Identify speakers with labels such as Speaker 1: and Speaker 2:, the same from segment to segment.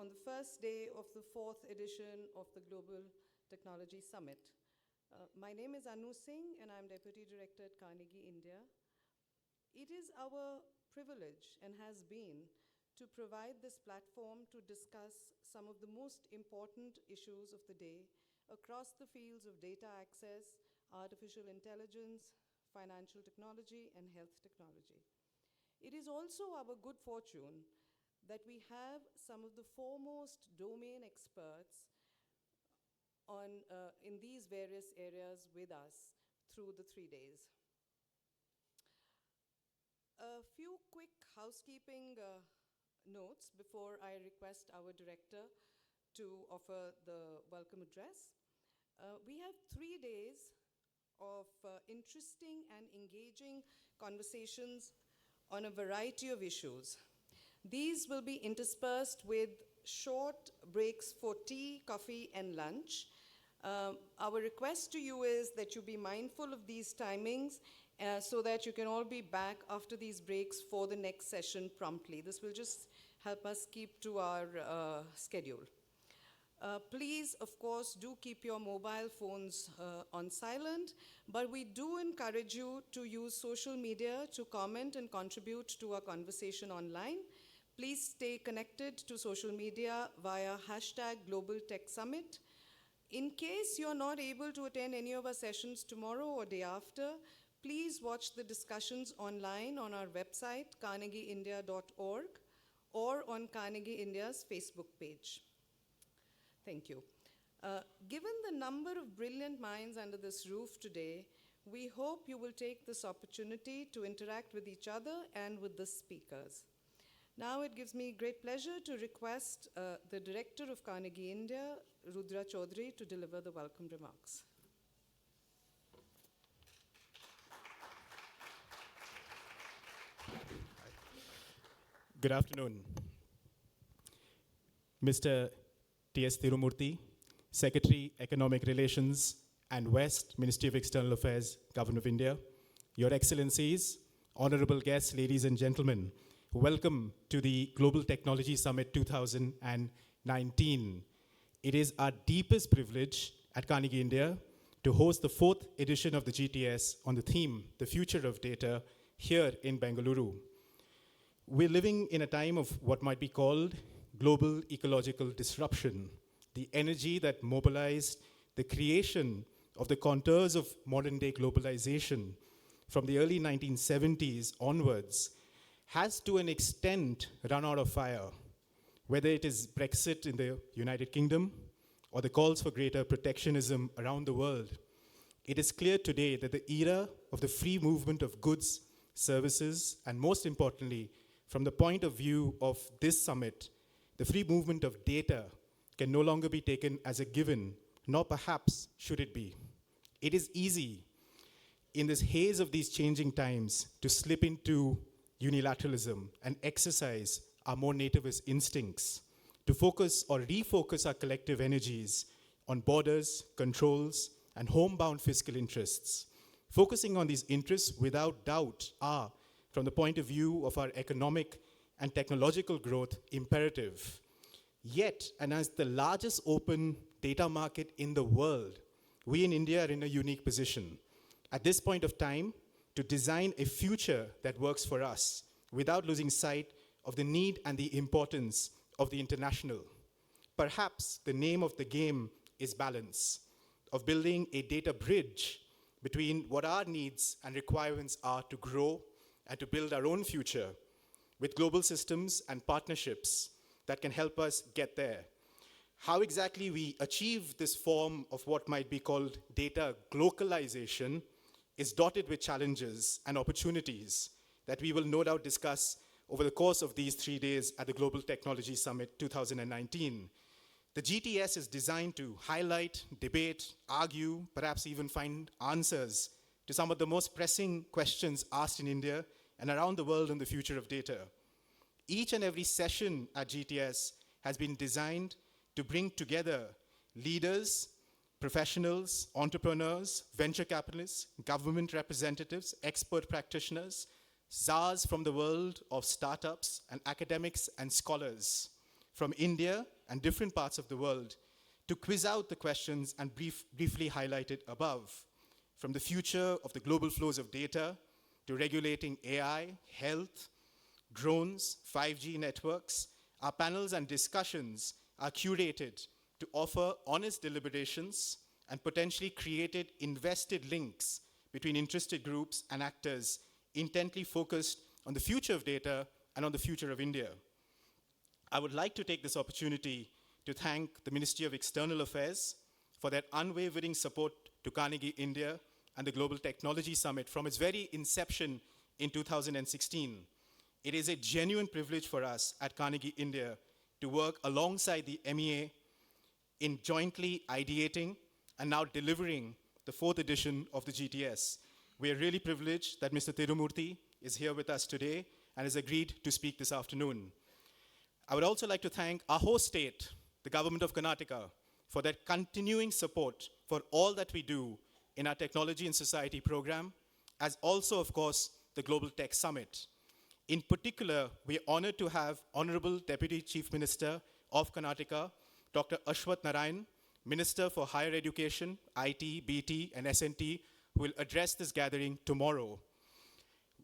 Speaker 1: on the first day of the fourth edition of the Global Technology Summit. My name is Anu Singh, and I'm Deputy Director at Carnegie, India. It is our privilege, and has been, to provide this platform to discuss some of the most important issues of the day across the fields of data access, artificial intelligence, financial technology, and health technology. It is also our good fortune that we have some of the foremost domain experts in these various areas with us through the 3 days. A few quick housekeeping notes before I request our director to offer the welcome address. We have 3 days of interesting and engaging conversations on a variety of issues. These will be interspersed with short breaks for tea, coffee, and lunch. Our request to you is that you be mindful of these timings so that you can all be back after these breaks for the next session promptly. This will just help us keep to our schedule. Please, of course, do keep your mobile phones on silent, but we do encourage you to use social media to comment and contribute to our conversation online. Please stay connected to social media via #GlobalTechSummit. In case you're not able to attend any of our sessions tomorrow or day after, please watch the discussions online on our website, carnegieindia.org, or on Carnegie India's Facebook page. Thank you. Given the number of brilliant minds under this roof today, we hope you will take this opportunity to interact with each other and with the speakers. Now it gives me great pleasure to request the Director of Carnegie India, Rudra Chaudhary, to deliver the welcome remarks.
Speaker 2: Good afternoon. Mr. T.S. Tirumurthy, Secretary, Economic Relations and West, Ministry of External Affairs, Government of India, Your Excellencies, honorable guests, ladies and gentlemen, welcome to the Global Technology Summit 2019. It is our deepest privilege at Carnegie India to host the 4th edition of the GTS on the theme, The Future of Data, here in Bengaluru. We're living in a time of what might be called global ecological disruption, the energy that mobilized the creation of the contours of modern-day globalization from the early 1970s onwards has to an extent run out of fire, whether it is Brexit in the United Kingdom or the calls for greater protectionism around the world. It is clear today that the era of the free movement of goods, services, and most importantly, from the point of view of this summit, the free movement of data can no longer be taken as a given, nor perhaps should it be. It is easy in this haze of these changing times to slip into unilateralism and exercise our more nativist instincts, to focus or refocus our collective energies on borders, controls, and homebound fiscal interests. Focusing on these interests without doubt are, from the point of view of our economic and technological growth, imperative. Yet, and as the largest open data market in the world, we in India are in a unique position at this point of time to design a future that works for us without losing sight of the need and the importance of the international. Perhaps the name of the game is balance, of building a data bridge between what our needs and requirements are to grow and to build our own future with global systems and partnerships that can help us get there. How exactly we achieve this form of what might be called data globalization is dotted with challenges and opportunities that we will no doubt discuss over the course of these 3 days at the Global Technology Summit 2019. The GTS is designed to highlight, debate, argue, perhaps even find answers to some of the most pressing questions asked in India and around the world on the future of data. Each and every session at GTS has been designed to bring together leaders, professionals, entrepreneurs, venture capitalists, government representatives, expert practitioners, czars from the world of startups, and academics and scholars from India and different parts of the world to quiz out the questions and briefly highlighted above. From the future of the global flows of data to regulating AI, health, drones, 5G networks, our panels and discussions are curated to offer honest deliberations and potentially created invested links between interested groups and actors intently focused on the future of data and on the future of India. I would like to take this opportunity to thank the Ministry of External Affairs for their unwavering support to Carnegie India and the Global Technology Summit from its very inception in 2016. It is a genuine privilege for us at Carnegie India to work alongside the MEA in jointly ideating and now delivering the 4th edition of the GTS. We are really privileged that Mr. Tirumurthy is here with us today and has agreed to speak this afternoon. I would also like to thank our host state, the government of Karnataka, for their continuing support for all that we do in our Technology and Society program, as also, of course, the Global Tech Summit. In particular, we are honored to have Honorable Deputy Chief Minister of Karnataka, Dr. Ashwath Narayan, Minister for Higher Education, IT, BT, and SNT, who will address this gathering tomorrow.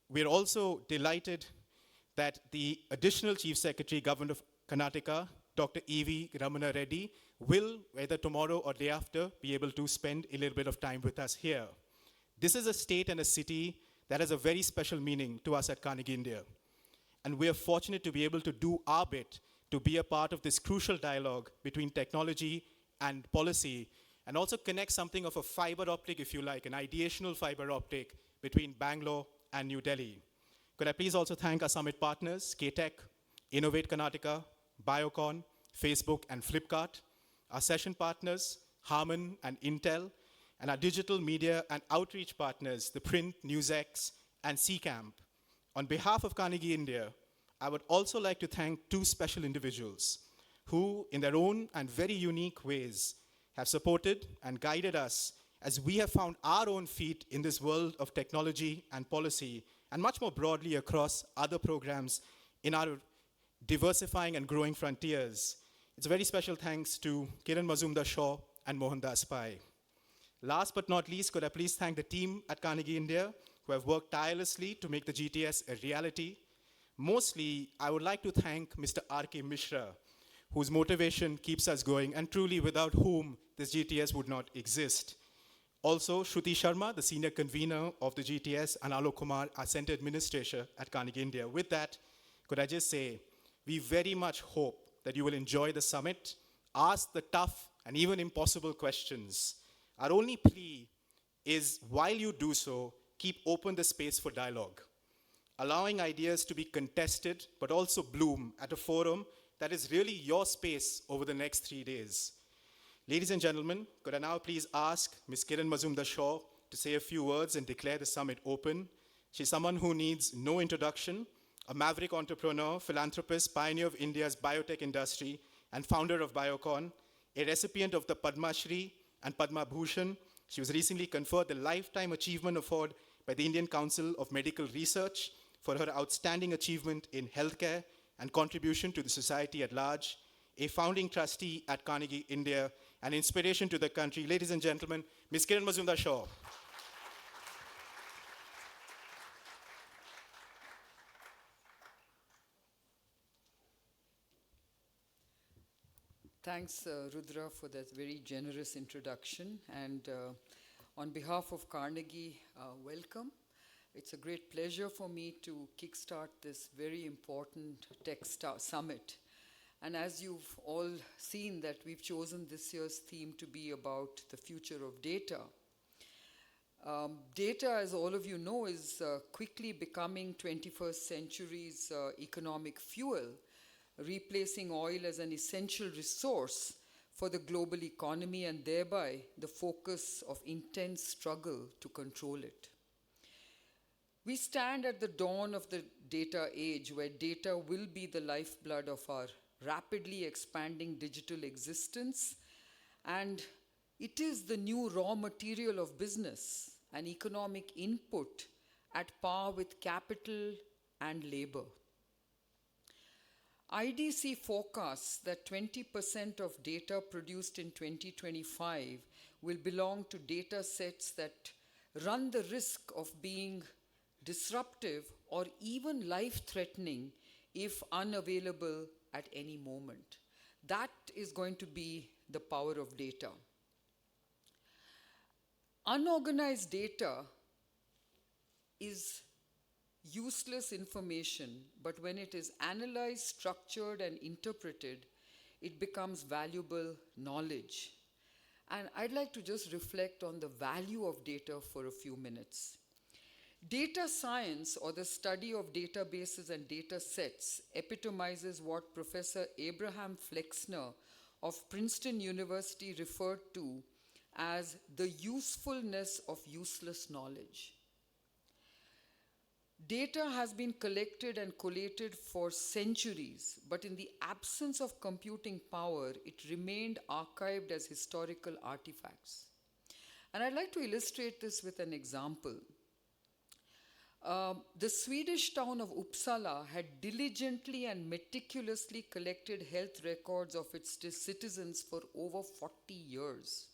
Speaker 2: We are also delighted that the Additional Chief Secretary, Government of Karnataka, Dr. E.V. Ramana Reddy, will, whether tomorrow or day after, be able to spend a little bit of time with us here. This is a state and a city that has a very special meaning to us at Carnegie India. And we are fortunate to be able to do our bit to be a part of this crucial dialogue between technology and policy, and also connect something of a fiber optic, if you like, an ideational fiber optic between Bangalore and New Delhi. Could I please also thank our summit partners, KTech, Innovate Karnataka, Biocon, Facebook, and Flipkart, our session partners, Harman and Intel, and our digital media and outreach partners, the Print, NewsX, and CCamp. On behalf of Carnegie India, I would also like to thank two special individuals who, in their own and very unique ways, have supported and guided us as we have found our own feet in this world of technology and policy, and much more broadly across other programs in our diversifying and growing frontiers. It's a very special thanks to Kiran Mazumdar-Shaw and Mohandas Pai. Last but not least, could I please thank the team at Carnegie India who have worked tirelessly to make the GTS a reality. Mostly, I would like to thank Mr. R.K. Mishra, whose motivation keeps us going, and truly without whom this GTS would not exist. Also, Shruti Sharma, the senior convener of the GTS, and Alok Kumar, our center administrator at Carnegie India. With that, could I just say, we very much hope that you will enjoy the summit, ask the tough and even impossible questions. Our only plea is, while you do so, keep open the space for dialogue, allowing ideas to be contested, but also bloom at a forum that is really your space over the next 3 days. Ladies and gentlemen, could I now please ask Ms. Kiran Mazumdar-Shaw to say a few words and declare the summit open. She's someone who needs no introduction, a maverick entrepreneur, philanthropist, pioneer of India's biotech industry, and founder of Biocon, a recipient of the Padma Shri and Padma Bhushan. She was recently conferred the Lifetime Achievement Award by the Indian Council of Medical Research for her outstanding achievement in healthcare and contribution to the society at large, a founding trustee at Carnegie India, an inspiration to the country. Ladies and gentlemen, Ms. Kiran Mazumdar-Shaw.
Speaker 3: Thanks, Rudra, for that very generous introduction. And on behalf of Carnegie, welcome. It's a great pleasure for me to kickstart this very important Tech Summit. And as you've all seen, that we've chosen this year's theme to be about the future of data. Data, as all of you know, is quickly becoming 21st century's economic fuel, replacing oil as an essential resource for the global economy and thereby the focus of intense struggle to control it. We stand at the dawn of the data age, where data will be the lifeblood of our rapidly expanding digital existence, and it is the new raw material of business, an economic input at par with capital and labor. IDC forecasts that 20% of data produced in 2025 will belong to data sets that run the risk of being disruptive or even life-threatening if unavailable at any moment. That is going to be the power of data. Unorganized data is useless information, but when it is analyzed, structured, and interpreted, it becomes valuable knowledge. And I'd like to just reflect on the value of data for a few minutes. Data science, or the study of databases and data sets, epitomizes what Professor Abraham Flexner of Princeton University referred to as the usefulness of useless knowledge. Data has been collected and collated for centuries, but in the absence of computing power, it remained archived as historical artifacts. And I'd like to illustrate this with an example. The Swedish town of Uppsala had diligently and meticulously collected health records of its citizens for over 40 years.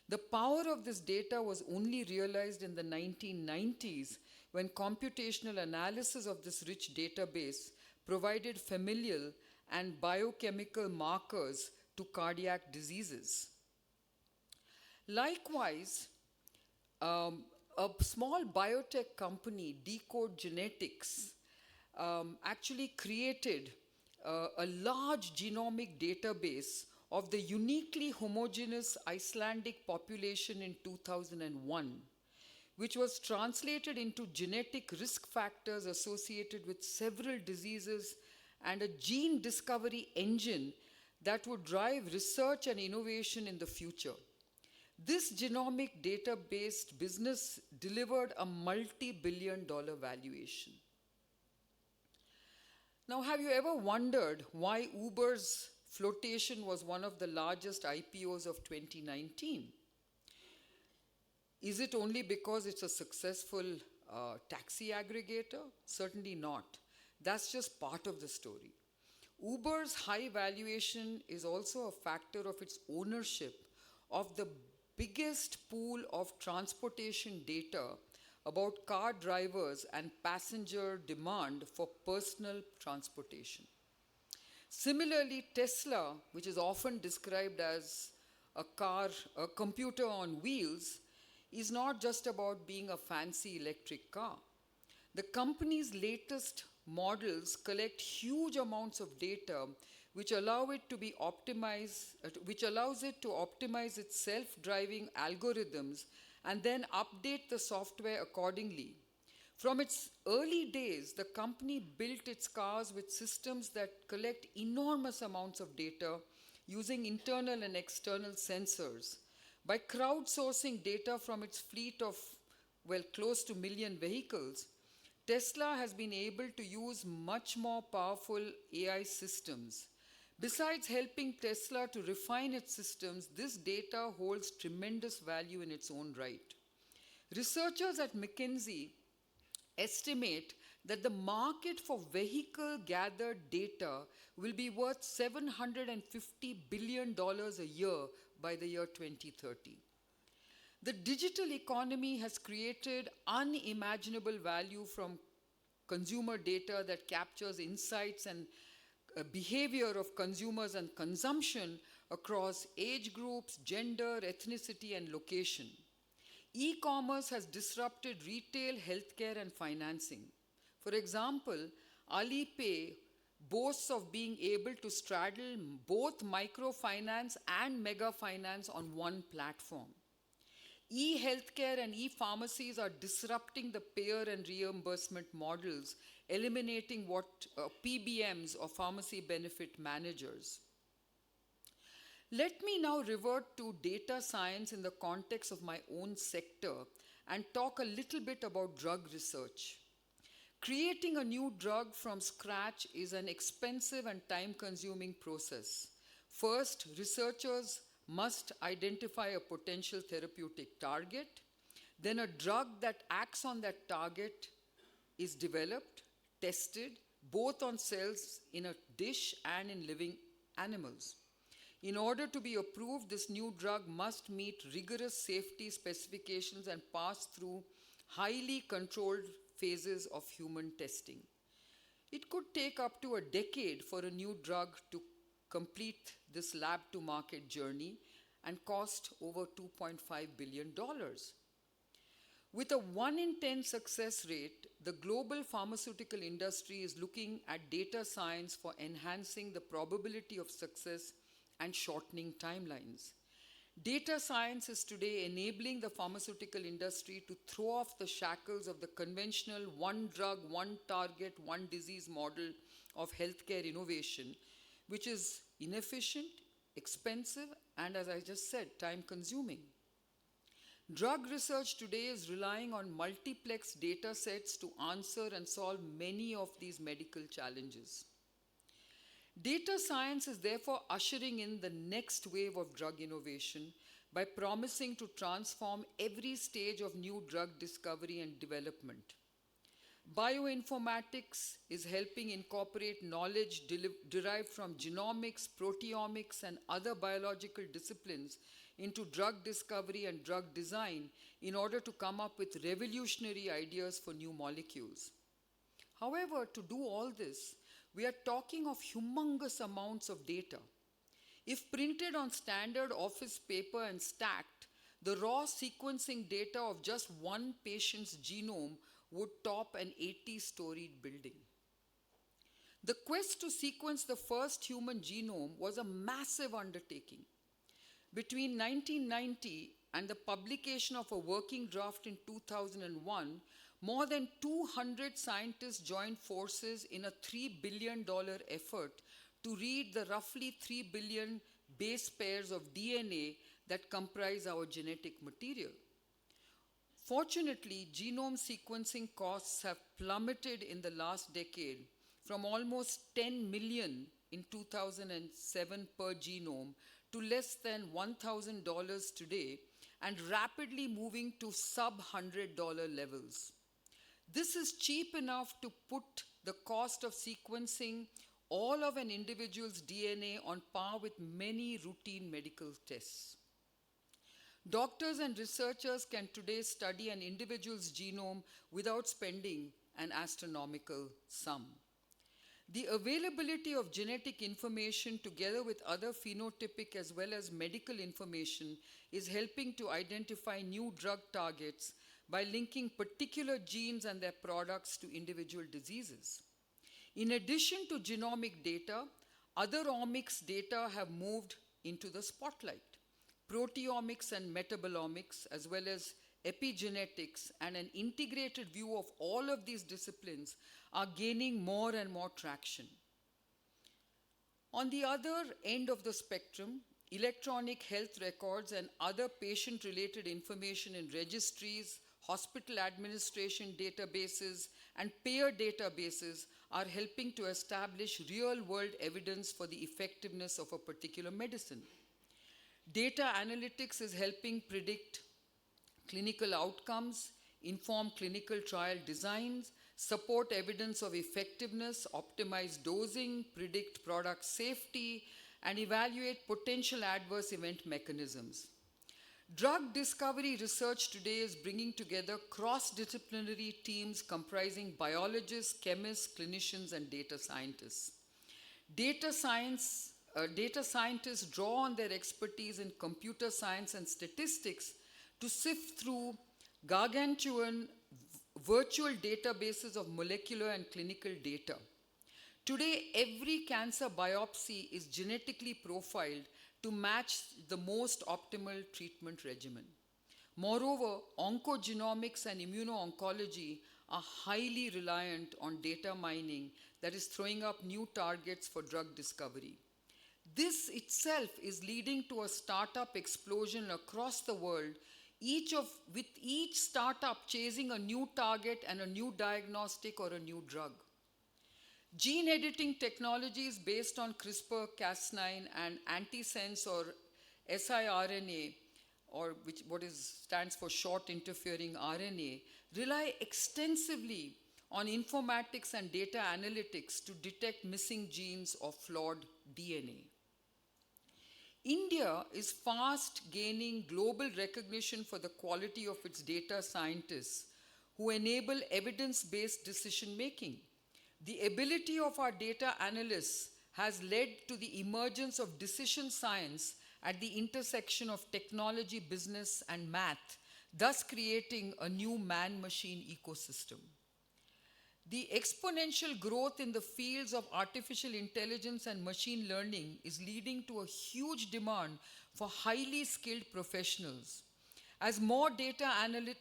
Speaker 3: The power of this data was only realized in the 1990s when computational analysis of this rich database provided familial and biochemical markers to cardiac diseases. Likewise, a small biotech company, Decode Genetics, actually created a large genomic database of the uniquely homogeneous Icelandic population in 2001, which was translated into genetic risk factors associated with several diseases and a gene discovery engine that would drive research and innovation in the future. This genomic data-based business delivered a multi-billion-dollar valuation. Now, have you ever wondered why Uber's flotation was one of the largest IPOs of 2019? Is it only because it's a successful taxi aggregator? Certainly not. That's just part of the story. Uber's high valuation is also a factor of its ownership of the biggest pool of transportation data about car drivers and passenger demand for personal transportation. Similarly, Tesla, which is often described as a computer on wheels, is not just about being a fancy electric car. The company's latest models collect huge amounts of data which allows it to optimize its self-driving algorithms and then update the software accordingly. From its early days, the company built its cars with systems that collect enormous amounts of data using internal and external sensors. By crowdsourcing data from its fleet of, close to 1 million vehicles, Tesla has been able to use much more powerful AI systems. Besides helping Tesla to refine its systems, this data holds tremendous value in its own right. Researchers at McKinsey estimate that the market for vehicle-gathered data will be worth $750 billion a year by the year 2030. The digital economy has created unimaginable value from consumer data that captures insights and behavior of consumers and consumption across age groups, gender, ethnicity, and location. E-commerce has disrupted retail, healthcare, and financing. For example, Alipay boasts of being able to straddle both microfinance and mega finance on one platform. E-healthcare and e-pharmacies are disrupting the payer and reimbursement models, eliminating what PBMs or pharmacy benefit managers. Let me now revert to data science in the context of my own sector and talk a little bit about drug research. Creating a new drug from scratch is an expensive and time-consuming process. First, researchers must identify a potential therapeutic target. Then a drug that acts on that target is developed, tested, both on cells in a dish and in living animals. In order to be approved, this new drug must meet rigorous safety specifications and pass through highly controlled phases of human testing. It could take up to a decade for a new drug to complete this lab to market journey and cost over $2.5 billion. With a 1 in 10 success rate, the global pharmaceutical industry is looking at data science for enhancing the probability of success and shortening timelines. Data science is today enabling the pharmaceutical industry to throw off the shackles of the conventional one drug, one target, one disease model of healthcare innovation, which is inefficient, expensive, and as I just said, time-consuming. Drug research today is relying on multiplex data sets to answer and solve many of these medical challenges. Data science is therefore ushering in the next wave of drug innovation by promising to transform every stage of new drug discovery and development. Bioinformatics is helping incorporate knowledge derived from genomics, proteomics, and other biological disciplines into drug discovery and drug design in order to come up with revolutionary ideas for new molecules. However, to do all this, we are talking of humongous amounts of data. If printed on standard office paper and stacked, the raw sequencing data of just one patient's genome would top an 80-storied building. The quest to sequence the first human genome was a massive undertaking. Between 1990 and the publication of a working draft in 2001, more than 200 scientists joined forces in a $3 billion effort to read the roughly 3 billion base pairs of DNA that comprise our genetic material. Fortunately, genome sequencing costs have plummeted in the last decade from almost $10 million in 2007 per genome to less than $1,000 today, and rapidly moving to sub-$100 levels. This is cheap enough to put the cost of sequencing all of an individual's DNA on par with many routine medical tests. Doctors and researchers can today study an individual's genome without spending an astronomical sum. The availability of genetic information together with other phenotypic as well as medical information is helping to identify new drug targets by linking particular genes and their products to individual diseases. In addition to genomic data, other omics data have moved into the spotlight. Proteomics and metabolomics, as well as epigenetics and an integrated view of all of these disciplines are gaining more and more traction. On the other end of the spectrum, electronic health records and other patient-related information in registries, hospital administration databases, and payer databases are helping to establish real-world evidence for the effectiveness of a particular medicine. Data analytics is helping predict clinical outcomes, inform clinical trial designs, support evidence of effectiveness, optimize dosing, predict product safety, and evaluate potential adverse event mechanisms. Drug discovery research today is bringing together cross-disciplinary teams comprising biologists, chemists, clinicians, and data scientists. Data scientists draw on their expertise in computer science and statistics to sift through gargantuan virtual databases of molecular and clinical data. Today, every cancer biopsy is genetically profiled to match the most optimal treatment regimen. Moreover, oncogenomics and immuno-oncology are highly reliant on data mining that is throwing up new targets for drug discovery. This itself is leading to a startup explosion across the world, with each startup chasing a new target and a new diagnostic or a new drug. Gene editing technologies based on CRISPR-Cas9 and antisense or siRNA, or stands for short interfering RNA, rely extensively on informatics and data analytics to detect missing genes or flawed DNA. India is fast gaining global recognition for the quality of its data scientists who enable evidence-based decision-making. The ability of our data analysts has led to the emergence of decision science at the intersection of technology, business, and math, thus creating a new man-machine ecosystem. The exponential growth in the fields of artificial intelligence and machine learning is leading to a huge demand for highly skilled professionals. As more data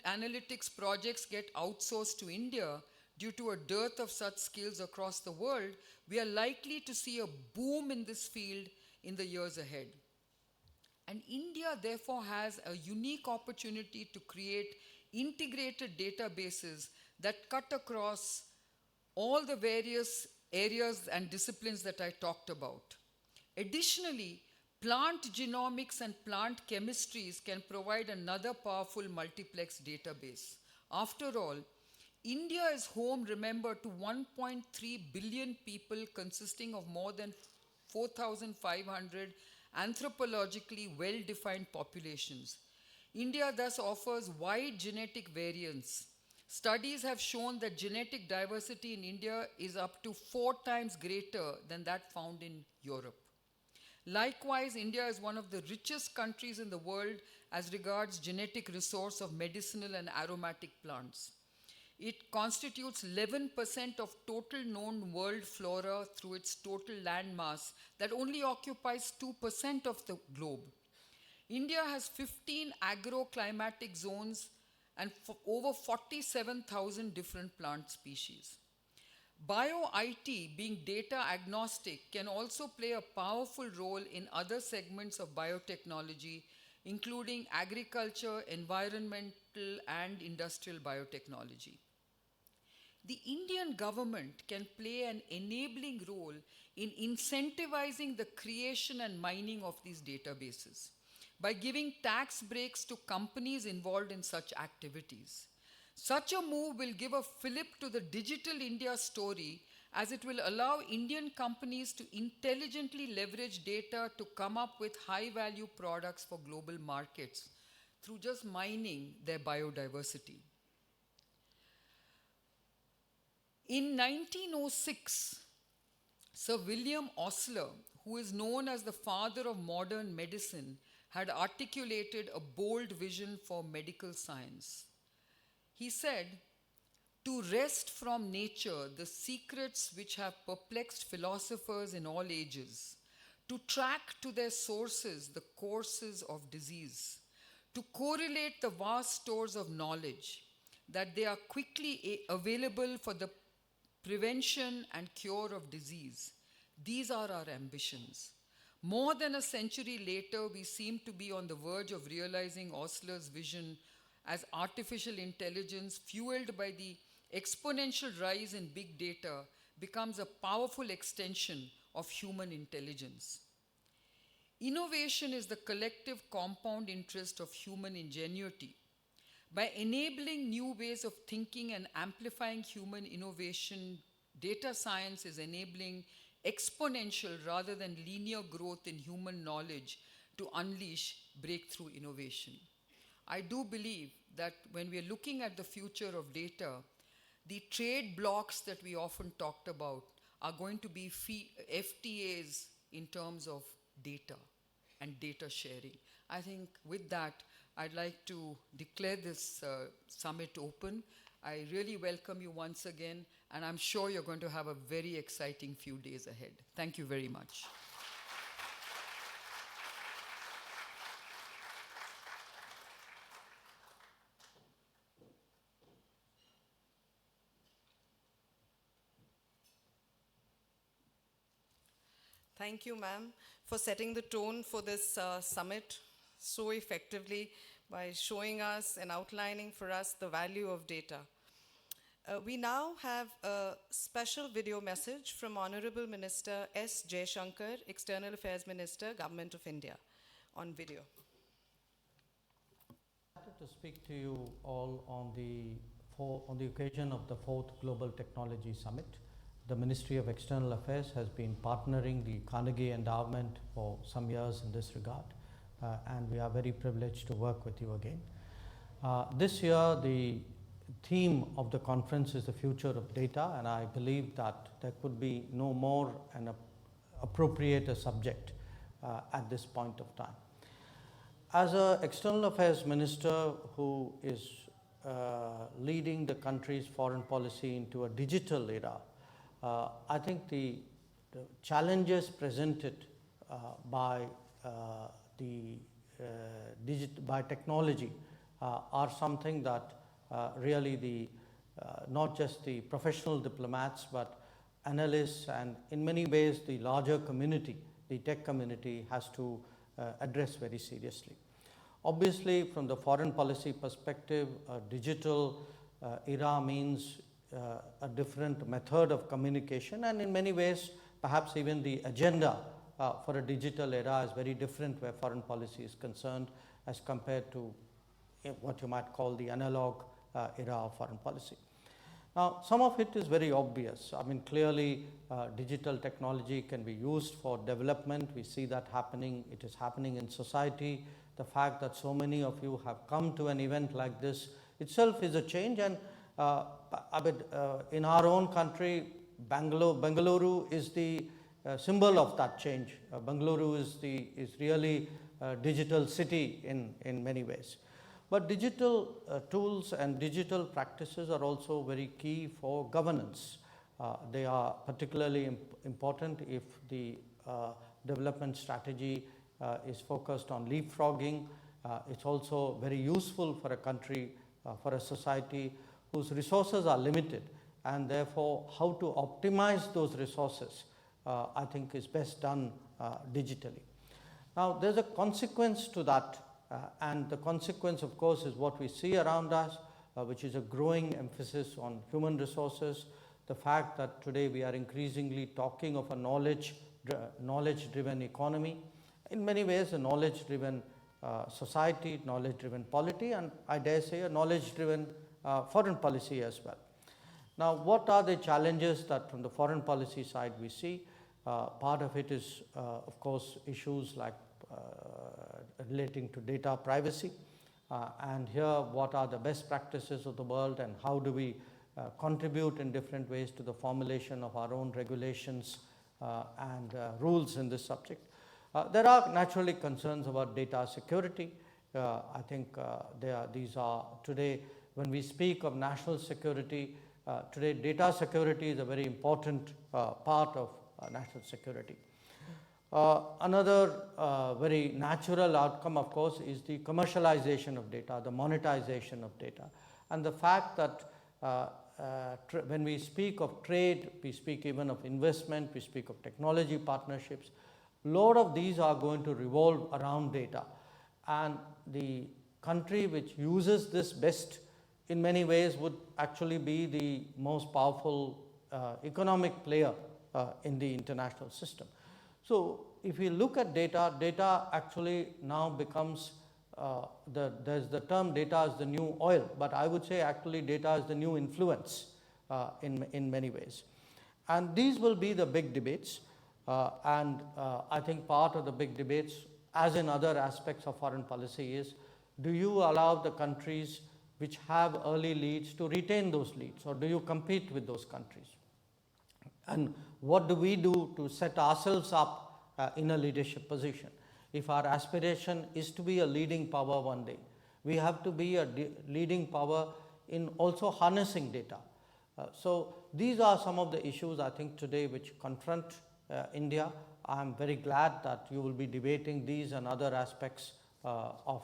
Speaker 3: analytics projects get outsourced to India due to a dearth of such skills across the world, we are likely to see a boom in this field in the years ahead. And India, therefore, has a unique opportunity to create integrated databases that cut across all the various areas and disciplines that I talked about. Additionally, plant genomics and plant chemistries can provide another powerful multiplex database. After all, India is home, remember, to 1.3 billion people consisting of more than 4,500 anthropologically well-defined populations. India thus offers wide genetic variance. Studies have shown that genetic diversity in India is up to 4 times greater than that found in Europe. Likewise, India is one of the richest countries in the world as regards genetic resource of medicinal and aromatic plants. It constitutes 11% of total known world flora through its total land mass that only occupies 2% of the globe. India has 15 agroclimatic zones and over 47,000 different plant species. Bio-IT, being data agnostic, can also play a powerful role in other segments of biotechnology, including agriculture, environmental, and industrial biotechnology. The Indian government can play an enabling role in incentivizing the creation and mining of these databases by giving tax breaks to companies involved in such activities. Such a move will give a fillip to the Digital India story, as it will allow Indian companies to intelligently leverage data to come up with high-value products for global markets through just mining their biodiversity. In 1906, Sir William Osler, who is known as the father of modern medicine, had articulated a bold vision for medical science. He said, "To wrest from nature the secrets which have perplexed philosophers in all ages, to track to their sources the courses of disease, to correlate the vast stores of knowledge, that they are quickly available for the prevention and cure of disease. These are our ambitions." More than a century later, we seem to be on the verge of realizing Osler's vision as artificial intelligence, fueled by the exponential rise in big data, becomes a powerful extension of human intelligence. Innovation is the collective compound interest of human ingenuity. By enabling new ways of thinking and amplifying human innovation, data science is enabling exponential rather than linear growth in human knowledge to unleash breakthrough innovation. I do believe that when we are looking at the future of data, the trade blocks that we often talked about are going to be FTAs in terms of data and data sharing. I think with that, I'd like to declare this summit open. I really welcome you once again, and I'm sure you're going to have a very exciting few days ahead. Thank you very much.
Speaker 1: Thank you, ma'am, for setting the tone for this summit so effectively by showing us and outlining for us the value of data. We now have a special video message from Honorable Minister S. Jaishankar, External Affairs Minister, Government of India, on video.
Speaker 4: To speak to you all on the on the occasion of the 4th Global Technology Summit. The Ministry of External Affairs has been partnering the Carnegie Endowment for some years in this regard, and we are very privileged to work with you again. This year, the theme of the conference is the future of data, and I believe that there could be no more an appropriate a subject at this point of time. As an external affairs minister who is leading the country's foreign policy into a digital era, I think the challenges presented by technology are something that really not just the professional diplomats but analysts and in many ways the larger community, the tech community, has to address very seriously. Obviously, from the foreign policy perspective, a digital era means a different method of communication, and in many ways perhaps even the agenda for a digital era is very different where foreign policy is concerned as compared to what you might call the analog era of foreign policy. Now, some of it is very obvious. I mean, clearly digital technology can be used for development. We see that happening. It is happening in society. The fact that so many of you have come to an event like this itself is a change, and in our own country, Bengaluru is the symbol of that change. Bengaluru is really a digital city in many ways. But digital tools and digital practices are also very key for governance. They are particularly important if the development strategy is focused on leapfrogging. It's also very useful for a country, for a society whose resources are limited, and therefore how to optimize those resources I think is best done digitally. Now, there's a consequence to that. And the consequence, of course, is what we see around us, which is a growing emphasis on human resources. The fact that today we are increasingly talking of a knowledge-driven economy, in many ways a knowledge-driven society, knowledge-driven polity, and I dare say a knowledge-driven foreign policy as well. Now, what are the challenges that from the foreign policy side we see? Part of it is, of course, issues like relating to data privacy, and here what are the best practices of the world and how do we contribute in different ways to the formulation of our own regulations and rules in this subject. There are naturally concerns about data security. I think these are today, when we speak of national security, today data security is a very important part of national security. Another very natural outcome, of course, is the commercialization of data, the monetization of data, and the fact that when we speak of trade, we speak even of investment, we speak of technology partnerships. A lot of these are going to revolve around data, and the country which uses this best in many ways would actually be the most powerful economic player in the international system. So, if we look at data, data actually now becomes, there's the term data is the new oil, but I would say actually data is the new influence in many ways. And these will be the big debates, and I think part of the big debates, as in other aspects of foreign policy, is do you allow the countries which have early leads to retain those leads, or do you compete with those countries? And what do we do to set ourselves up in a leadership position? If our aspiration is to be a leading power one day, we have to be a leading power in also harnessing data. So these are some of the issues I think today which confront India. I am very glad that you will be debating these and other aspects of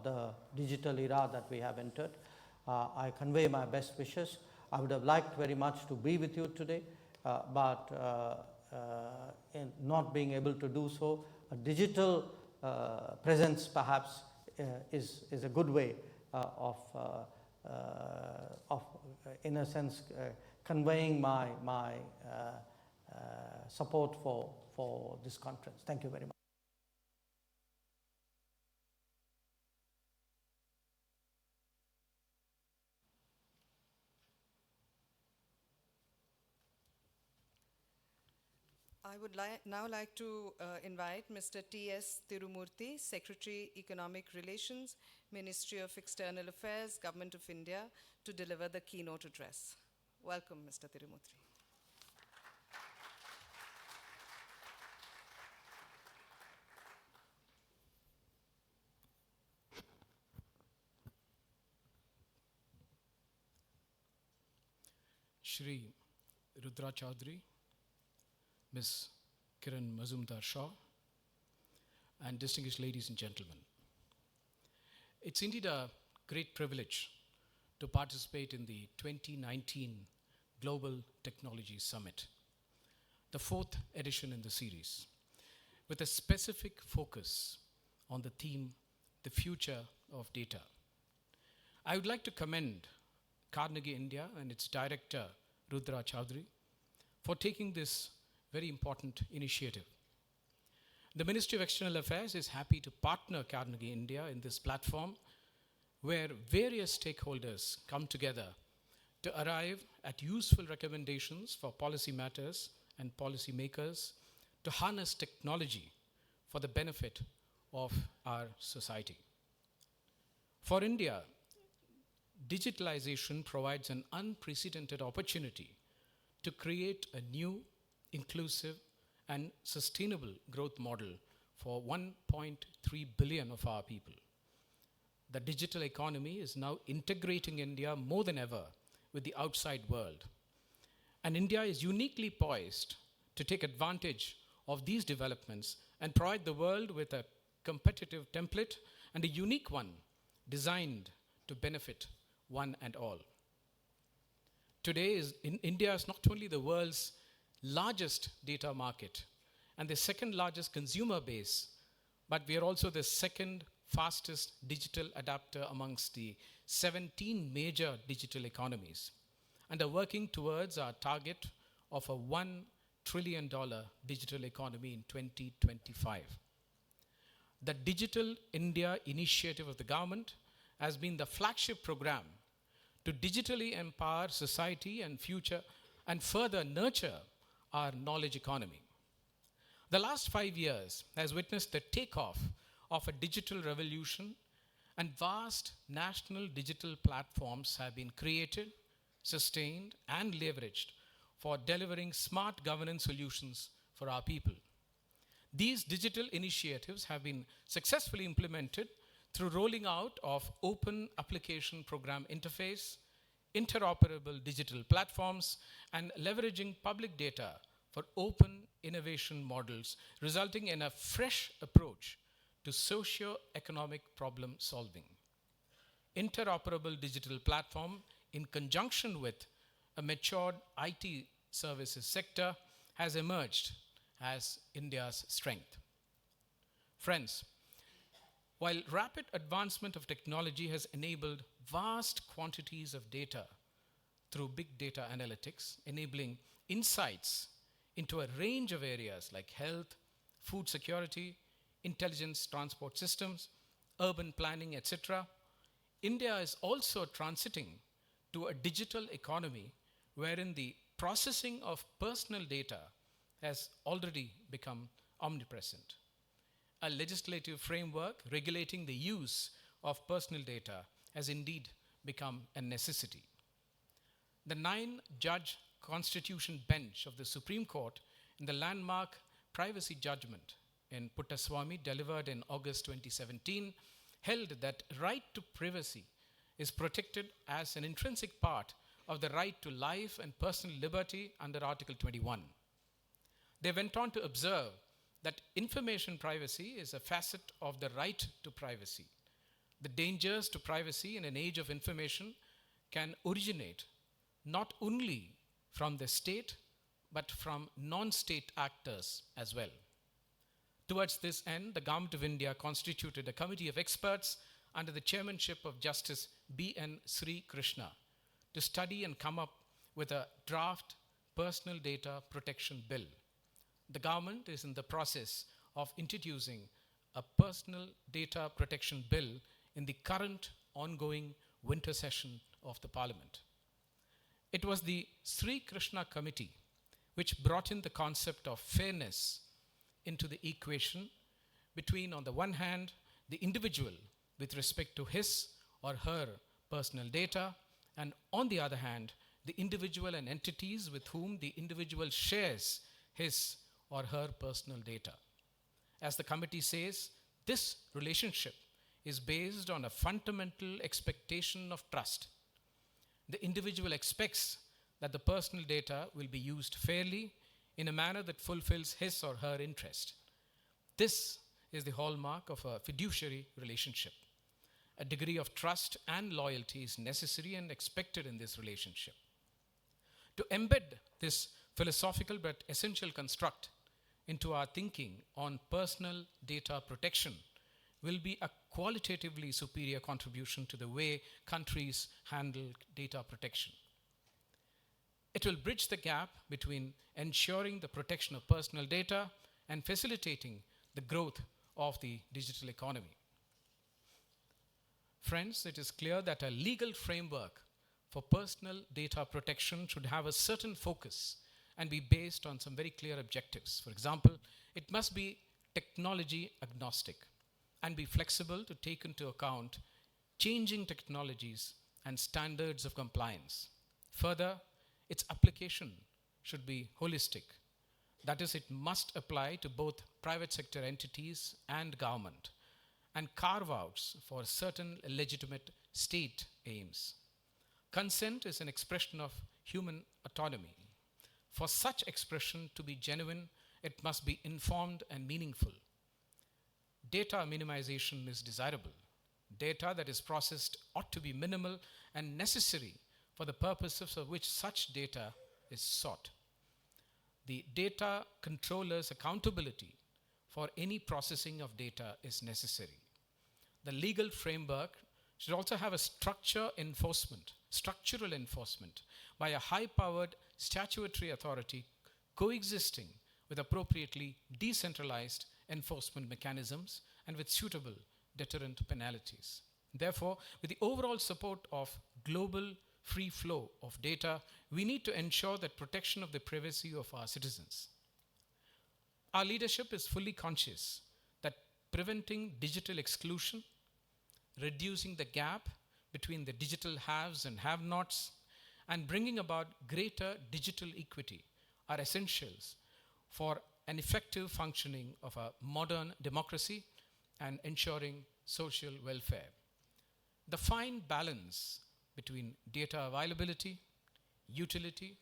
Speaker 4: the digital era that we have entered. I convey my best wishes. I would have liked very much to be with you today, but in not being able to do so, a digital presence perhaps is a good way of in a sense conveying my support for this conference. Thank you very much.
Speaker 1: I would now like to invite Mr. T.S. Tirumurthy, Secretary, Economic Relations, Ministry of External Affairs, Government of India, to deliver the keynote address. Welcome, Mr. Tirumurthy.
Speaker 5: Shri Rudra Chaudhary, Ms. Kiran Mazumdar-Shaw, and distinguished ladies and gentlemen. It's indeed a great privilege to participate in the 2019 Global Technology Summit, the fourth edition in the series, with a specific focus on the theme, the future of data. I would like to commend Carnegie India and its director, Rudra Chaudhary, for taking this very important initiative. The Ministry of External Affairs is happy to partner Carnegie India in this platform where various stakeholders come together to arrive at useful recommendations for policy matters and policy makers to harness technology for the benefit of our society. For India, digitalization provides an unprecedented opportunity to create a new, inclusive, and sustainable growth model for 1.3 billion of our people. The digital economy is now integrating India more than ever with the outside world. And India is uniquely poised to take advantage of these developments and provide the world with a competitive template and a unique one designed to benefit one and all. Today, India is not only the world's largest data market and the second largest consumer base, but we are also the second fastest digital adapter amongst the 17 major digital economies and are working towards our target of a $1 trillion digital economy in 2025. The Digital India initiative of the government has been the flagship program to digitally empower society and future and further nurture our knowledge economy. The last 5 years has witnessed the takeoff of a digital revolution, and vast national digital platforms have been created, sustained, and leveraged for delivering smart governance solutions for our people. These digital initiatives have been successfully implemented through rolling out of open application program interface, interoperable digital platforms, and leveraging public data for open innovation models, resulting in a fresh approach to socio-economic problem solving. Interoperable digital platform, in conjunction with a matured IT services sector, has emerged as India's strength. Friends, while rapid advancement of technology has enabled vast quantities of data through big data analytics, enabling insights into a range of areas like health, food security, intelligence transport systems, urban planning, etc., India is also transiting to a digital economy wherein the processing of personal data has already become omnipresent. A legislative framework regulating the use of personal data has indeed become a necessity. The 9-judge Constitution Bench of the Supreme Court in the landmark privacy judgment in Puttaswamy, delivered in August 2017, held that right to privacy is protected as an intrinsic part of the right to life and personal liberty under Article 21. They went on to observe that information privacy is a facet of the right to privacy. The dangers to privacy in an age of information can originate not only from the state, but from non-state actors as well. Towards this end, the Government of India constituted a committee of experts under the chairmanship of Justice B.N. Sri Krishna to study and come up with a draft personal data protection bill. The government is in the process of introducing a personal data protection bill in the current ongoing winter session of the Parliament. It was the Sri Krishna Committee which brought in the concept of fairness into the equation between, on the one hand, the individual with respect to his or her personal data, and on the other hand, the individual and entities with whom the individual shares his or her personal data. As the committee says, this relationship is based on a fundamental expectation of trust. The individual expects that the personal data will be used fairly in a manner that fulfills his or her interest. This is the hallmark of a fiduciary relationship. A degree of trust and loyalty is necessary and expected in this relationship. To embed this philosophical but essential construct into our thinking on personal data protection will be a qualitatively superior contribution to the way countries handle data protection. It will bridge the gap between ensuring the protection of personal data and facilitating the growth of the digital economy. Friends, it is clear that a legal framework for personal data protection should have a certain focus and be based on some very clear objectives. For example, it must be technology agnostic and be flexible to take into account changing technologies and standards of compliance. Further, its application should be holistic. That is, it must apply to both private sector entities and government, and carve-outs for certain legitimate state aims. Consent is an expression of human autonomy. For such expression to be genuine, it must be informed and meaningful. Data minimization is desirable. Data that is processed ought to be minimal and necessary for the purposes of which such data is sought. The data controller's accountability for any processing of data is necessary. The legal framework should also have a structural enforcement by a high-powered statutory authority coexisting with appropriately decentralized enforcement mechanisms and with suitable deterrent penalties. Therefore, with the overall support of global free flow of data, we need to ensure that protection of the privacy of our citizens. Our leadership is fully conscious that preventing digital exclusion, reducing the gap between the digital haves and have-nots, and bringing about greater digital equity are essentials for an effective functioning of a modern democracy and ensuring social welfare. The fine balance between data availability, utility,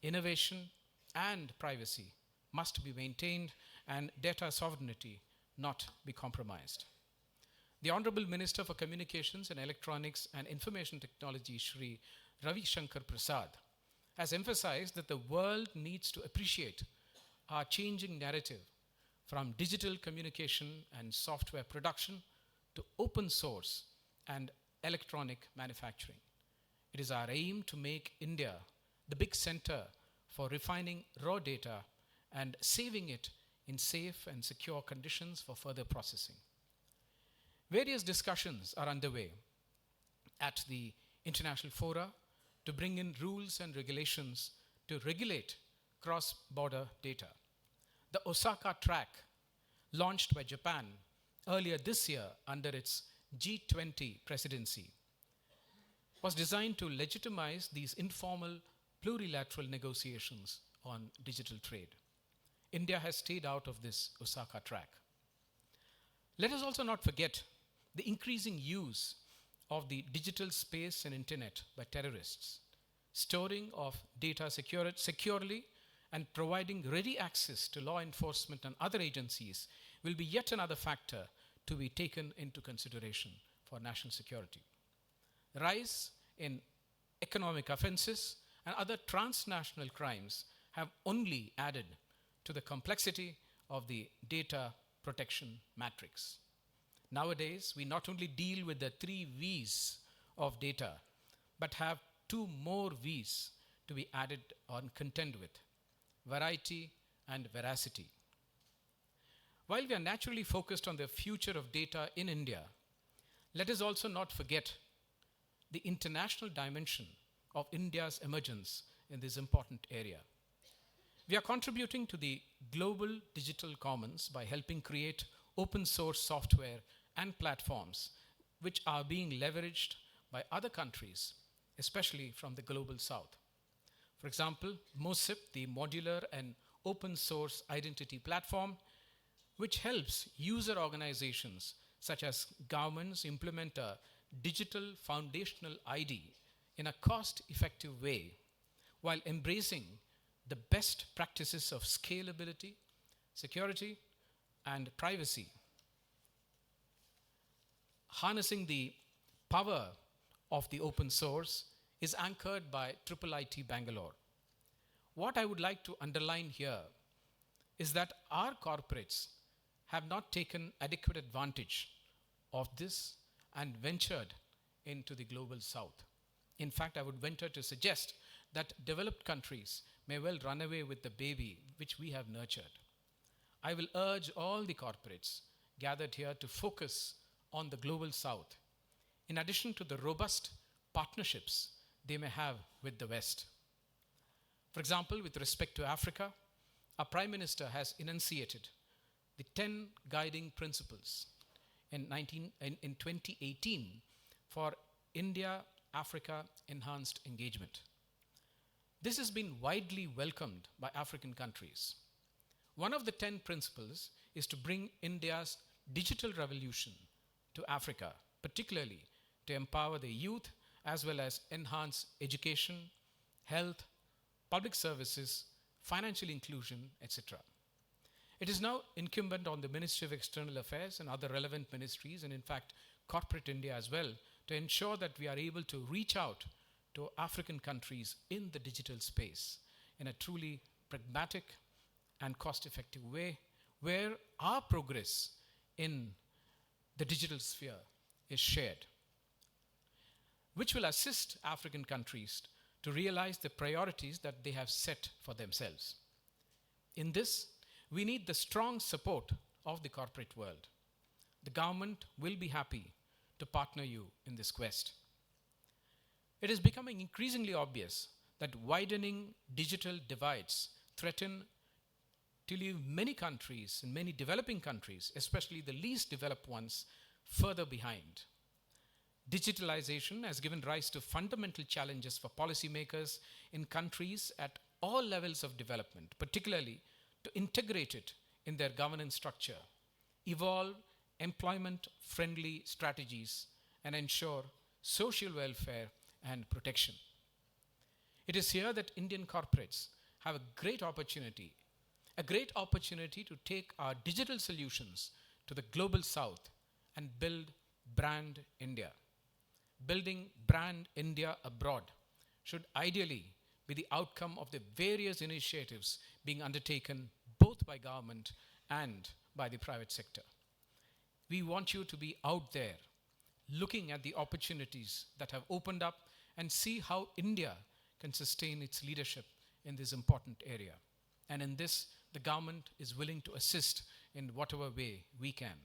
Speaker 5: innovation, and privacy must be maintained, and data sovereignty not be compromised. The Honorable Minister for Communications and Electronics and Information Technology, Shri Ravi Shankar Prasad, has emphasized that the world needs to appreciate our changing narrative from digital communication and software production to open source and electronic manufacturing. It is our aim to make India the big center for refining raw data and saving it in safe and secure conditions for further processing. Various discussions are underway at the international fora to bring in rules and regulations to regulate cross-border data. The Osaka track, launched by Japan earlier this year under its G20 presidency, was designed to legitimize these informal plurilateral negotiations on digital trade. India has stayed out of this Osaka track. Let us also not forget the increasing use of the digital space and internet by terrorists. Storing of data securely and providing ready access to law enforcement and other agencies will be yet another factor to be taken into consideration for national security. The rise in economic offenses and other transnational crimes have only added to the complexity of the data protection matrix. Nowadays, we not only deal with the 3 V's of data, but have 2 more V's to be added or contend with: variety and veracity. While we are naturally focused on the future of data in India, let us also not forget the international dimension of India's emergence in this important area. We are contributing to the global digital commons by helping create open source software and platforms which are being leveraged by other countries, especially from the global south. For example, MOSIP, the modular and open source identity platform, which helps user organizations such as governments implement a digital foundational ID in a cost-effective way while embracing the best practices of scalability, security, and privacy. Harnessing the power of the open source is anchored by IIIT Bangalore. What I would like to underline here is that our corporates have not taken adequate advantage of this and ventured into the global south. In fact, I would venture to suggest that developed countries may well run away with the baby which we have nurtured. I will urge all the corporates gathered here to focus on the global south, in addition to the robust partnerships they may have with the West. For example, with respect to Africa, our Prime Minister has enunciated the 10 guiding principles in 2018 for India-Africa enhanced engagement. This has been widely welcomed by African countries. One of the 10 principles is to bring India's digital revolution to Africa, particularly to empower the youth as well as enhance education, health, public services, financial inclusion, etc. It is now incumbent on the Ministry of External Affairs and other relevant ministries, and in fact, corporate India as well, to ensure that we are able to reach out to African countries in the digital space in a truly pragmatic and cost-effective way, where our progress in the digital sphere is shared, which will assist African countries to realize the priorities that they have set for themselves. In this, we need the strong support of the corporate world. The government will be happy to partner you in this quest. It is becoming increasingly obvious that widening digital divides threaten to leave many countries and many developing countries, especially the least developed ones, further behind. Digitalization has given rise to fundamental challenges for policymakers in countries at all levels of development, particularly to integrate it in their governance structure, evolve employment-friendly strategies, and ensure social welfare and protection. It is here that Indian corporates have a great opportunity to take our digital solutions to the global south and build brand India. Building brand India abroad should ideally be the outcome of the various initiatives being undertaken both by government and by the private sector. We want you to be out there looking at the opportunities that have opened up and see how India can sustain its leadership in this important area. And in this, the government is willing to assist in whatever way we can.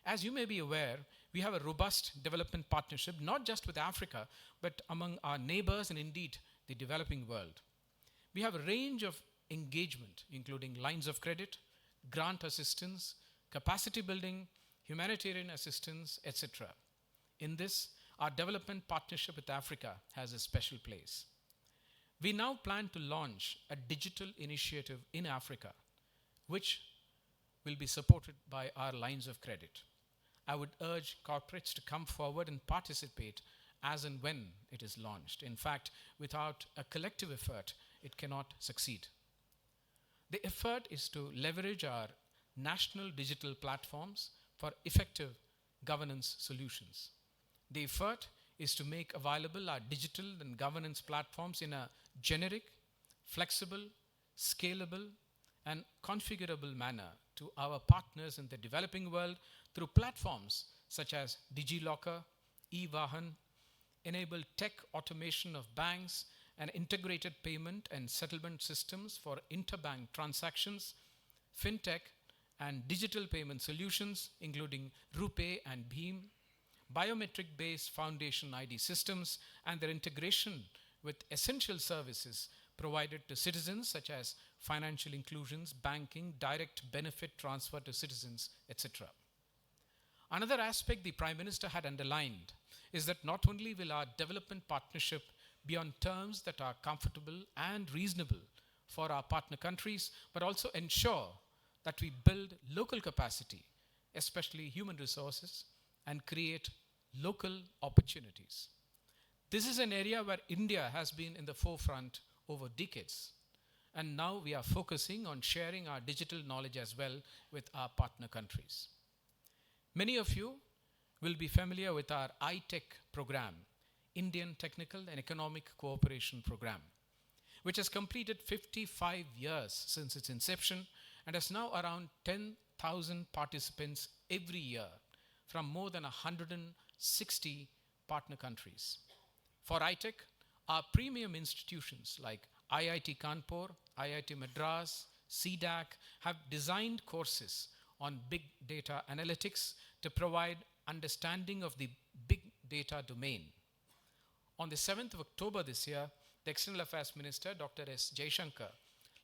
Speaker 5: As you may be aware, we have a robust development partnership, not just with Africa, but among our neighbors and indeed the developing world. We have a range of engagement, including lines of credit, grant assistance, capacity building, humanitarian assistance, etc. In this, our development partnership with Africa has a special place. We now plan to launch a digital initiative in Africa, which will be supported by our lines of credit. I would urge corporates to come forward and participate as and when it is launched. In fact, without a collective effort, it cannot succeed. The effort is to leverage our national digital platforms for effective governance solutions. The effort is to make available our digital and governance platforms in a generic, flexible, scalable, and configurable manner to our partners in the developing world through platforms such as DigiLocker, eVahan, enable tech automation of banks and integrated payment and settlement systems for interbank transactions, fintech and digital payment solutions, including RuPay and Bheem, biometric-based foundation ID systems and their integration with essential services provided to citizens, such as financial inclusions, banking, direct benefit transfer to citizens, etc. Another aspect the Prime Minister had underlined is that not only will our development partnership be on terms that are comfortable and reasonable for our partner countries, but also ensure that we build local capacity, especially human resources, and create local opportunities. This is an area where India has been in the forefront over decades. And now we are focusing on sharing our digital knowledge as well with our partner countries. Many of you will be familiar with our iTech program, Indian Technical and Economic Cooperation Program, which has completed 55 years since its inception and has now around 10,000 participants every year from more than 160 partner countries. For iTech, our premium institutions like IIT Kanpur, IIT Madras, CDAC have designed courses on big data analytics to provide understanding of the big data domain. On the 7th of October this year, the External Affairs Minister, Dr. S. Jaishankar,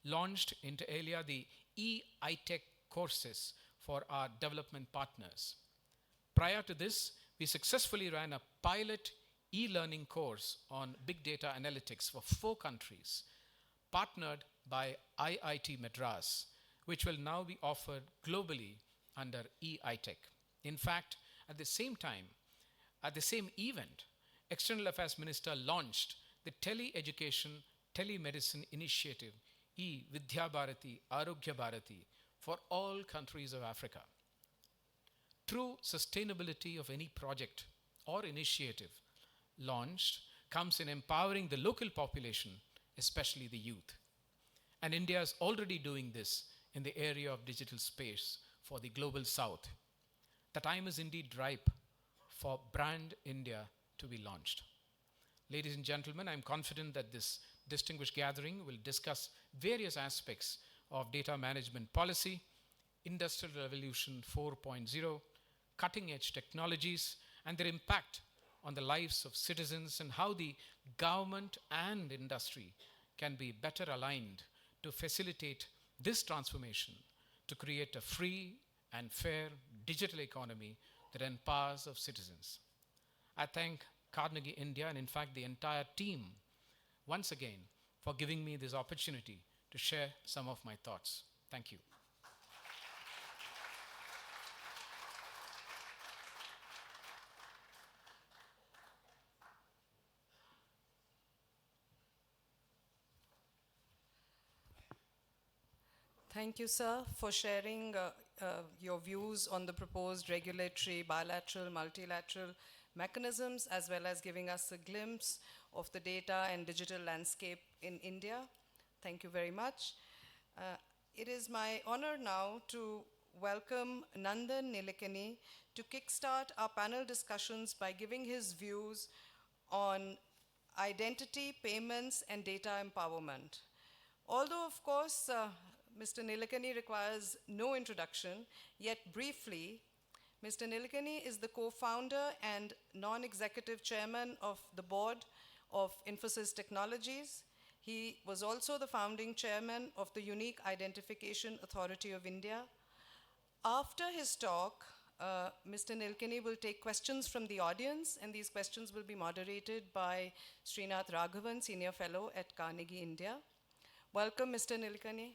Speaker 5: launched inter alia the e-iTech courses for our development partners. Prior to this, we successfully ran a pilot e-learning course on big data analytics for 4 countries, partnered by IIT Madras, which will now be offered globally under e-iTech. In fact, at the same time, at the same event, External Affairs Minister launched the Tele-Education, Telemedicine Initiative, E-Vidya Bharati, Arogya Bharati, for all countries of Africa. True sustainability of any project or initiative launched comes in empowering the local population, especially the youth. And India is already doing this in the area of digital space for the global south. The time is indeed ripe for Brand India to be launched. Ladies and gentlemen, I'm confident that this distinguished gathering will discuss various aspects of data management policy, Industrial Revolution 4.0, cutting-edge technologies, and their impact on the lives of citizens, and how the government and industry can be better aligned to facilitate this transformation to create a free and fair digital economy that empowers of citizens. I thank Carnegie India and in fact the entire team once again for giving me this opportunity to share some of my thoughts. Thank you.
Speaker 1: Thank you, sir, for sharing your views on the proposed regulatory, bilateral, multilateral mechanisms, as well as giving us a glimpse of the data and digital landscape in India. Thank you very much. It is my honor now to welcome Nandan Nilekani to kickstart our panel discussions by giving his views on identity, payments, and data empowerment. Although, of course, Mr. Nilekani requires no introduction, yet briefly, Mr. Nilekani is the co-founder and non-executive chairman of the board of Infosys Technologies. He was also the founding chairman of the Unique Identification Authority of India. After his talk, Mr. Nilekani will take questions from the audience, and these questions will be moderated by Srinath Raghavan, Senior Fellow at Carnegie India. Welcome, Mr. Nilekani.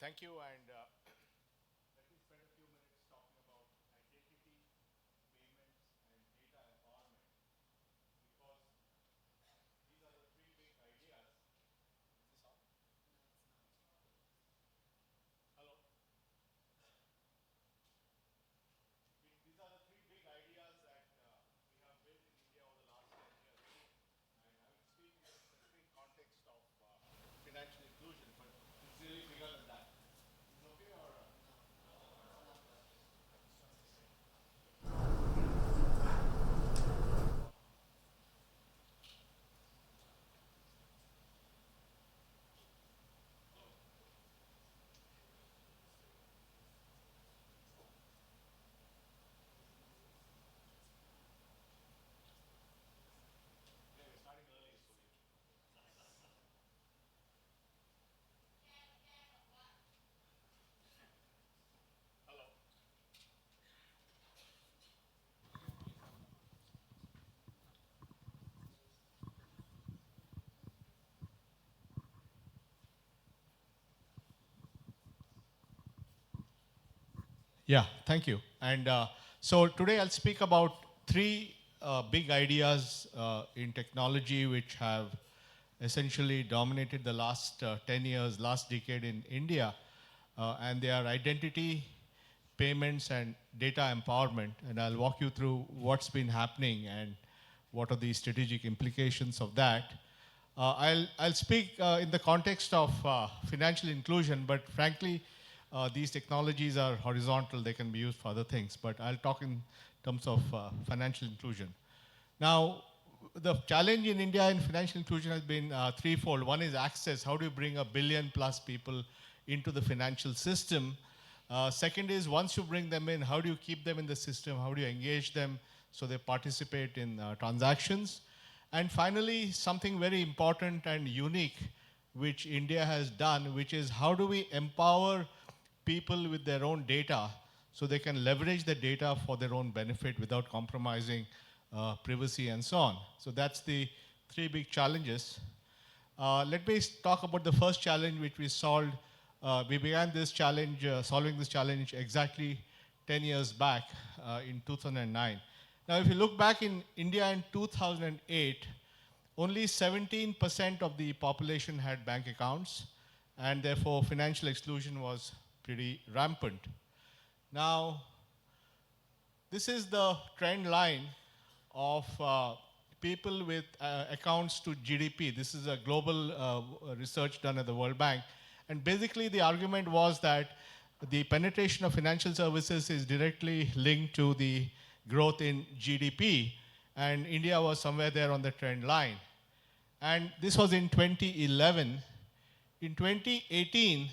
Speaker 2: Thank you, and let me spend a few minutes talking about identity, payments, and data empowerment, because these are the 3 big ideas. Is this on? Hello? These are the 3 big ideas that we have built in India over the last 10 years. And I will speak in the specific context of financial inclusion, but it's really bigger than that. Is it okay or?
Speaker 6: Yeah, thank you. And so today I'll speak about three big ideas in technology which have essentially dominated the last 10 years, last decade in India. And they are identity, payments, and data empowerment. And I'll walk you through what's been happening and what are the strategic implications of that. I'll speak in the context of financial inclusion, but frankly, these technologies are horizontal. They can be used for other things, but I'll talk in terms of financial inclusion. Now, the challenge in India in financial inclusion has been threefold. One is access. How do you bring 1 billion plus people into the financial system? Second is, once you bring them in, how do you keep them in the system? How do you engage them so they participate in transactions? And finally, something very important and unique which India has done, which is how do we empower people with their own data so they can leverage the data for their own benefit without compromising privacy and so on. So that's the three big challenges. Let me talk about the first challenge which we solved. We began this challenge, solving this challenge exactly 10 years back in 2009. Now, if you look back in India in 2008, only 17% of the population had bank accounts, and therefore financial exclusion was pretty rampant. Now, this is the trend line of people with accounts to GDP. This is a global research done at the World Bank. And basically, the argument was that the penetration of financial services is directly linked to the growth in GDP, and India was somewhere there on the trend line. And this was in 2011. In 2018,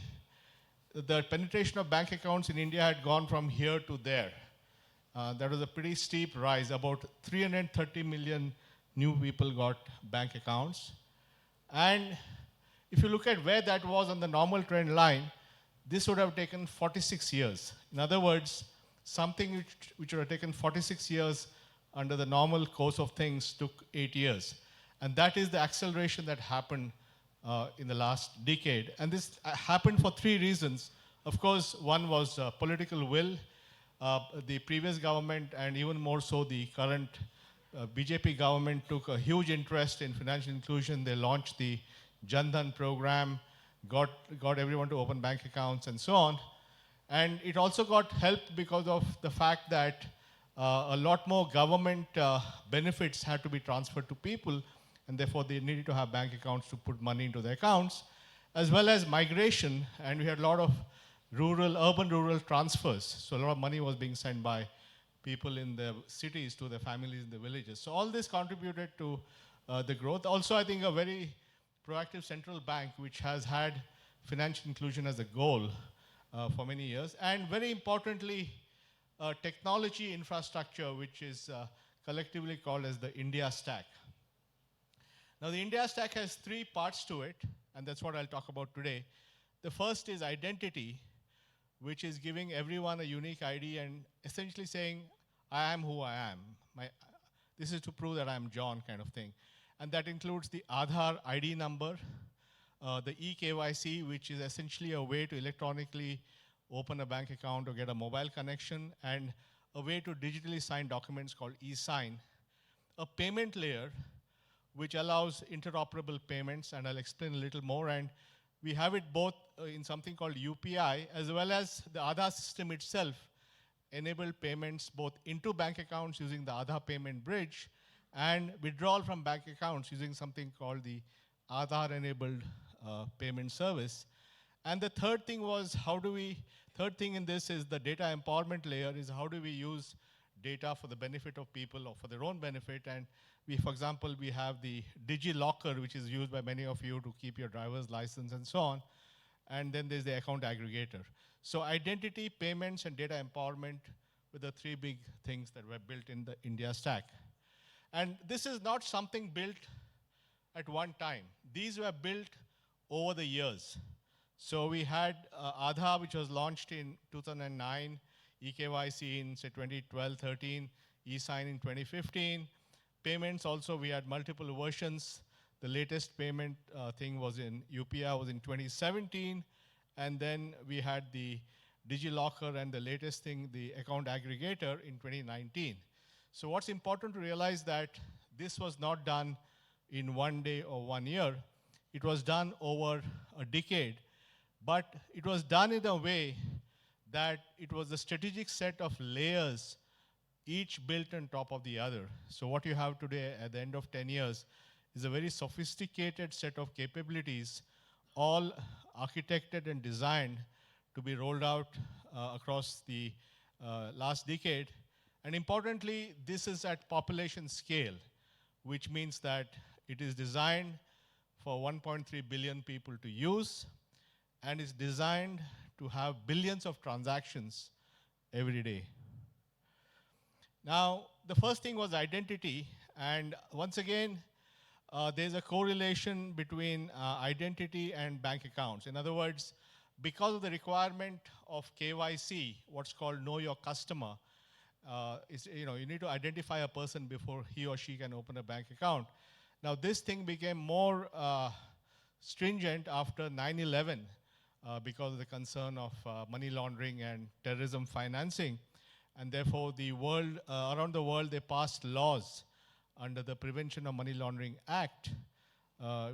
Speaker 6: the penetration of bank accounts in India had gone from here to there. That was a pretty steep rise. About 330 million new people got bank accounts. And if you look at where that was on the normal trend line, this would have taken 46 years. In other words, something which would have taken 46 years under the normal course of things took 8 years. And that is the acceleration that happened in the last decade. And this happened for three reasons. Of course, one was political will. The previous government, and even more so the current BJP government, took a huge interest in financial inclusion. They launched the Jan Dhan program, got everyone to open bank accounts and so on. And it also got helped because of the fact that a lot more government benefits had to be transferred to people, and therefore they needed to have bank accounts to put money into their accounts, as well as migration. And we had a lot of urban-rural transfers. So a lot of money was being sent by people in the cities to their families in the villages. So all this contributed to the growth. Also, I think a very proactive central bank, which has had financial inclusion as a goal for many years. And very importantly, technology infrastructure, which is collectively called as the India Stack. Now, the India Stack has three parts to it, and that's what I'll talk about today. The first is identity, which is giving everyone a unique ID and essentially saying, I am who I am. This is to prove that I'm John, kind of thing. And that includes the Aadhaar ID number, the eKYC, which is essentially a way to electronically open a bank account or get a mobile connection, and a way to digitally sign documents called e-sign. A payment layer, which allows interoperable payments, and I'll explain a little more. And we have it both in something called UPI, as well as the Aadhaar system itself enabled payments both into bank accounts using the Aadhaar payment bridge, and withdrawal from bank accounts using something called the Aadhaar-enabled payment service. And the third thing in this is the data empowerment layer, is how do we use data for the benefit of people or for their own benefit. And for example, we have the DigiLocker, which is used by many of you to keep your driver's license and so on. And then there's the account aggregator. So identity, payments, and data empowerment were the three big things that were built in the India Stack. And this is not something built at one time. These were built over the years. So we had Aadhaar, which was launched in 2009, eKYC in, say, 2012-13, e-sign in 2015. Payments also, we had multiple versions. The latest payment thing was in UPI was in 2017. And then we had the DigiLocker, and the latest thing, the account aggregator in 2019. So what's important to realize that this was not done in one day or 1 year. It was done over a decade, but it was done in a way that it was a strategic set of layers, each built on top of the other. So what you have today at the end of 10 years is a very sophisticated set of capabilities, all architected and designed to be rolled out across the last decade. And importantly, this is at population scale, which means that it is designed for 1.3 billion people to use, and is designed to have billions of transactions every day. Now, the first thing was identity, and once again, there's a correlation between identity and bank accounts. In other words, because of the requirement of KYC, what's called know your customer, you need to identify a person before he or she can open a bank account. Now, this thing became more stringent after 9/11 because of the concern of money laundering and terrorism financing. And therefore, the world, around the world, they passed laws under the Prevention of Money Laundering Act,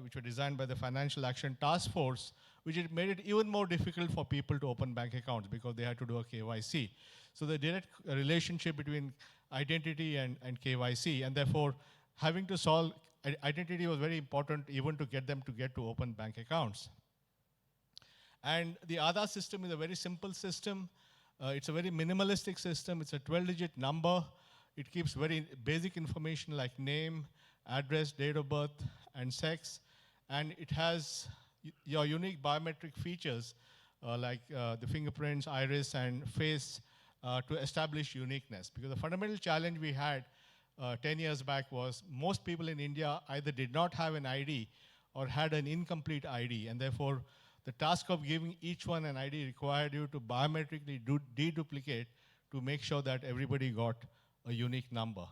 Speaker 6: which were designed by the Financial Action Task Force, which it made it even more difficult for people to open bank accounts because they had to do a KYC. So the direct relationship between identity and KYC, and therefore having to solve identity was very important even to get them to open bank accounts. And the Aadhaar system is a very simple system. It's a very minimalistic system. It's a 12-digit number. It keeps very basic information like name, address, date of birth, and sex. And it has your unique biometric features like the fingerprints, iris, and face to establish uniqueness. Because the fundamental challenge we had 10 years back was most people in India either did not have an ID or had an incomplete ID. And therefore, the task of giving each one an ID required you to biometrically deduplicate to make sure that everybody got a unique number.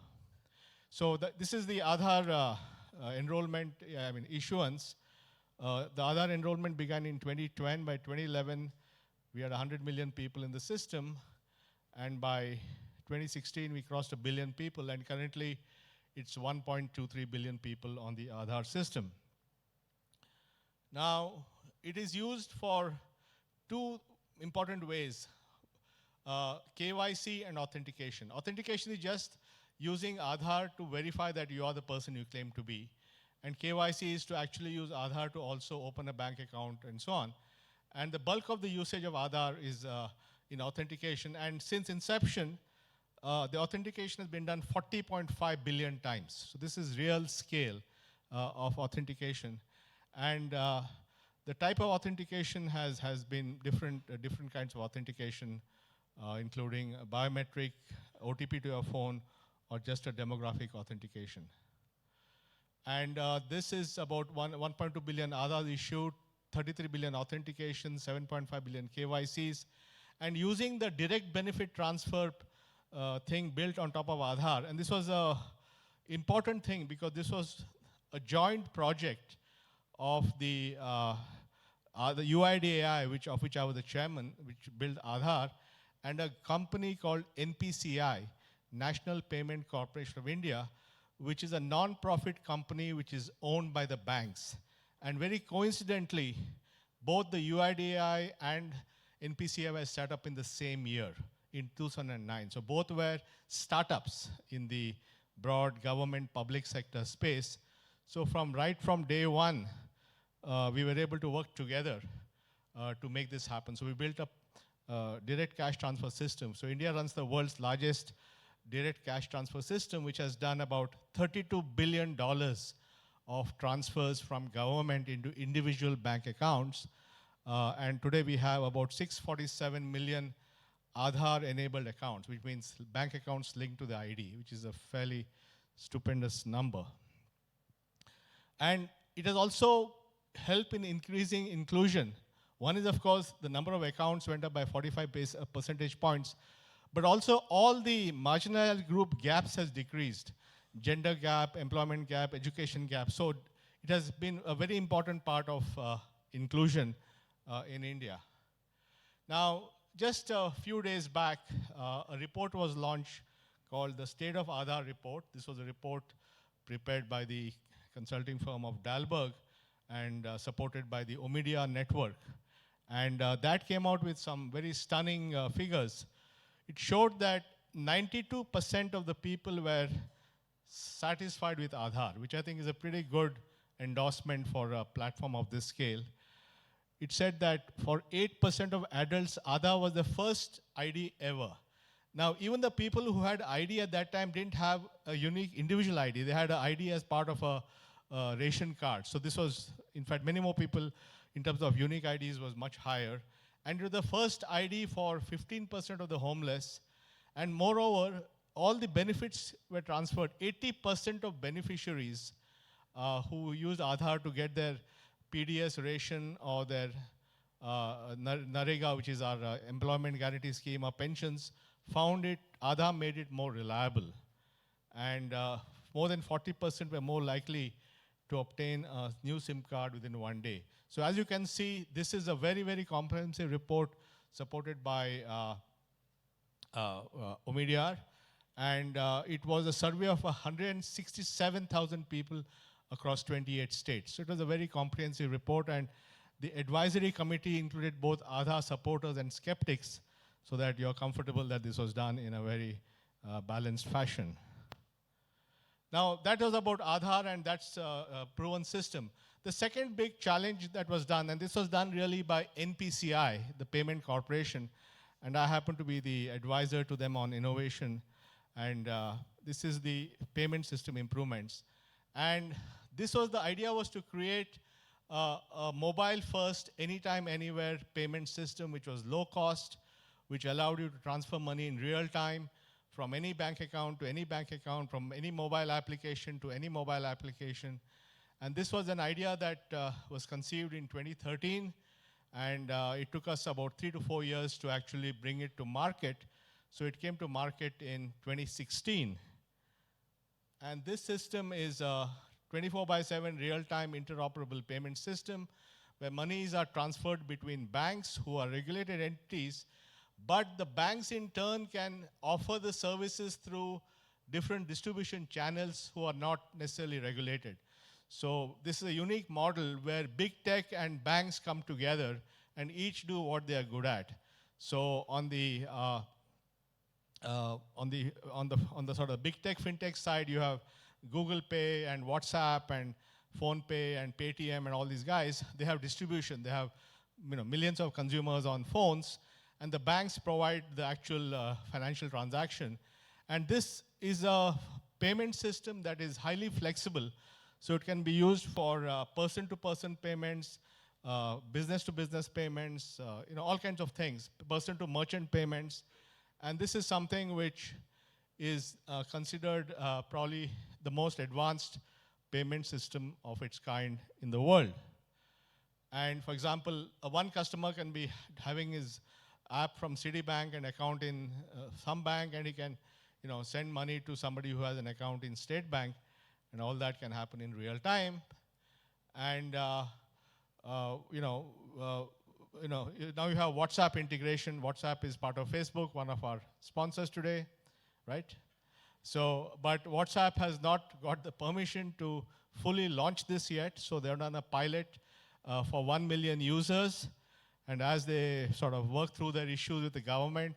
Speaker 6: So this is the Aadhaar enrollment, issuance. The Aadhaar enrollment began in 2010. By 2011, we had 100 million people in the system. And by 2016, we crossed 1 billion people. And currently, it's 1.23 billion people on the Aadhaar system. Now, it is used for two important ways, KYC and authentication. Authentication is just using Aadhaar to verify that you are the person you claim to be. And KYC is to actually use Aadhaar to also open a bank account and so on. And the bulk of the usage of Aadhaar is in authentication. And since inception, the authentication has been done 40.5 billion times. So this is real scale of authentication. And the type of authentication has been different kinds of authentication, including biometric, OTP to your phone, or just a demographic authentication. And this is about 1.2 billion Aadhaar issued, 33 billion authentications, 7.5 billion KYCs. And using the direct benefit transfer thing built on top of Aadhaar. And this was an important thing because this was a joint project of the UIDAI, of which I was the chairman, which built Aadhaar, and a company called NPCI, National Payment Corporation of India, which is a non-profit company which is owned by the banks. And very coincidentally, both the UIDAI and NPCI were set up in the same year, in 2009. So both were startups in the broad government public sector space. So right from day one, we were able to work together to make this happen. So we built a direct cash transfer system. So India runs the world's largest direct cash transfer system, which has done about $32 billion of transfers from government into individual bank accounts. And today we have about 647 million Aadhaar-enabled accounts, which means bank accounts linked to the ID, which is a fairly stupendous number. And it has also helped in increasing inclusion. One is, of course, the number of accounts went up by 45 percentage points, but also all the marginalized group gaps has decreased. Gender gap, employment gap, education gap. So it has been a very important part of inclusion in India. Now, just a few days back, a report was launched called the State of Aadhaar Report. This was a report prepared by the consulting firm of Dalberg and supported by the Omidyar network. And that came out with some very stunning figures. It showed that 92% of the people were satisfied with Aadhaar, which I think is a pretty good endorsement for a platform of this scale. It said that for 8% of adults, Aadhaar was the first ID ever. Now, even the people who had ID at that time didn't have a unique individual ID. They had an ID as part of a ration card. So this was, in fact, many more people in terms of unique IDs was much higher. And it was the first ID for 15% of the homeless. And moreover, all the benefits were transferred. 80% of beneficiaries who used Aadhaar to get their PDS ration or their Narega, which is our employment guarantee scheme, or pensions, found it, Aadhaar made it more reliable. And more than 40% were more likely to obtain a new SIM card within one day. So as you can see, this is a very, very comprehensive report supported by Omidyar. And it was a survey of 167,000 people across 28 states. So it was a very comprehensive report, and the advisory committee included both Aadhaar supporters and skeptics, so that you're comfortable that this was done in a very balanced fashion. Now, that was about Aadhaar, and that's a proven system. The second big challenge that was done, and this was done really by NPCI, the Payment Corporation, and I happen to be the advisor to them on innovation, and this is the payment system improvements. And this was, the idea was to create a mobile-first, anytime, anywhere payment system which was low cost, which allowed you to transfer money in real time from any bank account to any bank account, from any mobile application to any mobile application. And this was an idea that was conceived in 2013, and it took us about 3 to 4 years to actually bring it to market. So it came to market in 2016. And this system is a 24/7 real-time interoperable payment system where monies are transferred between banks who are regulated entities, but the banks in turn can offer the services through different distribution channels who are not necessarily regulated. So this is a unique model where big tech and banks come together and each do what they are good at. So on the sort of big tech fintech side, you have Google Pay and WhatsApp and PhonePe and Paytm and all these guys. They have distribution. They have millions of consumers on phones, and the banks provide the actual financial transaction. And this is a payment system that is highly flexible, so it can be used for person-to-person payments, business-to-business payments, all kinds of things, person-to-merchant payments. And this is something which is considered probably the most advanced payment system of its kind in the world. And for example, one customer can be having his app from Citibank and account in some bank, and he can send money to somebody who has an account in State Bank, and all that can happen in real time. And now you have WhatsApp integration. WhatsApp is part of Facebook, one of our sponsors today, right? So, but WhatsApp has not got the permission to fully launch this yet, so they've done a pilot for 1 million users, and as they sort of work through their issues with the government,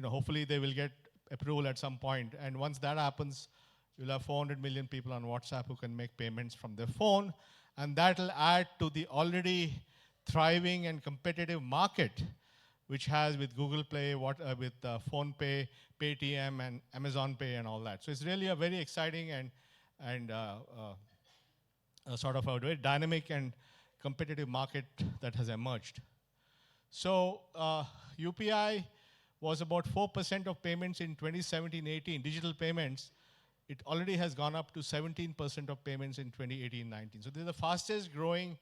Speaker 6: hopefully they will get approval at some point, and once that happens, you'll have 400 million people on WhatsApp who can make payments from their phone, and that will add to the already thriving and competitive market which has with Google Play, with PhonePe, Paytm, and Amazon Pay, and all that. So it's really a very exciting and sort of a very dynamic and competitive market that has emerged. So UPI was about 4% of payments in 2017-18, digital payments. It already has gone up to 17% of payments in 2018-19. So this is the fastest growing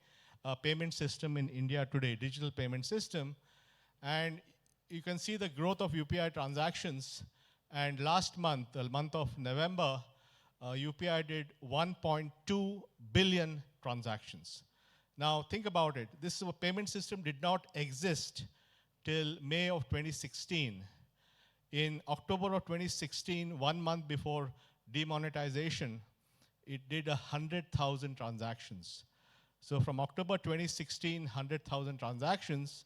Speaker 6: payment system in India today, digital payment system. And you can see the growth of UPI transactions. And last month, the month of November, UPI did 1.2 billion transactions. Now think about it. This payment system did not exist till May of 2016. In October of 2016, 1 month before demonetization, it did 100,000 transactions. So from October 2016, 100,000 transactions.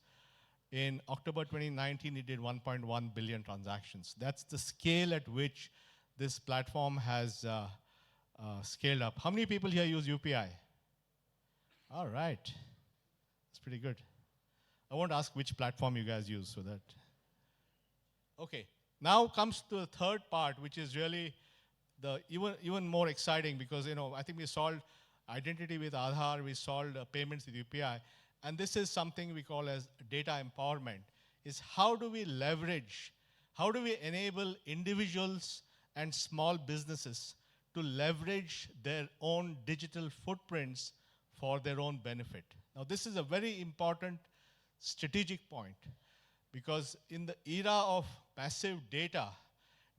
Speaker 6: In October 2019, it did 1.1 billion transactions. That's the scale at which this platform has scaled up. How many people here use UPI? All right. That's pretty good. I won't ask which platform you guys use so that. Okay. Now comes to the third part, which is really the even more exciting because, I think we solved identity with Aadhaar, we solved payments with UPI, and this is something we call as data empowerment, is how do we leverage, how do we enable individuals and small businesses to leverage their own digital footprints for their own benefit. Now this is a very important strategic point because in the era of massive data,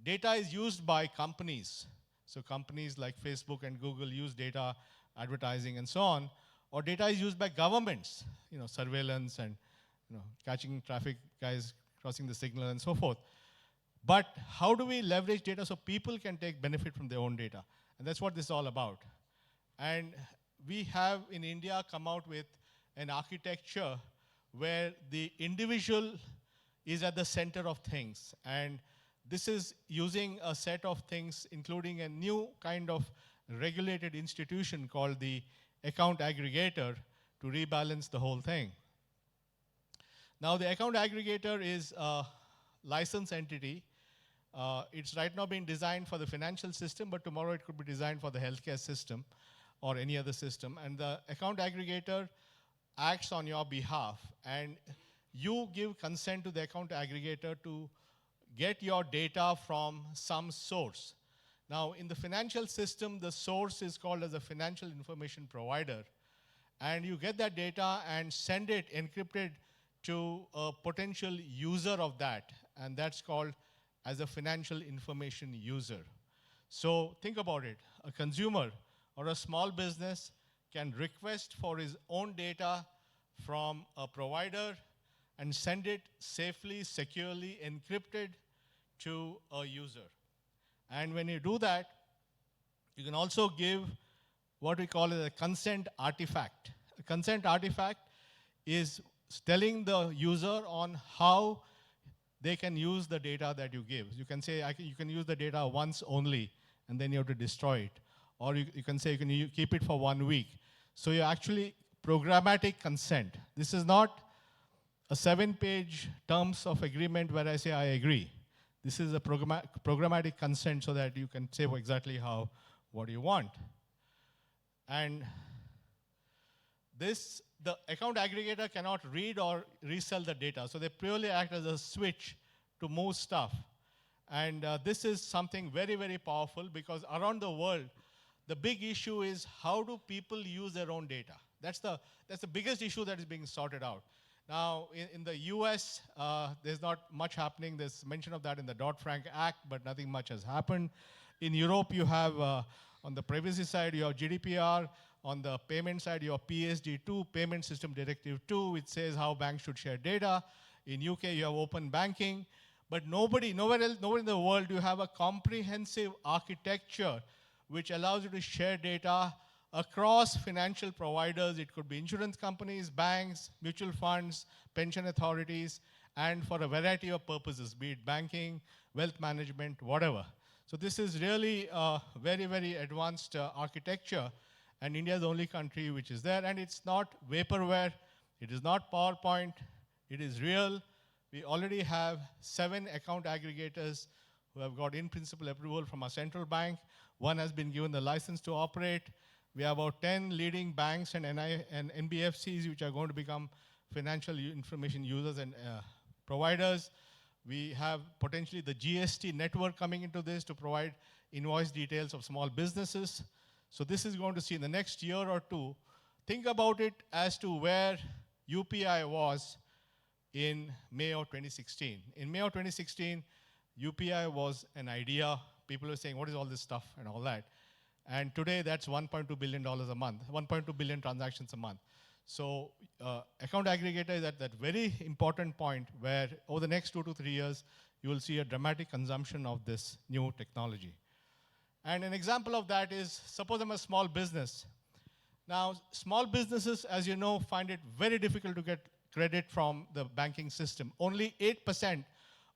Speaker 6: data is used by companies. So companies like Facebook and Google use data, advertising and so on, or data is used by governments, surveillance and catching traffic guys crossing the signal and so forth. But how do we leverage data so people can take benefit from their own data? And that's what this is all about. And we have in India come out with an architecture where the individual is at the center of things. And this is using a set of things, including a new kind of regulated institution called the account aggregator to rebalance the whole thing. Now, the account aggregator is a licensed entity. It's right now being designed for the financial system, but tomorrow it could be designed for the healthcare system or any other system. And the account aggregator acts on your behalf, and you give consent to the account aggregator to get your data from some source. Now, in the financial system, the source is called as a financial information provider. And you get that data and send it encrypted to a potential user of that. And that's called as a financial information user. So think about it. A consumer or a small business can request for his own data from a provider and send it safely, securely, encrypted to a user. And when you do that, you can also give what we call a consent artifact. A consent artifact is telling the user on how they can use the data that you give. You can say, you can use the data once only, and then you have to destroy it. Or you can say, you can keep it for 1 week. So you're actually programmatic consent. This is not a 7-page terms of agreement where I say I agree. This is a programmatic consent so that you can say exactly what you want. And the account aggregator cannot read or resell the data. So they purely act as a switch to move stuff. And this is something very, very powerful because around the world, the big issue is how do people use their own data? That's the biggest issue that is being sorted out. Now, in the US, there's not much happening. There's mention of that in the Dodd-Frank Act, but nothing much has happened. In Europe, you have, on the privacy side, you have GDPR. On the payment side, you have PSD2, Payment System Directive 2, which says how banks should share data. In UK, you have open banking. But nowhere in the world do you have a comprehensive architecture which allows you to share data across financial providers. It could be insurance companies, banks, mutual funds, pension authorities, and for a variety of purposes, be it banking, wealth management, whatever. So this is really a very, very advanced architecture, and India is the only country which is there. And it's not vaporware, it is not PowerPoint, it is real. We already have 7 account aggregators who have got in-principle approval from our central bank. 1 has been given the license to operate. We have about 10 leading banks and NBFCs which are going to become financial information users and providers. We have potentially the GST network coming into this to provide invoice details of small businesses. So this is going to see in the next year or two. Think about it as to where UPI was in May of 2016. In May of 2016, UPI was an idea. People were saying, what is all this stuff and all that? And today, that's $1.2 billion a month, 1.2 billion transactions a month. So account aggregator is at that very important point where over the next 2 to 3 years, you will see a dramatic consumption of this new technology. And an example of that is, suppose I'm a small business. Now, small businesses, as you know, find it very difficult to get credit from the banking system. Only 8%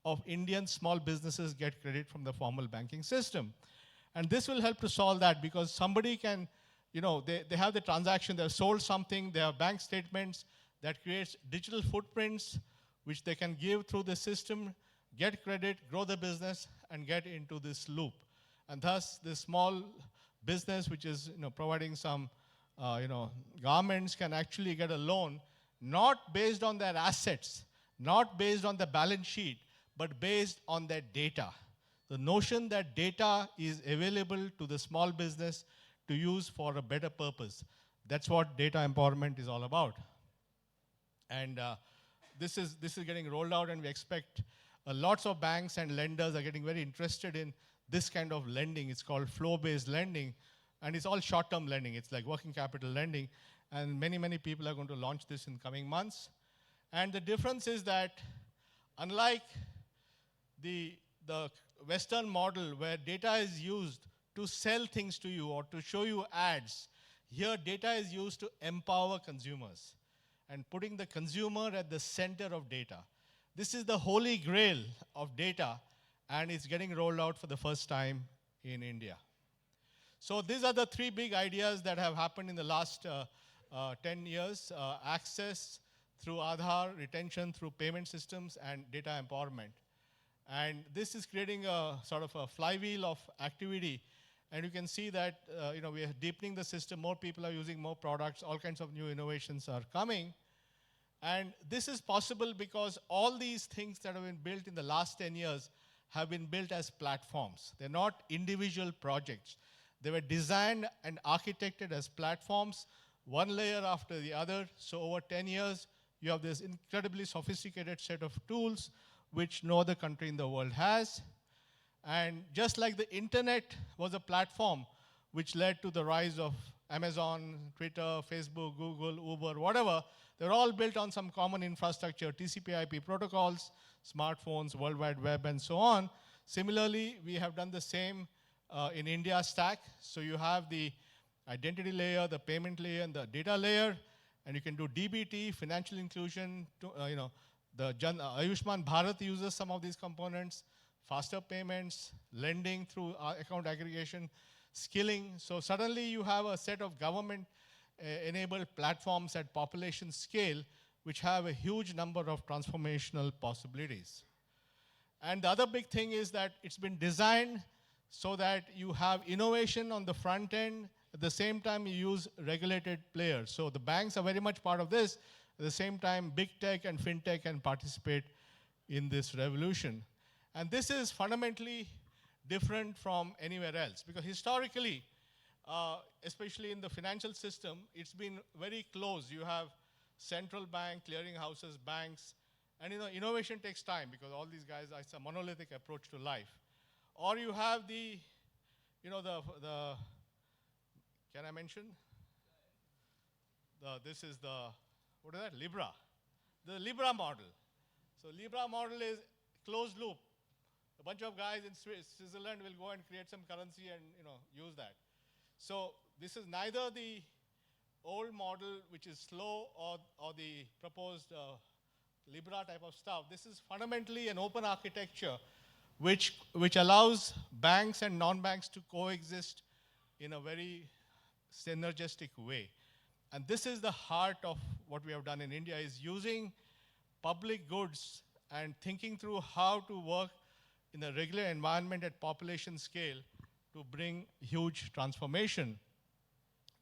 Speaker 6: of Indian small businesses get credit from the formal banking system. And this will help to solve that, because somebody can, they have the transaction, they've sold something, they have bank statements that creates digital footprints which they can give through the system, get credit, grow the business, and get into this loop. And thus, the small business, which is providing some garments, can actually get a loan, not based on their assets, not based on the balance sheet, but based on their data. The notion that data is available to the small business to use for a better purpose. That's what data empowerment is all about. And this is getting rolled out, and we expect lots of banks and lenders are getting very interested in this kind of lending. It's called flow-based lending, and it's all short-term lending. It's like working capital lending, and many, many people are going to launch this in coming months. And the difference is that unlike the Western model where data is used to sell things to you or to show you ads, here data is used to empower consumers and putting the consumer at the center of data. This is the holy grail of data, and it's getting rolled out for the first time in India. So these are the three big ideas that have happened in the last 10 years. Access through Aadhaar, retention through payment systems, and data empowerment. And this is creating a sort of a flywheel of activity. And you can see that we are deepening the system. More people are using more products. All kinds of new innovations are coming. And this is possible because all these things that have been built in the last 10 years have been built as platforms. They're not individual projects. They were designed and architected as platforms, one layer after the other. So over 10 years, you have this incredibly sophisticated set of tools which no other country in the world has. And just like the internet was a platform which led to the rise of Amazon, Twitter, Facebook, Google, Uber, whatever, they're all built on some common infrastructure, TCP/IP protocols, smartphones, World Wide Web, and so on. Similarly, we have done the same in India stack. So you have the identity layer, the payment layer, and the data layer. And you can do DBT, financial inclusion, the Ayushman Bharat uses some of these components, faster payments, lending through account aggregation, skilling. So suddenly you have a set of government-enabled platforms at population scale which have a huge number of transformational possibilities. And the other big thing is that it's been designed so that you have innovation on the front end. At the same time, you use regulated players. So the banks are very much part of this. At the same time, big tech and fintech can participate in this revolution. And this is fundamentally different from anywhere else, because historically, especially in the financial system, it's been very close. You have central bank, clearing houses, banks, and innovation takes time because all these guys, it's a monolithic approach to life. Or you have the can I mention? This is the, what is that? Libra. The Libra model. So Libra model is closed loop. A bunch of guys in Switzerland will go and create some currency and use that. So this is neither the old model, which is slow, or the proposed Libra type of stuff. This is fundamentally an open architecture which allows banks and non-banks to coexist in a very synergistic way. And this is the heart of what we have done in India, is using public goods and thinking through how to work in a regular environment at population scale to bring huge transformation.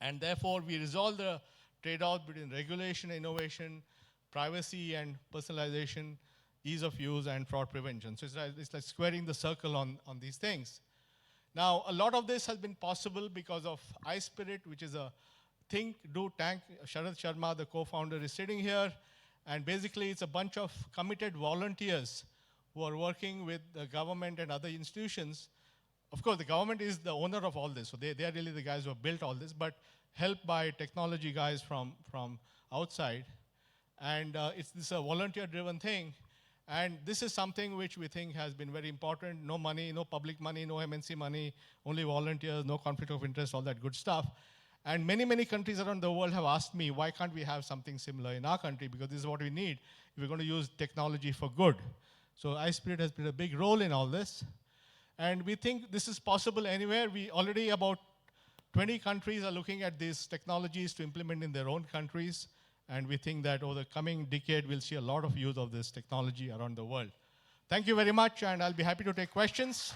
Speaker 6: And therefore, we resolve the trade-off between regulation, innovation, privacy and personalization, ease of use, and fraud prevention. So it's like squaring the circle on these things. Now, a lot of this has been possible because of iSpirit, which is a think, do, tank. Sharad Sharma, the co-founder, is sitting here. And basically, it's a bunch of committed volunteers who are working with the government and other institutions. Of course, the government is the owner of all this. So they are really the guys who have built all this, but helped by technology guys from outside. And this is a volunteer-driven thing. And this is something which we think has been very important. No money, no public money, no MNC money, only volunteers, no conflict of interest, all that good stuff. And many, many countries around the world have asked me, why can't we have something similar in our country? Because this is what we need if we're going to use technology for good. So iSpirit has played a big role in all this. And we think this is possible anywhere. We already about 20 countries are looking at these technologies to implement in their own countries. And we think that over the coming decade, we'll see a lot of use of this technology around the world. Thank you very much, and I'll be happy to take questions.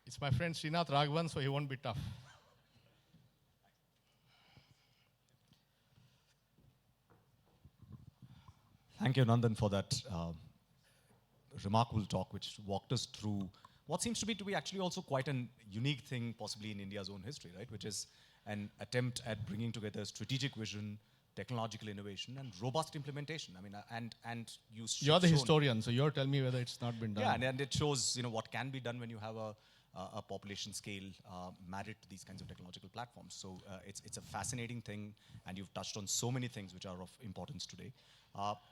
Speaker 6: It's my friend Srinath Raghavan, so he won't be tough.
Speaker 7: Thank you, Nandan, for that remarkable talk, which walked us through what seems to be actually also quite an unique thing, possibly in India's own history, right? Which is an attempt at bringing together strategic vision, technological innovation, and robust implementation. I mean, and
Speaker 6: You're the historian, so you're telling me whether it's not been done.
Speaker 7: Yeah, and it shows what can be done when you have a population scale married to these kinds of technological platforms. So it's a fascinating thing, and you've touched on so many things which are of importance today.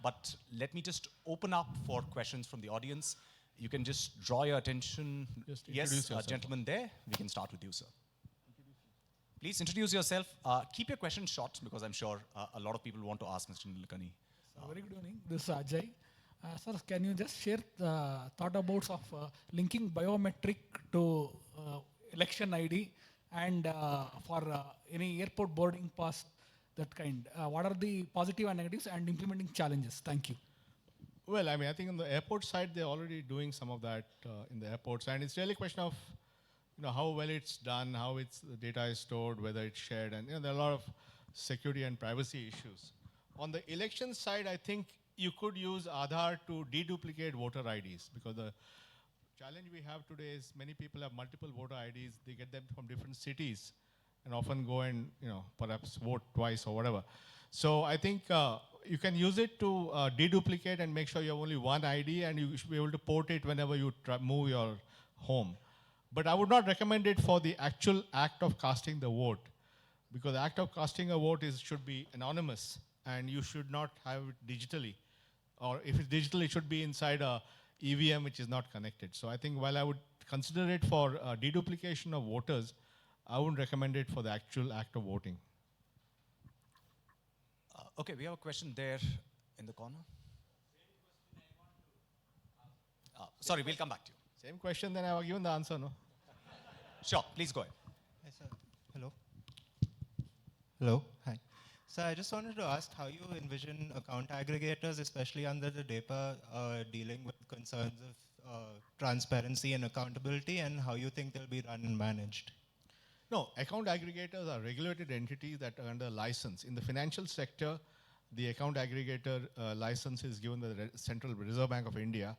Speaker 7: But let me just open up for questions from the audience. You can just draw your attention.
Speaker 6: Just
Speaker 7: yes,
Speaker 6: introduce yourself.
Speaker 7: Gentleman there. We can start with you, sir. Please introduce yourself. Keep your questions short, because I'm sure a lot of people want to ask Mr. Nilekani.
Speaker 8: Very good evening. This is Ajay. Sir, can you just share the thought about linking biometric to election ID and for any airport boarding pass, that kind? What are the positive and negatives and implementing challenges? Thank you.
Speaker 6: Well, I mean, I think on the airport side, they're already doing some of that in the airports. And it's really a question of how well it's done, how the data is stored, whether it's shared. And there are a lot of security and privacy issues. On the election side, I think you could use Aadhaar to deduplicate voter IDs, because the challenge we have today is many people have multiple voter IDs. They get them from different cities and often go and perhaps vote twice or whatever. So I think you can use it to deduplicate and make sure you have only one ID, and you should be able to port it whenever you move your home. But I would not recommend it for the actual act of casting the vote, because the act of casting a vote should be anonymous, and you should not have it digitally. Or if it's digital, it should be inside a EVM which is not connected. So I think while I would consider it for deduplication of voters, I wouldn't recommend it for the actual act of voting.
Speaker 7: Okay, we have a question there in the corner. Sorry, we'll come back to you.
Speaker 6: Same question, then I have given the answer, no?
Speaker 7: Sure, please go ahead.
Speaker 9: Hi, sir. Hello. Hello. Hi. So I just wanted to ask how you envision account aggregators, especially under the DAPA, dealing with concerns of transparency and accountability, and how you think they'll be run and managed.
Speaker 6: No, account aggregators are regulated entities that are under license. In the financial sector, the account aggregator license is given by the Central Reserve Bank of India.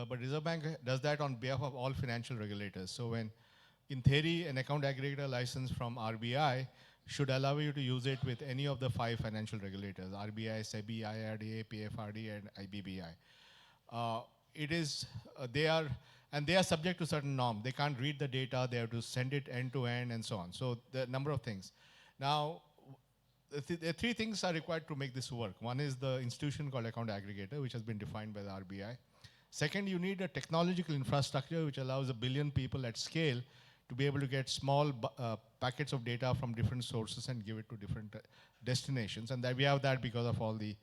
Speaker 6: But Reserve Bank does that on behalf of all financial regulators. So when, in theory, an account aggregator license from RBI should allow you to use it with any of the 5 financial regulators, RBI, SEBI, IRDA, PFRD, and IBBI. They are subject to certain norms. They can't read the data, they have to send it end to end and so on. So the number of things. Now, the 3 things are required to make this work. One is the institution called account aggregator, which has been defined by the RBI. Second, you need a technological infrastructure which allows 1 billion people at scale to be able to get small packets of data from different sources and give it to different destinations. And that we have that because of all the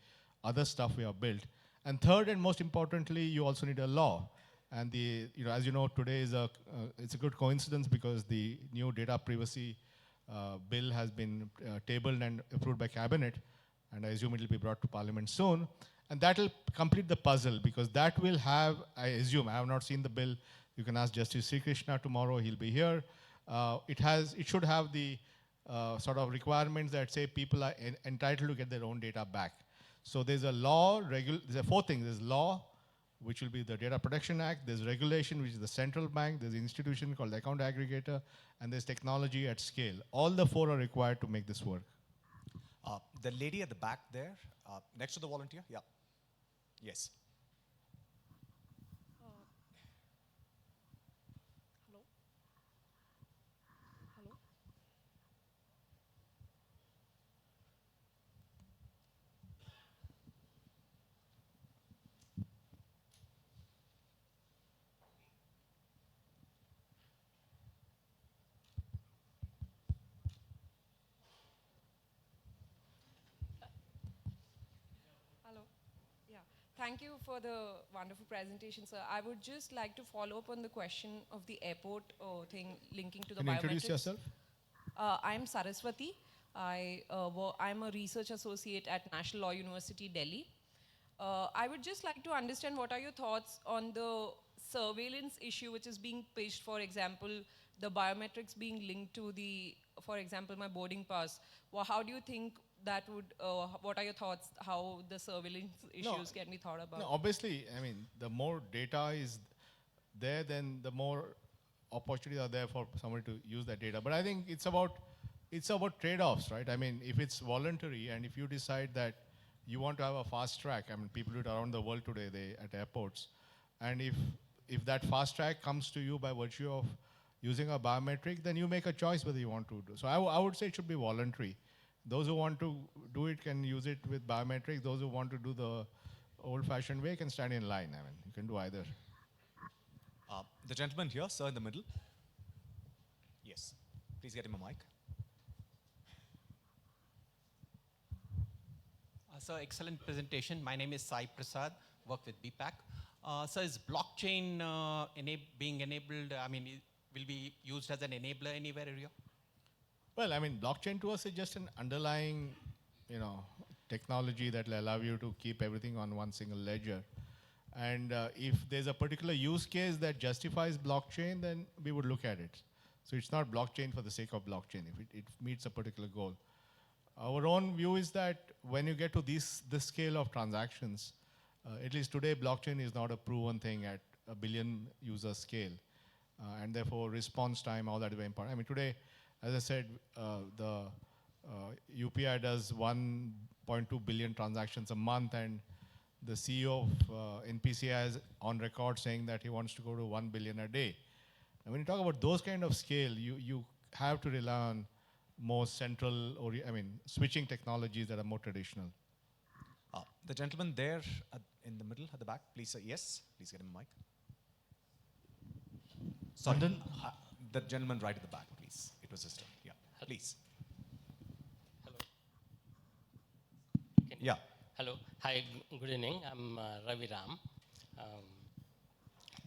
Speaker 6: other stuff we have built. And third, and most importantly, you also need a law. And as you know, today it's a good coincidence because the new data privacy bill has been tabled and approved by cabinet, and I assume it will be brought to parliament soon. And that will complete the puzzle, because that will have, I assume, I have not seen the bill. You can ask Justice Sri Krishna tomorrow, he'll be here. It should have the sort of requirements that say people are entitled to get their own data back. So there's a law, there's 4 things. There's law, which will be the Data Protection Act. There's regulation, which is the central bank. There's an institution called the account aggregator. And there's technology at scale. All the 4 are required to make this work.
Speaker 7: The lady at the back there, next to the volunteer. Yeah. Yes.
Speaker 8: Hello.
Speaker 10: Thank you for the wonderful presentation, sir. I would just like to follow up on the question of the airport thing linking to the
Speaker 6: Can you
Speaker 10: biometrics.
Speaker 6: introduce yourself?
Speaker 10: I'm Saraswati. I'm a research associate at National Law University, Delhi. I would just like to understand what are your thoughts on the surveillance issue which is being pitched, for example, the biometrics being linked to the, for example, my boarding pass. Well, how do you think that would, what are your thoughts, how the surveillance issues can be thought about?
Speaker 6: No, obviously, I mean, the more data is there, then the more opportunities are there for someone to use that data. But I think it's about trade-offs, right? I mean, if it's voluntary and if you decide that you want to have a fast track, I mean, people do it around the world today at airports, and if that fast track comes to you by virtue of using a biometric, then you make a choice whether you want to do. So I would say it should be voluntary. Those who want to do it can use it with biometrics. Those who want to do the old-fashioned way can stand in line. I mean, you can do either.
Speaker 7: The gentleman here, sir, in the middle. Yes. Please get him a mic.
Speaker 11: Sir, excellent presentation. My name is Sai Prasad, work with BPAC. Sir, is blockchain being enabled, I mean, will be used as an enabler anywhere here?
Speaker 6: Well, I mean, blockchain to us is just an underlying, technology that will allow you to keep everything on one single ledger. And if there's a particular use case that justifies blockchain, then we would look at it. So it's not blockchain for the sake of blockchain, if it meets a particular goal. Our own view is that when you get to this scale of transactions, at least today, blockchain is not a proven thing at a billion user scale. And therefore, response time, all that is very important. I mean, today, as I said, the UPI does 1.2 billion transactions a month, and the CEO of NPCI is on record saying that he wants to go to 1 billion a day. And when you talk about those kind of scale, you have to rely on more central, switching technologies that are more traditional.
Speaker 7: The gentleman there in the middle, at the back, please say yes. Please get him a mic. Sorry, the gentleman right at the back, please. It was his turn. Yeah, please.
Speaker 12: Hello.
Speaker 7: Yeah.
Speaker 12: Hello. Hi, good evening. I'm Ravi Ram.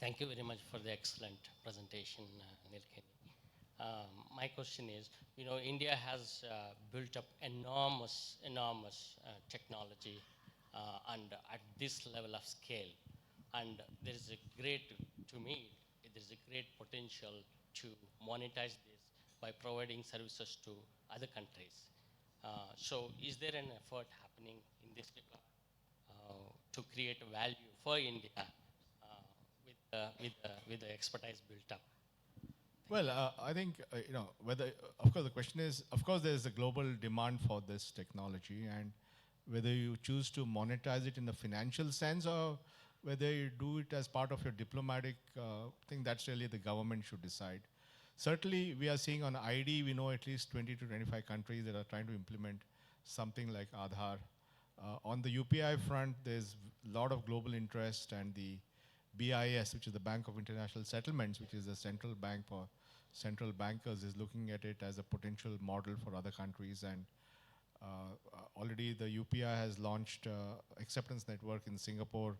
Speaker 12: Thank you very much for the excellent presentation, Nilkini. My question is, India has built up enormous technology and at this level of scale. And there is a great potential to monetize this by providing services to other countries. So is there an effort happening in this regard to create value for India with the expertise built up?
Speaker 6: Well, I think, of course, the question is, of course, there's a global demand for this technology, and whether you choose to monetize it in the financial sense or whether you do it as part of your diplomatic thing, that's really the government should decide. Certainly, we are seeing on ID, we know at least 20 to 25 countries that are trying to implement something like Aadhaar. On the UPI front, there's a lot of global interest, and the BIS, which is the Bank of International Settlements, which is a central bank for central bankers, is looking at it as a potential model for other countries. And already the UPI has launched acceptance network in Singapore.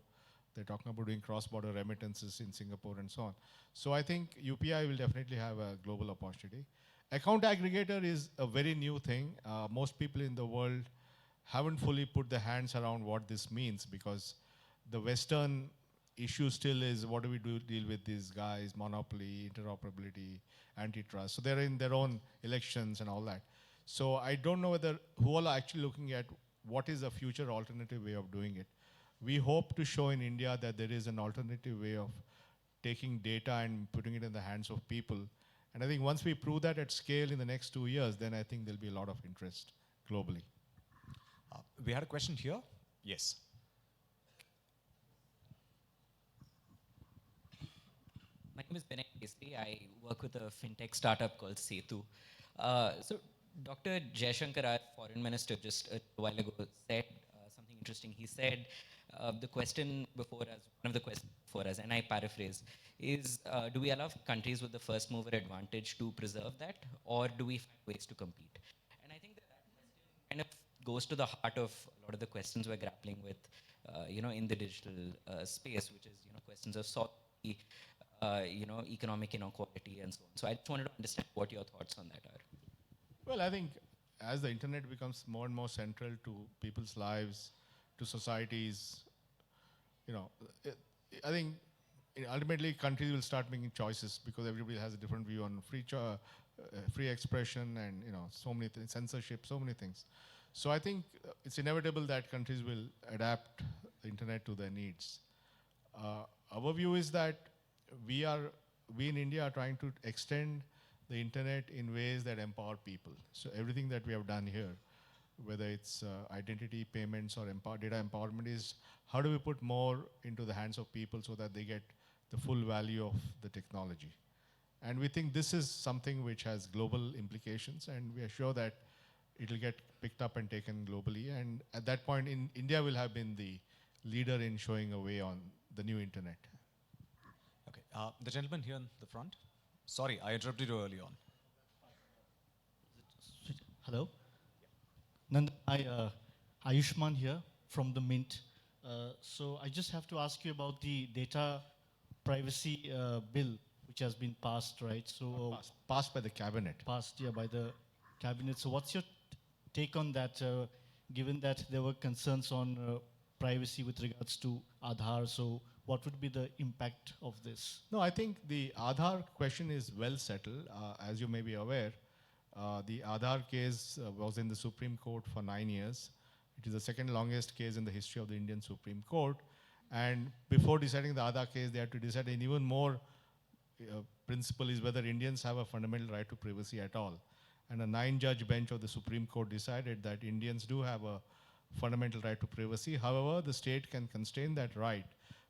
Speaker 6: They're talking about doing cross-border remittances in Singapore and so on. So I think UPI will definitely have a global opportunity. Account aggregator is a very new thing. Most people in the world haven't fully put their hands around what this means, because the Western issue still is, what do we deal with these guys, monopoly, interoperability, antitrust. So they're in their own elections and all that. So I don't know who all are actually looking at what is a future alternative way of doing it. We hope to show in India that there is an alternative way of taking data and putting it in the hands of people. And I think once we prove that at scale in the next 2 years, then I think there'll be a lot of interest globally.
Speaker 7: We had a question here. Yes.
Speaker 13: My name is Benay Kesri. I work with a fintech startup called Setu. So Dr. Jaishankar, our foreign minister, just a while ago said something interesting. He said the question before us, one of the questions before us, and I paraphrase, is do we allow countries with the first mover advantage to preserve that, or do we find ways to compete? And I think that question kind of goes to the heart of a lot of the questions we're grappling with in the digital space, which is, questions of economic inequality and so on. So I just wanted to understand what your thoughts on that are.
Speaker 6: Well, I think as the internet becomes more and more central to people's lives, to societies, I think ultimately countries will start making choices because everybody has a different view on free expression and so many things, censorship, so many things. So I think it's inevitable that countries will adapt the internet to their needs. Our view is that we in India are trying to extend the internet in ways that empower people. So everything that we have done here, whether it's identity payments or data empowerment, is how do we put more into the hands of people so that they get the full value of the technology. And we think this is something which has global implications, and we are sure that it will get picked up and taken globally. And at that point, India will have been the leader in showing a way on the new internet.
Speaker 7: Okay, the gentleman here in the front. Sorry, I interrupted you early on.
Speaker 14: Hello. Nand, Ayushman here from the Mint. So I just have to ask you about the data privacy bill which has been passed, right? So
Speaker 6: passed by the cabinet.
Speaker 14: Passed, yeah, by the cabinet. So what's your take on that, given that there were concerns on privacy with regards to Aadhaar? So what would be the impact of this?
Speaker 6: No, I think the Aadhaar question is well settled. As you may be aware, the Aadhaar case was in the Supreme Court for 9 years. It is the second longest case in the history of the Indian Supreme Court. And before deciding the Aadhaar case, they had to decide an even more principle is whether Indians have a fundamental right to privacy at all. And a 9-judge bench of the Supreme Court decided that Indians do have a fundamental right to privacy. However, the state can constrain that right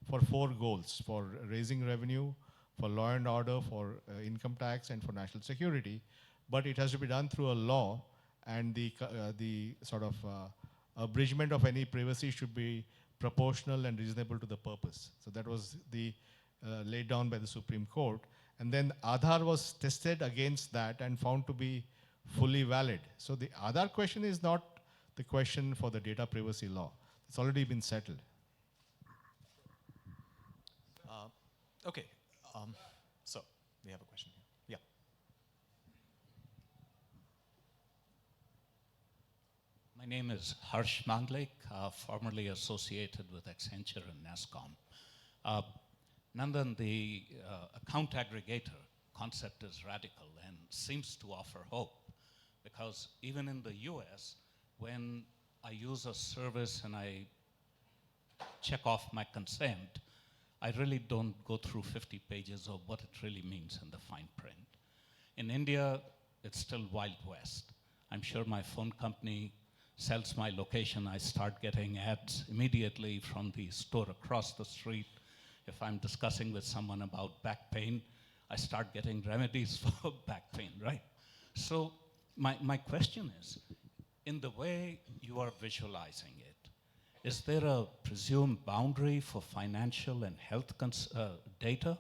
Speaker 6: for 4 goals: for raising revenue, for law and order, for income tax, and for national security. But it has to be done through a law, and the sort of abridgment of any privacy should be proportional and reasonable to the purpose. So that was laid down by the Supreme Court. And then Aadhaar was tested against that and found to be fully valid. So the Aadhaar question is not the question for the data privacy law. It's already been settled.
Speaker 7: Okay, so we have a question here. Yeah.
Speaker 15: My name is Harsh Mandlik, formerly associated with Accenture and NASCOM. Nandan, the account aggregator concept is radical and seems to offer hope, because even in the US, when I use a service and I check off my consent, I really don't go through 50 pages of what it really means in the fine print. In India, it's still Wild West. I'm sure my phone company sells my location. I start getting ads immediately from the store across the street. If I'm discussing with someone about back pain, I start getting remedies for back pain, right? So my question is, in the way you are visualizing it, is there a presumed boundary for financial and health data?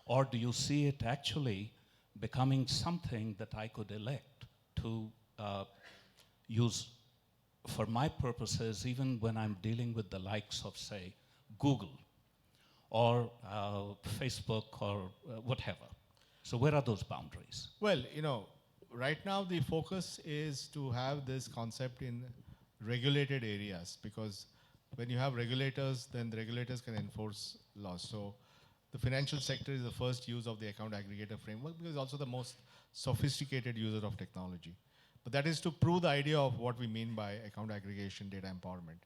Speaker 15: Or do you see it actually becoming something that I could elect to use for my purposes, even when I'm dealing with the likes of, say, Google or Facebook or whatever? So where are those boundaries?
Speaker 6: Well, right now the focus is to have this concept in regulated areas, because when you have regulators, then the regulators can enforce laws. So the financial sector is the first use of the account aggregator framework, because it's also the most sophisticated user of technology. But that is to prove the idea of what we mean by account aggregation, data empowerment.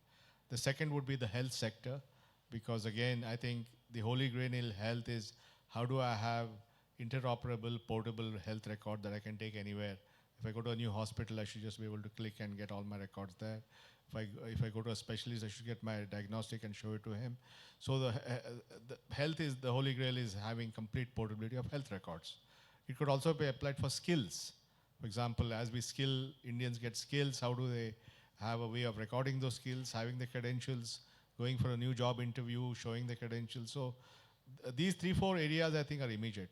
Speaker 6: The second would be the health sector, because again, I think the holy grail in health is how do I have interoperable, portable health record that I can take anywhere. If I go to a new hospital, I should just be able to click and get all my records there. If I go to a specialist, I should get my diagnostic and show it to him. So the health is, the holy grail is having complete portability of health records. It could also be applied for skills. For example, as we skill, Indians get skills, how do they have a way of recording those skills, having the credentials, going for a new job interview, showing the credentials. So these 3-4 areas I think are immediate.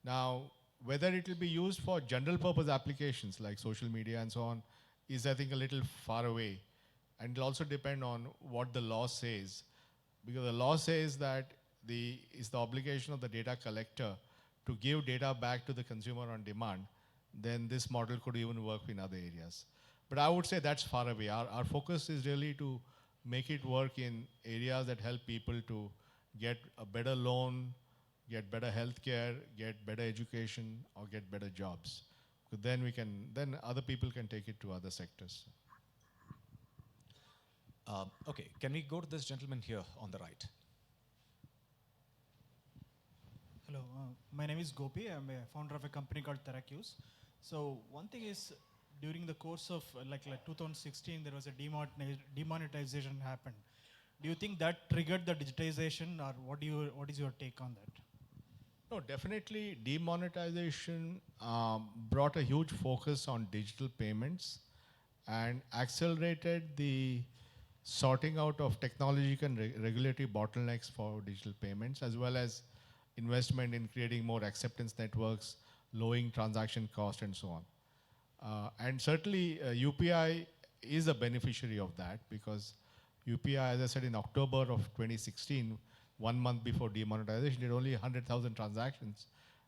Speaker 6: Now, whether it will be used for general purpose applications like social media and so on is, I think, a little far away. And it'll also depend on what the law says, because the law says that it's the obligation of the data collector to give data back to the consumer on demand. Then this model could even work in other areas. But I would say that's far away. Our focus is really to make it work in areas that help people to get a better loan, get better healthcare, get better education, or get better jobs. So then other people can take it to other sectors.
Speaker 7: Okay, can we go to this gentleman here on the right?
Speaker 16: Hello, my name is Gopi. I'm a founder of a company called Teracuse. So one thing is, during the course of like 2016, there was a demonetization happened. Do you think that triggered the digitization, or what is your take on that?
Speaker 6: No, definitely demonetization brought a huge focus on digital payments and accelerated the sorting out of technological and regulatory bottlenecks for digital payments, as well as investment in creating more acceptance networks, lowering transaction cost, and so on. And certainly UPI is a beneficiary of that, because UPI, as I said, in October of 2016, 1 month before demonetization, did only 100,000 transactions,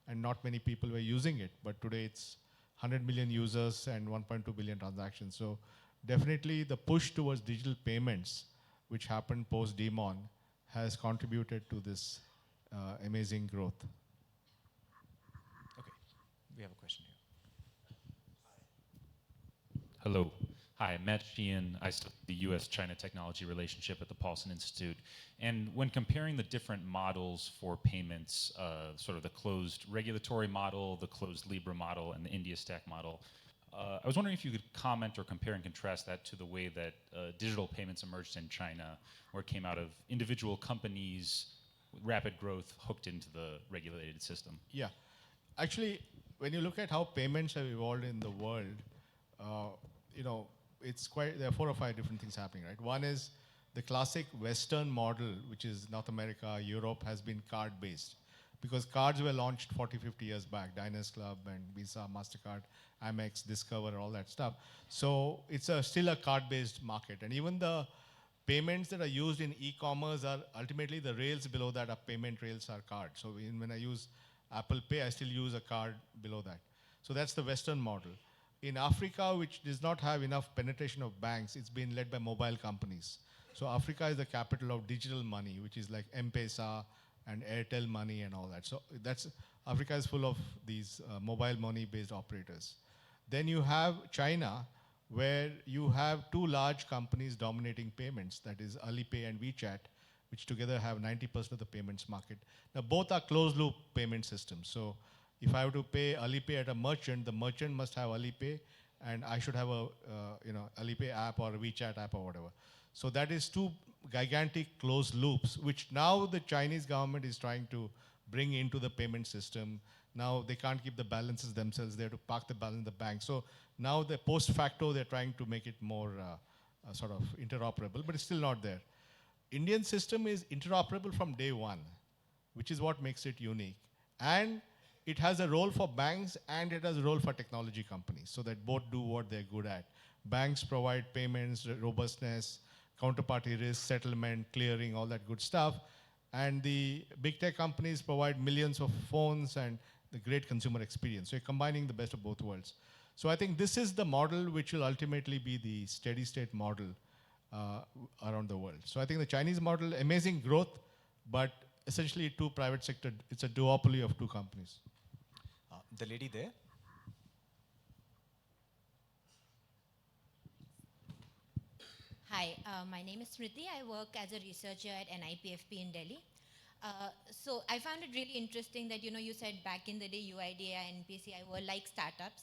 Speaker 6: and not many people were using it. But today it's 100 million users and 1.2 billion transactions. So definitely the push towards digital payments, which happened post-demon, has contributed to this amazing growth.
Speaker 7: Okay, we have a question here.
Speaker 17: Hello. Hi, I'm Matt Sheehan. I study the U.S.-China technology relationship at the Paulson Institute. And when comparing the different models for payments, sort of the closed regulatory model, the closed Libra model, and the India stack model, I was wondering if you could comment or compare and contrast that to the way that digital payments emerged in China, where it came out of individual companies, rapid growth hooked into the regulated system.
Speaker 6: Yeah. Actually, when you look at how payments have evolved in the world, there are 4 or 5 different things happening, right? One is the classic Western model, which is North America, Europe, has been card-based, because cards were launched 40, 50 years back, Diners Club and Visa, MasterCard, Amex, Discover, all that stuff. So it's still a card-based market. And even the payments that are used in e-commerce are ultimately the rails below that are payment rails are cards. So when I use Apple Pay, I still use a card below that. So that's the Western model. In Africa, which does not have enough penetration of banks, it's been led by mobile companies. So Africa is the capital of digital money, which is like M-Pesa and Airtel money and all that. So Africa is full of these mobile money-based operators. Then you have China, where you have 2 large companies dominating payments, that is Alipay and WeChat, which together have 90% of the payments market. Now both are closed-loop payment systems. So if I have to pay Alipay at a merchant, the merchant must have Alipay, and I should have a Alipay app or a WeChat app or whatever. So that is 2 gigantic closed loops, which now the Chinese government is trying to bring into the payment system. Now they can't keep the balances themselves; they have to park the balance in the bank. So now the post facto, they're trying to make it more sort of interoperable, but it's still not there. Indian system is interoperable from day one, which is what makes it unique. And it has a role for banks and it has a role for technology companies, so that both do what they're good at. Banks provide payments, robustness, counterparty risk, settlement, clearing, all that good stuff. And the big tech companies provide millions of phones and the great consumer experience. So you're combining the best of both worlds. So I think this is the model which will ultimately be the steady state model around the world. So I think the Chinese model, amazing growth, but essentially 2 private sector, it's a duopoly of 2 companies.
Speaker 7: The lady there.
Speaker 18: Hi, my name is Smriti. I work as a researcher at NIPFP in Delhi. So I found it really interesting that, you said back in the day UIDAI and NPCI were like startups.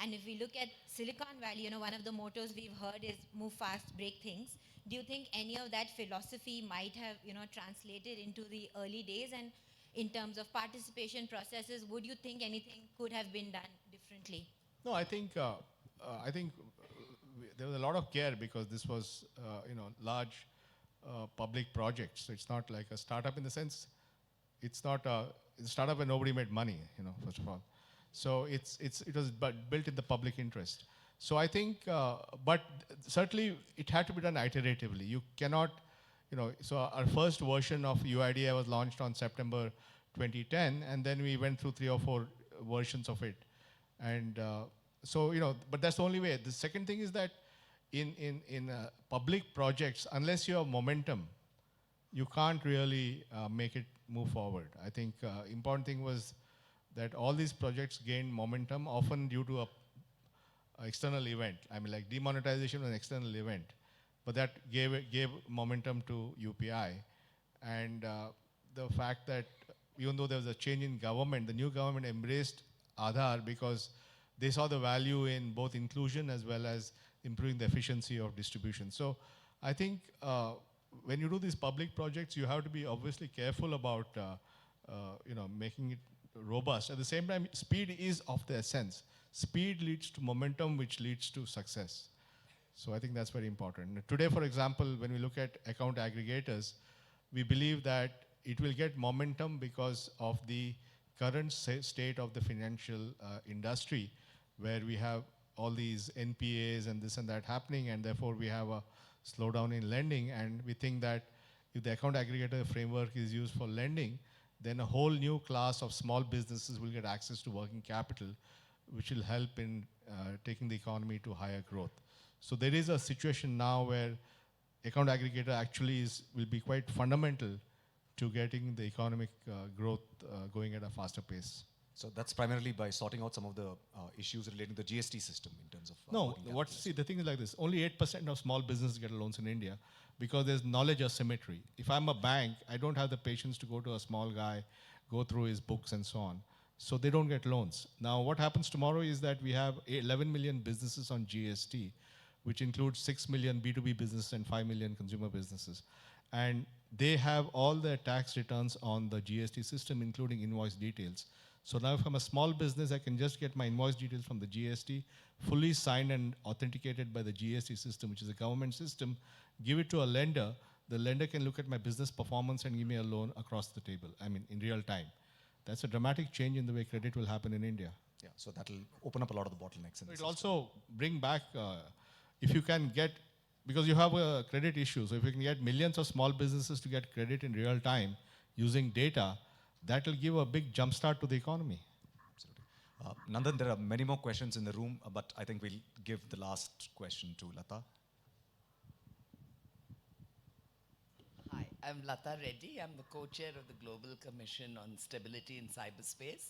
Speaker 18: And if we look at Silicon Valley, one of the mottos we've heard is move fast, break things. Do you think any of that philosophy might have, translated into the early days? And in terms of participation processes, would you think anything could have been done differently?
Speaker 6: No, I think there was a lot of care, because this was large public projects. So it's not like a startup in the sense, it's not a startup where nobody made money, first of all. So it was built in the public interest. So I think, but certainly it had to be done iteratively. You cannot, so our first version of UIDAI was launched on September 2010, and then we went through 3 or 4 versions of it. And but that's the only way. The second thing is that in public projects, unless you have momentum, you can't really make it move forward. I think important thing was that all these projects gained momentum, often due to a external event. I mean, like demonetization was an external event, but that gave momentum to UPI. And the fact that even though there was a change in government, the new government embraced Aadhaar because they saw the value in both inclusion as well as improving the efficiency of distribution. So I think when you do these public projects, you have to be obviously careful about making it robust. At the same time, speed is of the essence. Speed leads to momentum, which leads to success. So I think that's very important. Today, for example, when we look at account aggregators, we believe that it will get momentum because of the current state of the financial industry, where we have all these NPAs and this and that happening, and therefore we have a slowdown in lending. And we think that if the account aggregator framework is used for lending, then a whole new class of small businesses will get access to working capital, which will help in taking the economy to higher growth. So there is a situation now where account aggregator actually will be quite fundamental to getting the economic growth going at a faster pace.
Speaker 7: So that's primarily by sorting out some of the issues relating to the GST system in terms of
Speaker 6: no, the thing is like this, only 8% of small businesses get loans in India because there's knowledge asymmetry. If I'm a bank, I don't have the patience to go to a small guy, go through his books and so on. So they don't get loans. Now what happens tomorrow is that we have 11 million businesses on GST, which includes 6 million B2B businesses and 5 million consumer businesses. And they have all their tax returns on the GST system, including invoice details. So now if I'm a small business, I can just get my invoice details from the GST, fully signed and authenticated by the GST system, which is a government system, give it to a lender. The lender can look at my business performance and give me a loan across the table, in real time. That's a dramatic change in the way credit will happen in India.
Speaker 7: Yeah, so that will open up a lot of the bottlenecks.
Speaker 6: It will also bring back, if you can get, because you have a credit issue, so if you can get millions of small businesses to get credit in real time using data, that will give a big jumpstart to the economy.
Speaker 7: Absolutely. Nandan, there are many more questions in the room, but I think we'll give the last question to Lata.
Speaker 19: Hi, I'm Lata Reddy. I'm the co-chair of the Global Commission on Stability in Cyberspace.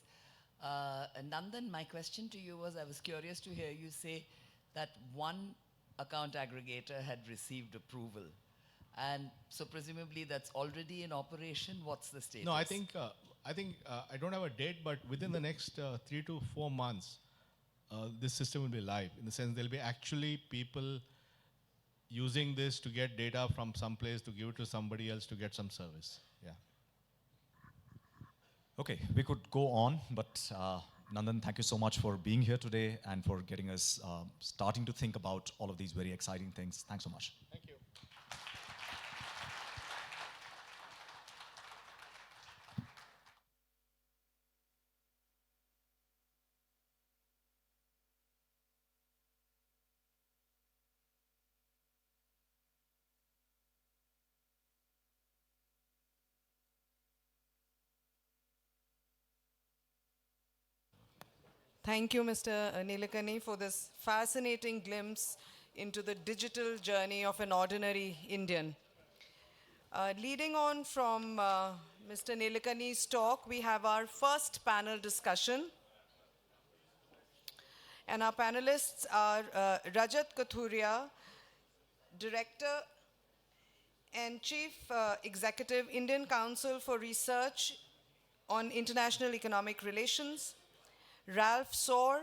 Speaker 19: Nandan, my question to you was, I was curious to hear you say that one account aggregator had received approval. And so presumably that's already in operation. What's the status?
Speaker 6: No, I think I don't have a date, but within the next 3 to 4 months, this system will be live. In the sense, there'll be actually people using this to get data from some place to give it to somebody else to get some service. Yeah.
Speaker 7: Okay, we could go on, but Nandan, thank you so much for being here today and for getting us starting to think about all of these very exciting things. Thanks so much.
Speaker 6: Thank you.
Speaker 1: Thank you, Mr. Nilekani, for this fascinating glimpse into the digital journey of an ordinary Indian. Leading on from Mr. Nilekani's talk, we have our first panel discussion. And our panelists are Rajat Kathuria, Director and Chief Executive, Indian Council for Research on International Economic Relations; Ralph Soar,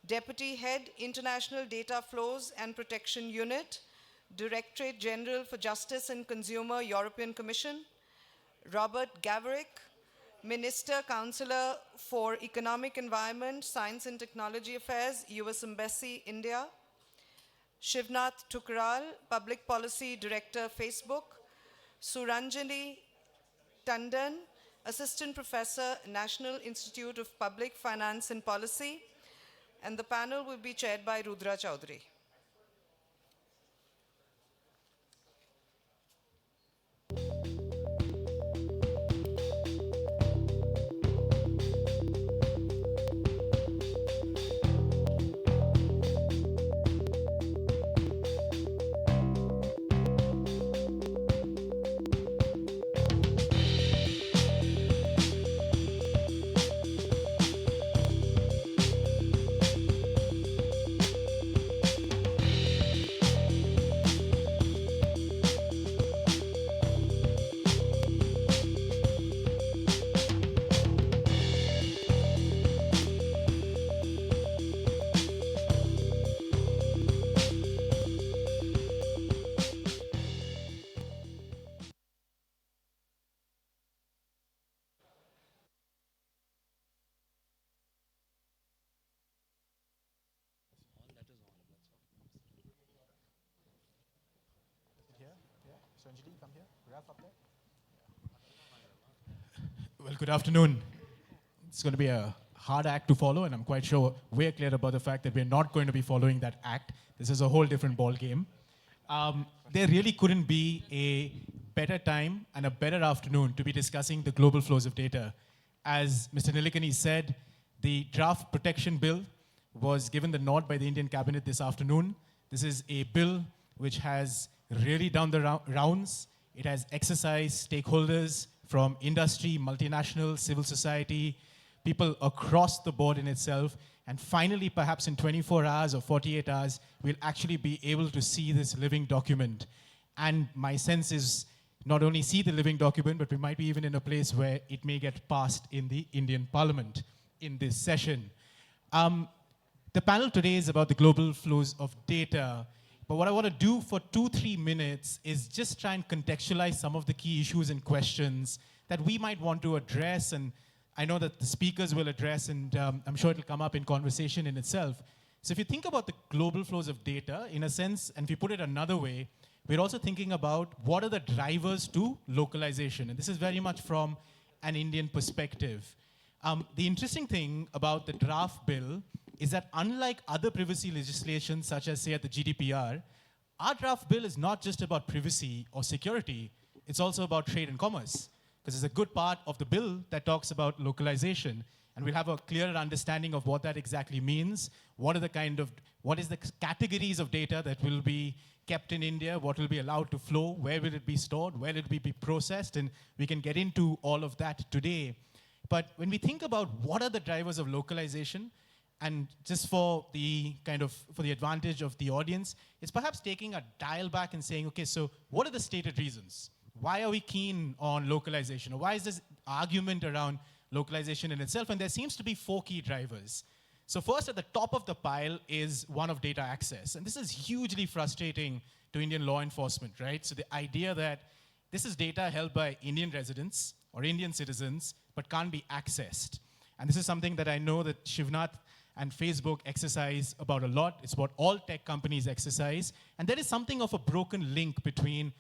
Speaker 1: Deputy Head, International Data Flows and Protection Unit, Directorate General for Justice and Consumer, European Commission; Robert Gaverick, Minister Counselor for Economic Environment, Science and Technology Affairs, US Embassy, India; Shivnath Thukral, Public Policy Director, Facebook; Suranjani Tandon, Assistant Professor, National Institute of Public Finance and Policy; and the panel will be chaired by Rudra Chaudhary.
Speaker 2: Well, good afternoon. It's going to be a hard act to follow, and I'm quite sure we're clear about the fact that we're not going to be following that act. This is a whole different ball game. There really couldn't be a better time and a better afternoon to be discussing the global flows of data. As Mr. Nilekani said, the draft protection bill was given the nod by the Indian cabinet this afternoon. This is a bill which has really done the rounds. It has exercised stakeholders from industry, multinational, civil society, people across the board in itself. And finally, perhaps in 24 hours or 48 hours, we'll actually be able to see this living document. And my sense is not only see the living document, but we might be even in a place where it may get passed in the Indian Parliament in this session. The panel today is about the global flows of data. But what I want to do for 2-3 minutes is just try and contextualize some of the key issues and questions that we might want to address, and I know that the speakers will address, and I'm sure it'll come up in conversation in itself. So if you think about the global flows of data, in a sense, and if you put it another way, we're also thinking about what are the drivers to localization, and this is very much from an Indian perspective. The interesting thing about the draft bill is that unlike other privacy legislation, such as, say, at the GDPR, our draft bill is not just about privacy or security, it's also about trade and commerce. Because there's a good part of the bill that talks about localization, and we'll have a clearer understanding of what that exactly means, what is the categories of data that will be kept in India, what will be allowed to flow, where will it be stored, where will it be processed, and we can get into all of that today. But when we think about what are the drivers of localization, and just for the advantage of the audience, it's perhaps taking a dial back and saying, okay, so what are the stated reasons? Why are we keen on localization? Or why is this argument around localization in itself? And there seems to be 4 key drivers. So first, at the top of the pile is one of data access. And this is hugely frustrating to Indian law enforcement, right? So the idea that this is data held by Indian residents or Indian citizens, but can't be accessed. And this is something that I know that Shivnath and Facebook exercise about a lot. It's what all tech companies exercise. And there is something of a broken link between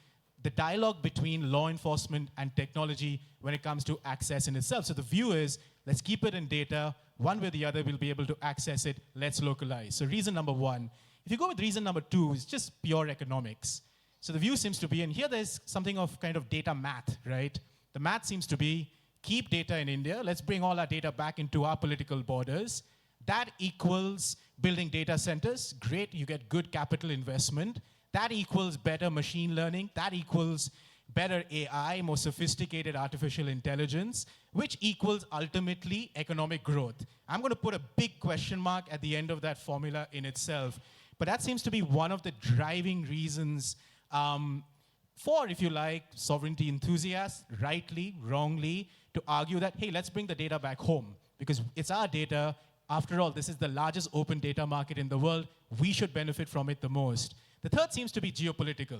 Speaker 2: the dialogue between law enforcement and technology when it comes to access in itself. So the view is, let's keep it in data. One way or the other, we'll be able to access it. Let's localize. So reason number 1. If you go with reason number 2, it's just pure economics. So the view seems to be, and here there's something of kind of data math, right? The math seems to be, keep data in India. Let's bring all our data back into our political borders. That equals building data centers. Great, you get good capital investment. That equals better machine learning. That equals better AI, more sophisticated artificial intelligence, which equals ultimately economic growth. I'm going to put a big question mark at the end of that formula in itself. But that seems to be one of the driving reasons for, if you like, sovereignty enthusiasts, rightly, wrongly, to argue that, hey, let's bring the data back home because it's our data. After all, this is the largest open data market in the world. We should benefit from it the most. The third seems to be geopolitical.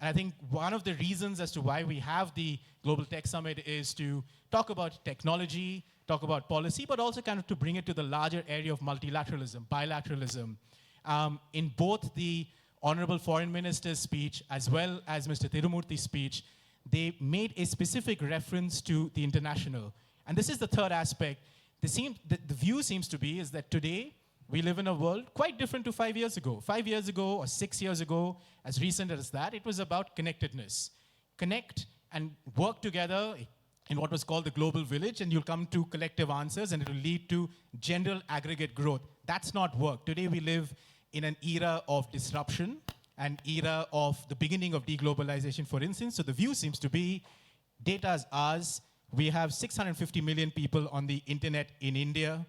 Speaker 2: And I think one of the reasons as to why we have the Global Tech Summit is to talk about technology, talk about policy, but also kind of to bring it to the larger area of multilateralism, bilateralism. In both the Honorable Foreign Minister's speech as well as Mr. Tirumurthy's speech, they made a specific reference to the international. And this is the third aspect. The view seems to be is that today we live in a world quite different to 5 years ago. 5 years ago or 6 years ago, as recent as that, it was about connectedness. Connect and work together in what was called the global village, and you'll come to collective answers, and it will lead to general aggregate growth. That's not work. Today we live in an era of disruption, an era of the beginning of deglobalization, for instance. So the view seems to be data is ours. We have 650 million people on the internet in India.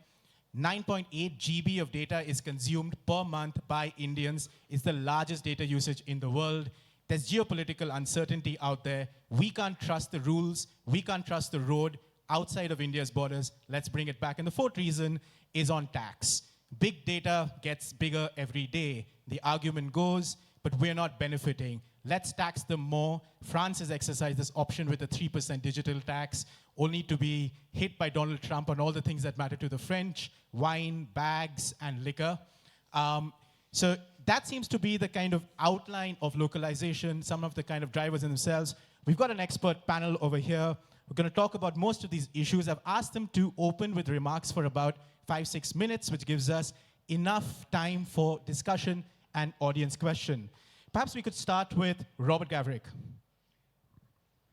Speaker 2: 9.8 GB of data is consumed per month by Indians. It's the largest data usage in the world. There's geopolitical uncertainty out there. We can't trust the rules. We can't trust the road outside of India's borders. Let's bring it back. And the fourth reason is on tax. Big data gets bigger every day. The argument goes, but we're not benefiting. Let's tax them more. France has exercised this option with a 3% digital tax, only to be hit by Donald Trump on all the things that matter to the French: wine, bags, and liquor. So that seems to be the kind of outline of localization, some of the kind of drivers in themselves. We've got an expert panel over here. We're going to talk about most of these issues. I've asked them to open with remarks for about 5-6 minutes, which gives us enough time for discussion and audience question. Perhaps we could start with Robert Gavrick.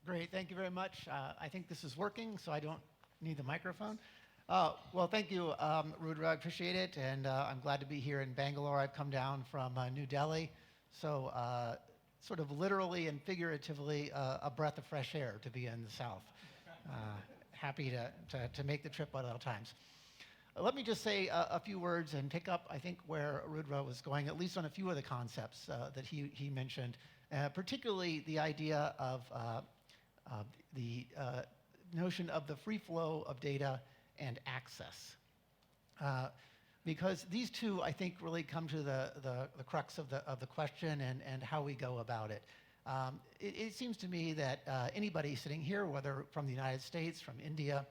Speaker 20: Great, thank you very much. I think this is working, so I don't need the microphone. Well, thank you, Rudra, I appreciate it, and I'm glad to be here in Bangalore. I've come down from New Delhi, so sort of literally and figuratively a breath of fresh air to be in the South. Happy to make the trip at all times. Let me just say a few words and pick up, I think, where Rudra was going, at least on a few of the concepts that he mentioned, particularly the idea of the notion of the free flow of data and access. Because these two, I think, really come to the crux of the question and how we go about it. It seems to me that anybody sitting here, whether from the United States, from India,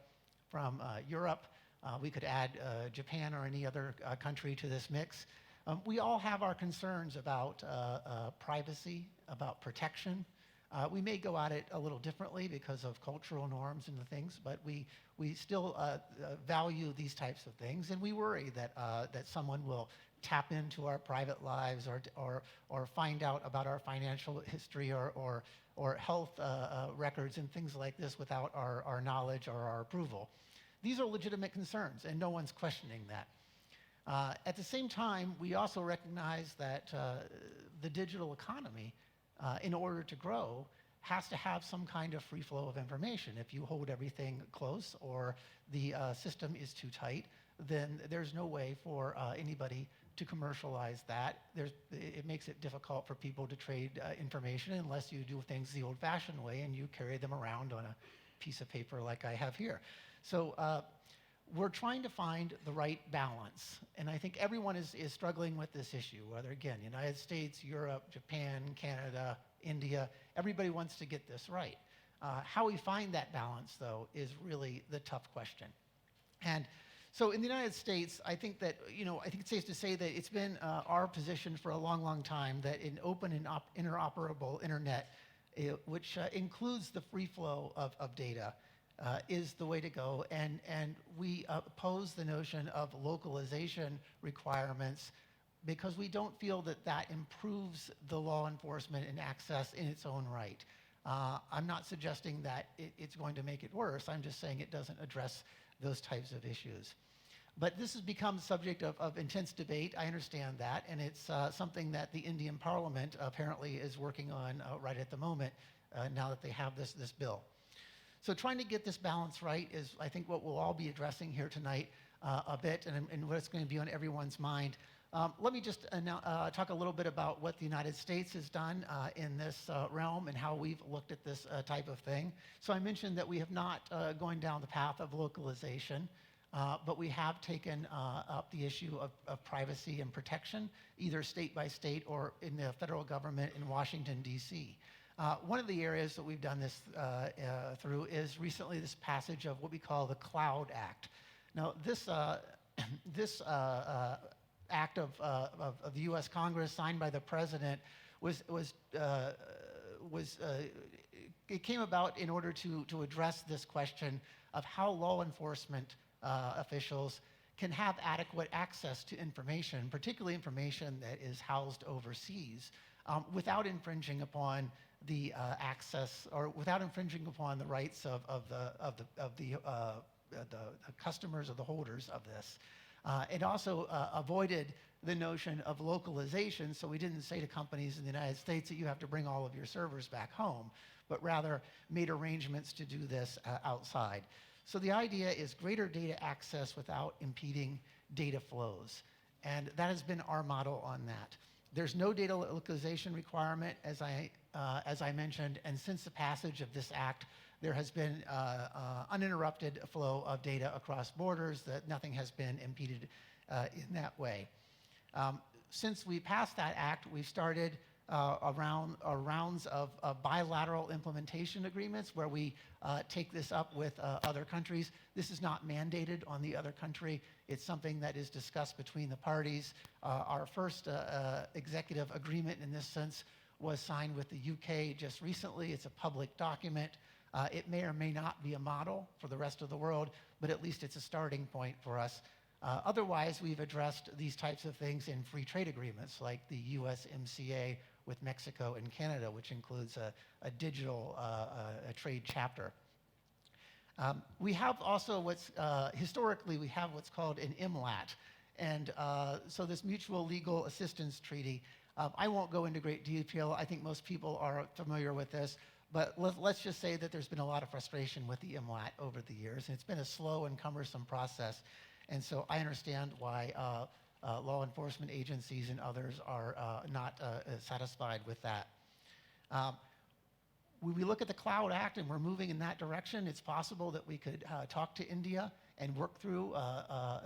Speaker 20: from Europe, we could add Japan or any other country to this mix. We all have our concerns about privacy, about protection. We may go at it a little differently because of cultural norms and the things, but we still value these types of things, and we worry that someone will tap into our private lives or find out about our financial history or health records and things like this without our knowledge or our approval. These are legitimate concerns, and no one's questioning that. At the same time, we also recognize that the digital economy, in order to grow, has to have some kind of free flow of information. If you hold everything close or the system is too tight, then there's no way for anybody to commercialize that. It makes it difficult for people to trade information unless you do things the old-fashioned way and you carry them around on a piece of paper like I have here. So we're trying to find the right balance, and I think everyone is struggling with this issue, whether, again, United States, Europe, Japan, Canada, India, everybody wants to get this right. How we find that balance, though, is really the tough question. And so in the United States, I think that, I think it's safe to say that it's been our position for a long, long time that an open and interoperable internet, which includes the free flow of data, is the way to go, and we oppose the notion of localization requirements because we don't feel that that improves the law enforcement and access in its own right. I'm not suggesting that it's going to make it worse. I'm just saying it doesn't address those types of issues. But this has become the subject of intense debate. I understand that, and it's something that the Indian Parliament apparently is working on right at the moment now that they have this bill. So trying to get this balance right is, I think, what we'll all be addressing here tonight a bit, and what's going to be on everyone's mind. Let me just talk a little bit about what the United States has done in this realm and how we've looked at this type of thing. So I mentioned that we have not going down the path of localization, but we have taken up the issue of privacy and protection, either state by state or in the federal government in Washington, D.C. One of the areas that we've done this through is recently this passage of what we call the Cloud Act. Now, this act of the U.S. Congress signed by the president it came about in order to address this question of how law enforcement officials can have adequate access to information, particularly information that is housed overseas, without infringing upon the access or without infringing upon the rights of the customers or the holders of this. It also avoided the notion of localization, so we didn't say to companies in the United States that you have to bring all of your servers back home, but rather made arrangements to do this outside. So the idea is greater data access without impeding data flows. And that has been our model on that. There's no data localization requirement, as I mentioned, and since the passage of this act, there has been uninterrupted flow of data across borders, that nothing has been impeded in that way. Since we passed that act, we've started rounds of bilateral implementation agreements where we take this up with other countries. This is not mandated on the other country. It's something that is discussed between the parties. Our first executive agreement in this sense was signed with the UK just recently. It's a public document. It may or may not be a model for the rest of the world, but at least it's a starting point for us. Otherwise, we've addressed these types of things in free trade agreements like the USMCA with Mexico and Canada, which includes a digital trade chapter. We have also historically, we have what's called an MLAT. And so this Mutual Legal Assistance Treaty, I won't go into great detail. I think most people are familiar with this. But let's just say that there's been a lot of frustration with the MLAT over the years. And it's been a slow and cumbersome process. And so I understand why law enforcement agencies and others are not satisfied with that. When we look at the Cloud Act and we're moving in that direction, it's possible that we could talk to India and work through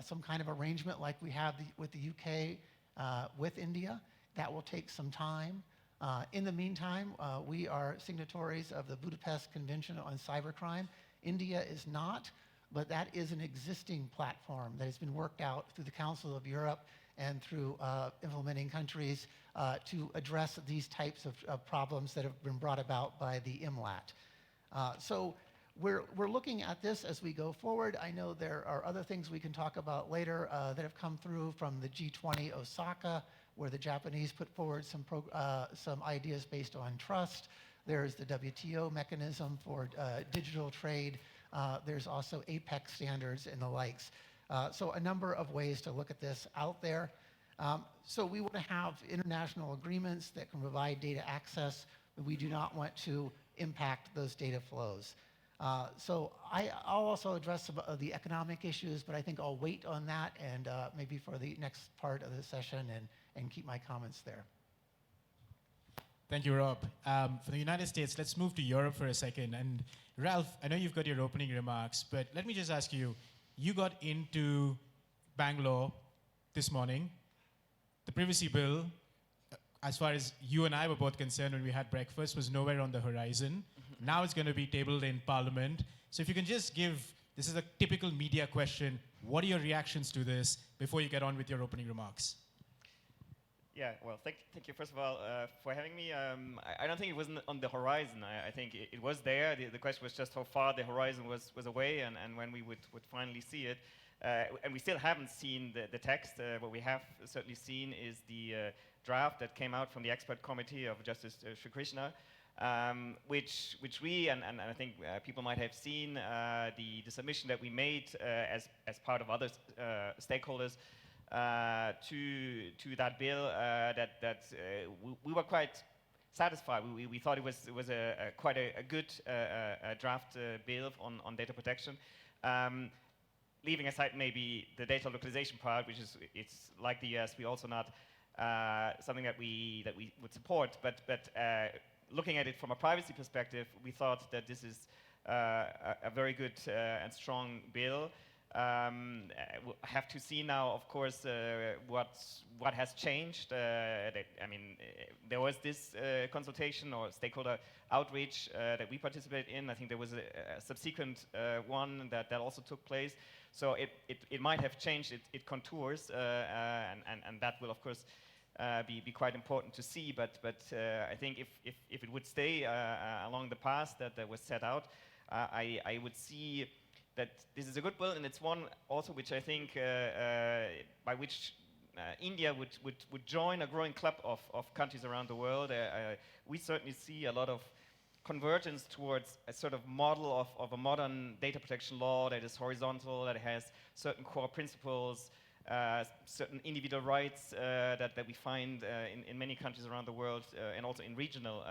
Speaker 20: some kind of arrangement like we have with the UK with India. That will take some time. In the meantime, we are signatories of the Budapest Convention on Cybercrime. India is not, but that is an existing platform that has been worked out through the Council of Europe and through implementing countries to address these types of problems that have been brought about by the MLAT. So we're looking at this as we go forward. I know there are other things we can talk about later that have come through from the G20 Osaka, where the Japanese put forward some ideas based on trust. There's the WTO mechanism for digital trade. There's also APEX standards and the likes. So a number of ways to look at this out there. So we want to have international agreements that can provide data access, but we do not want to impact those data flows. So I'll also address some of the economic issues, but I think I'll wait on that and maybe for the next part of the session and keep my comments there.
Speaker 2: Thank you, Rob. For the United States, let's move to Europe for a second. And Ralph, I know you've got your opening remarks, but let me just ask you, you got into Bangalore this morning. The privacy bill, as far as you and I were both concerned when we had breakfast, was nowhere on the horizon. Now it's going to be tabled in Parliament. So if you can just give, this is a typical media question, what are your reactions to this before you get on with your opening remarks?
Speaker 21: Yeah, well, thank you first of all for having me. I don't think it was on the horizon. I think it was there. The question was just how far the horizon was away and when we would finally see it. And we still haven't seen the text. What we have certainly seen is the draft that came out from the expert committee of Justice Shri Krishna, which we, and I think people might have seen the submission that we made as part of other stakeholders to that bill, that we were quite satisfied. We thought it was quite a good draft bill on data protection. Leaving aside maybe the data localization part, which is it's like the US, we also not something that we would support. But looking at it from a privacy perspective, we thought that this is a very good and strong bill. We'll have to see now, of course, what has changed. I mean, there was this consultation or stakeholder outreach that we participated in. I think there was a subsequent one that also took place. So it might have changed its contours, and that will, of course, be quite important to see. But I think if it would stay along the path that was set out, I would see that this is a good bill, and it's one also which I think by which India would join a growing club of countries around the world. We certainly see a lot of convergence towards a sort of model of a modern data protection law that is horizontal, that has certain core principles, certain individual rights that we find in many countries around the world, and also in regional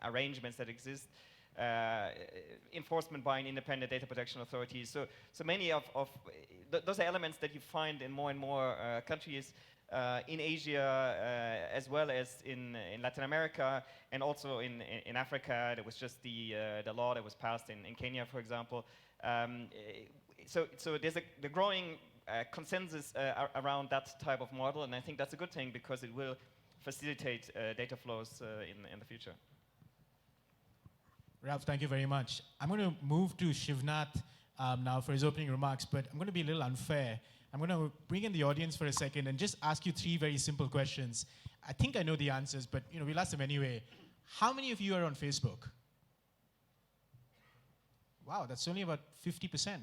Speaker 21: arrangements that exist. Enforcement by an independent data protection authority. So many of those are elements that you find in more and more countries in Asia, as well as in Latin America, and also in Africa. There was just the law that was passed in Kenya, for example. So there's the growing consensus around that type of model, and I think that's a good thing because it will facilitate data flows in the future.
Speaker 2: Ralph, thank you very much. I'm going to move to Shivnath now for his opening remarks, but I'm going to be a little unfair. I'm going to bring in the audience for a second and just ask you 3 very simple questions. I think I know the answers, but we'll ask them anyway. How many of you are on Facebook? Wow, that's only about 50%.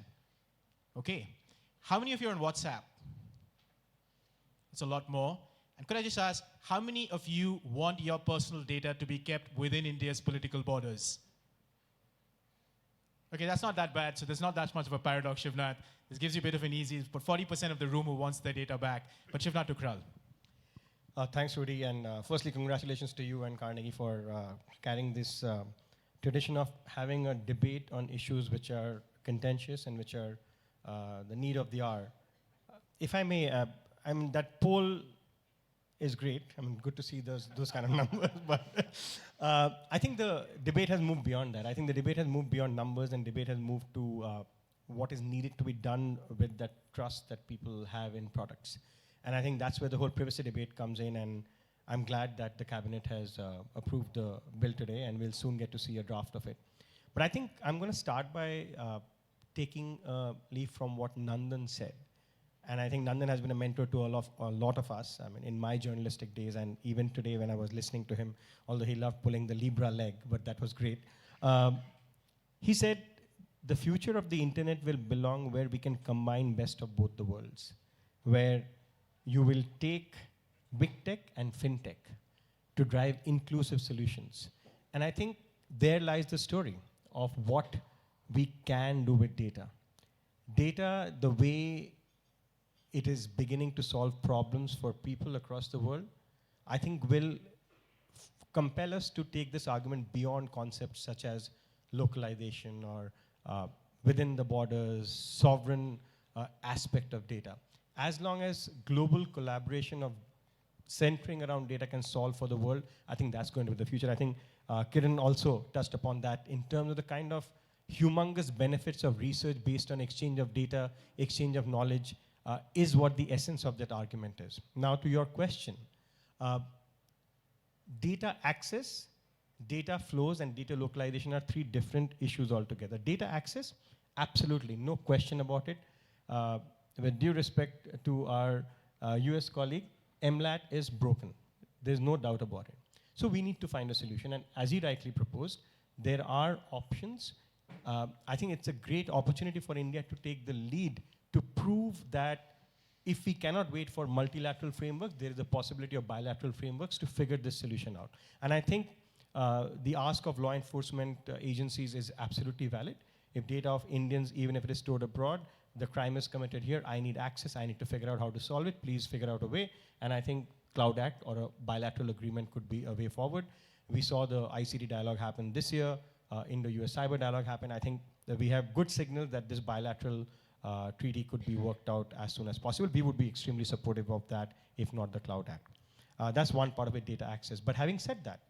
Speaker 2: Okay. How many of you are on WhatsApp? That's a lot more. And could I just ask, how many of you want your personal data to be kept within India's political borders? Okay, that's not that bad, so there's not that much of a paradox, Shivnath. This gives you a bit of an easy, but 40% of the room who wants their data back. But Shivnath Tukral.
Speaker 3: Thanks, Rudy, and firstly, congratulations to you and Carnegie for carrying this tradition of having a debate on issues which are contentious and which are the need of the hour. If I may, that poll is great. Good to see those kind of numbers, but I think the debate has moved beyond that. I think the debate has moved beyond numbers, and debate has moved to what is needed to be done with that trust that people have in products. And I think that's where the whole privacy debate comes in, and I'm glad that the cabinet has approved the bill today, and we'll soon get to see a draft of it. But I think I'm going to start by taking a leaf from what Nandan said. And I think Nandan has been a mentor to a lot of us. In my journalistic days, and even today when I was listening to him, although he loved pulling the Libra leg, but that was great. He said, the future of the internet will belong where we can combine best of both the worlds, where you will take big tech and fintech to drive inclusive solutions. And I think there lies the story of what we can do with data. Data, the way it is beginning to solve problems for people across the world, I think will compel us to take this argument beyond concepts such as localization or within the borders, sovereign aspect of data. As long as global collaboration of centering around data can solve for the world, I think that's going to be the future. I think Kiran also touched upon that in terms of the kind of humongous benefits of research based on exchange of data, exchange of knowledge, is what the essence of that argument is. Now to your question, data access, data flows, and data localization are 3 different issues altogether. Data access, absolutely, no question about it. With due respect to our US colleague, MLAT is broken. There's no doubt about it. So we need to find a solution, and as he rightly proposed, there are options. I think it's a great opportunity for India to take the lead to prove that if we cannot wait for multilateral frameworks, there is a possibility of bilateral frameworks to figure this solution out. And I think the ask of law enforcement agencies is absolutely valid. If data of Indians, even if it is stored abroad, the crime is committed here, I need access, I need to figure out how to solve it, please figure out a way. And I think Cloud Act or a bilateral agreement could be a way forward. We saw the ICT dialogue happen this year, Indo-US cyber dialogue happen. I think that we have good signals that this bilateral treaty could be worked out as soon as possible. We would be extremely supportive of that, if not the Cloud Act. That's one part of it, data access. But having said that,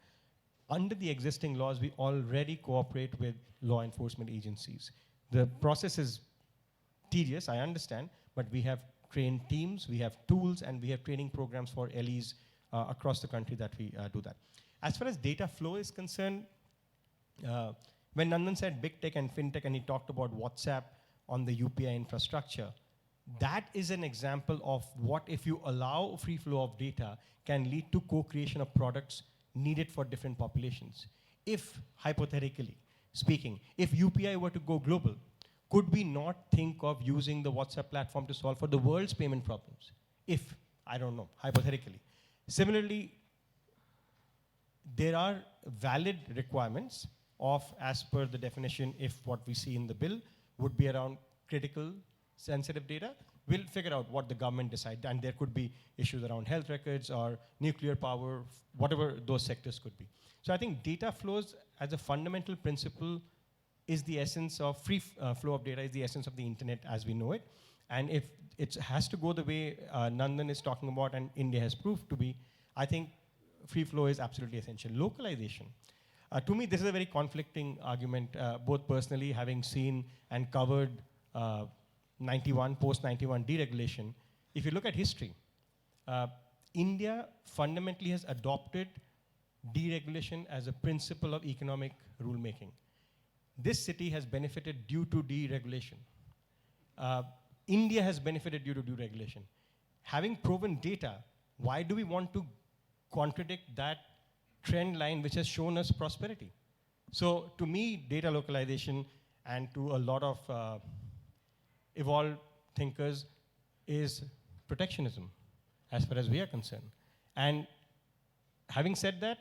Speaker 3: under the existing laws, we already cooperate with law enforcement agencies. The process is tedious, I understand, but we have trained teams, we have tools, and we have training programs for LEs across the country that we do that. As far as data flow is concerned, when Nandan said big tech and fintech, and he talked about WhatsApp on the UPI infrastructure, that is an example of what, if you allow free flow of data, can lead to co-creation of products needed for different populations. If, hypothetically, speaking, if UPI were to go global, could we not think of using the WhatsApp platform to solve for the world's payment problems? If, I don't know, hypothetically. Similarly, there are valid requirements of, as per the definition, if what we see in the bill would be around critical sensitive data, we'll figure out what the government decides, and there could be issues around health records or nuclear power, whatever those sectors could be. So I think data flows as a fundamental principle is the essence of free flow of data, is the essence of the internet as we know it. And if it has to go the way Nandan is talking about and India has proved to be, I think free flow is absolutely essential. Localization. To me, this is a very conflicting argument, both personally, having seen and covered 91, post-91 deregulation. If you look at history, India fundamentally has adopted deregulation as a principle of economic rulemaking. This city has benefited due to deregulation. India has benefited due to deregulation. Having proven data, why do we want to contradict that trend line which has shown us prosperity? So to me, data localization, and to a lot of evolved thinkers, is protectionism as far as we are concerned. And having said that,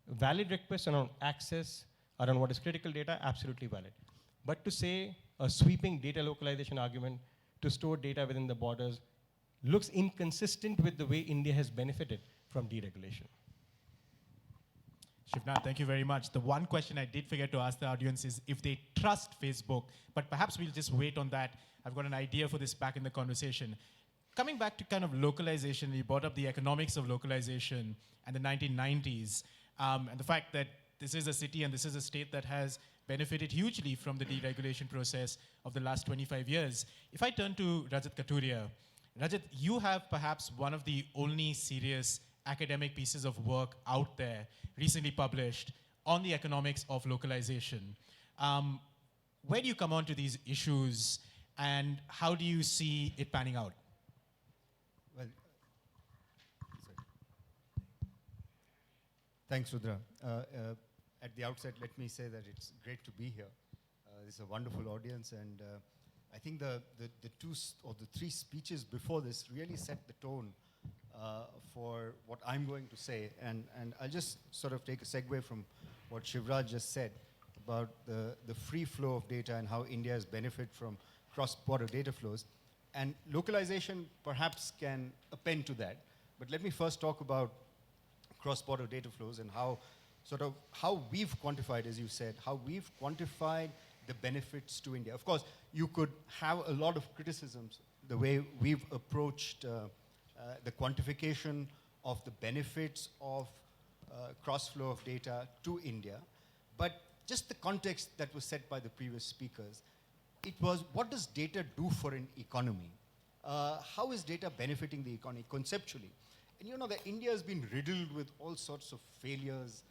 Speaker 3: valid requests around access, around what is critical data, absolutely valid. But to say a sweeping data localization argument to store data within the borders looks inconsistent with the way India has benefited from deregulation.
Speaker 2: Shivnath, thank you very much. The one question I did forget to ask the audience is if they trust Facebook, but perhaps we'll just wait on that. I've got an idea for this back in the conversation. Coming back to kind of localization, you brought up the economics of localization and the 1990s, and the fact that this is a city and this is a state that has benefited hugely from the deregulation process of the last 25 years. If I turn to Rajat Katuria, Rajat, you have perhaps one of the only serious academic pieces of work out there, recently published, on the economics of localization. Where do you come on to these issues, and how do you see it panning out?
Speaker 4: Well, thanks, Rudra. At the outset, let me say that it's great to be here. This is a wonderful audience, and I think the two or the three speeches before this really set the tone for what I'm going to say. And I'll just sort of take a segue from what Shivraj just said about the free flow of data and how India has benefited from cross-border data flows. And localization perhaps can append to that. But let me first talk about cross-border data flows and how we've quantified, as you said, how we've quantified the benefits to India. Of course, you could have a lot of criticisms the way we've approached the quantification of the benefits of cross-flow of data to India. But just the context that was set by the previous speakers, it was, what does data do for an economy? How is data benefiting the economy conceptually? And you know that India has been riddled with all sorts of failures,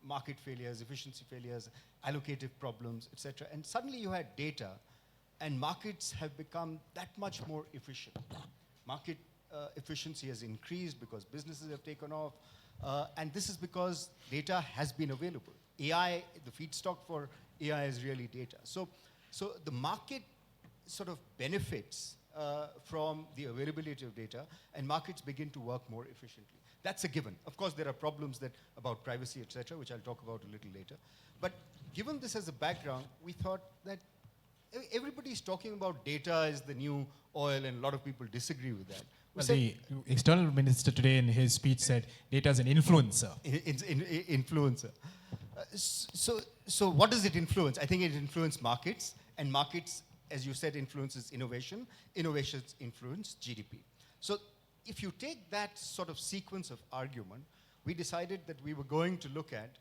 Speaker 4: market failures, efficiency failures, allocative problems, etc. And suddenly you had data, and markets have become that much more efficient. Market efficiency has increased because businesses have taken off, and this is because data has been available. AI, the feedstock for AI is really data. So the market sort of benefits from the availability of data, and markets begin to work more efficiently. That's a given. Of course, there are problems about privacy, etc., which I'll talk about a little later. But given this as a background, we thought that everybody's talking about data as the new oil, and a lot of people disagree with that.
Speaker 2: Well, the external minister today in his speech said data is an influencer.
Speaker 4: Influencer. So what does it influence? I think it influences markets, and markets, as you said, influences innovation. Innovations influence GDP. So if you take that sort of sequence of argument, we decided that we were going to look at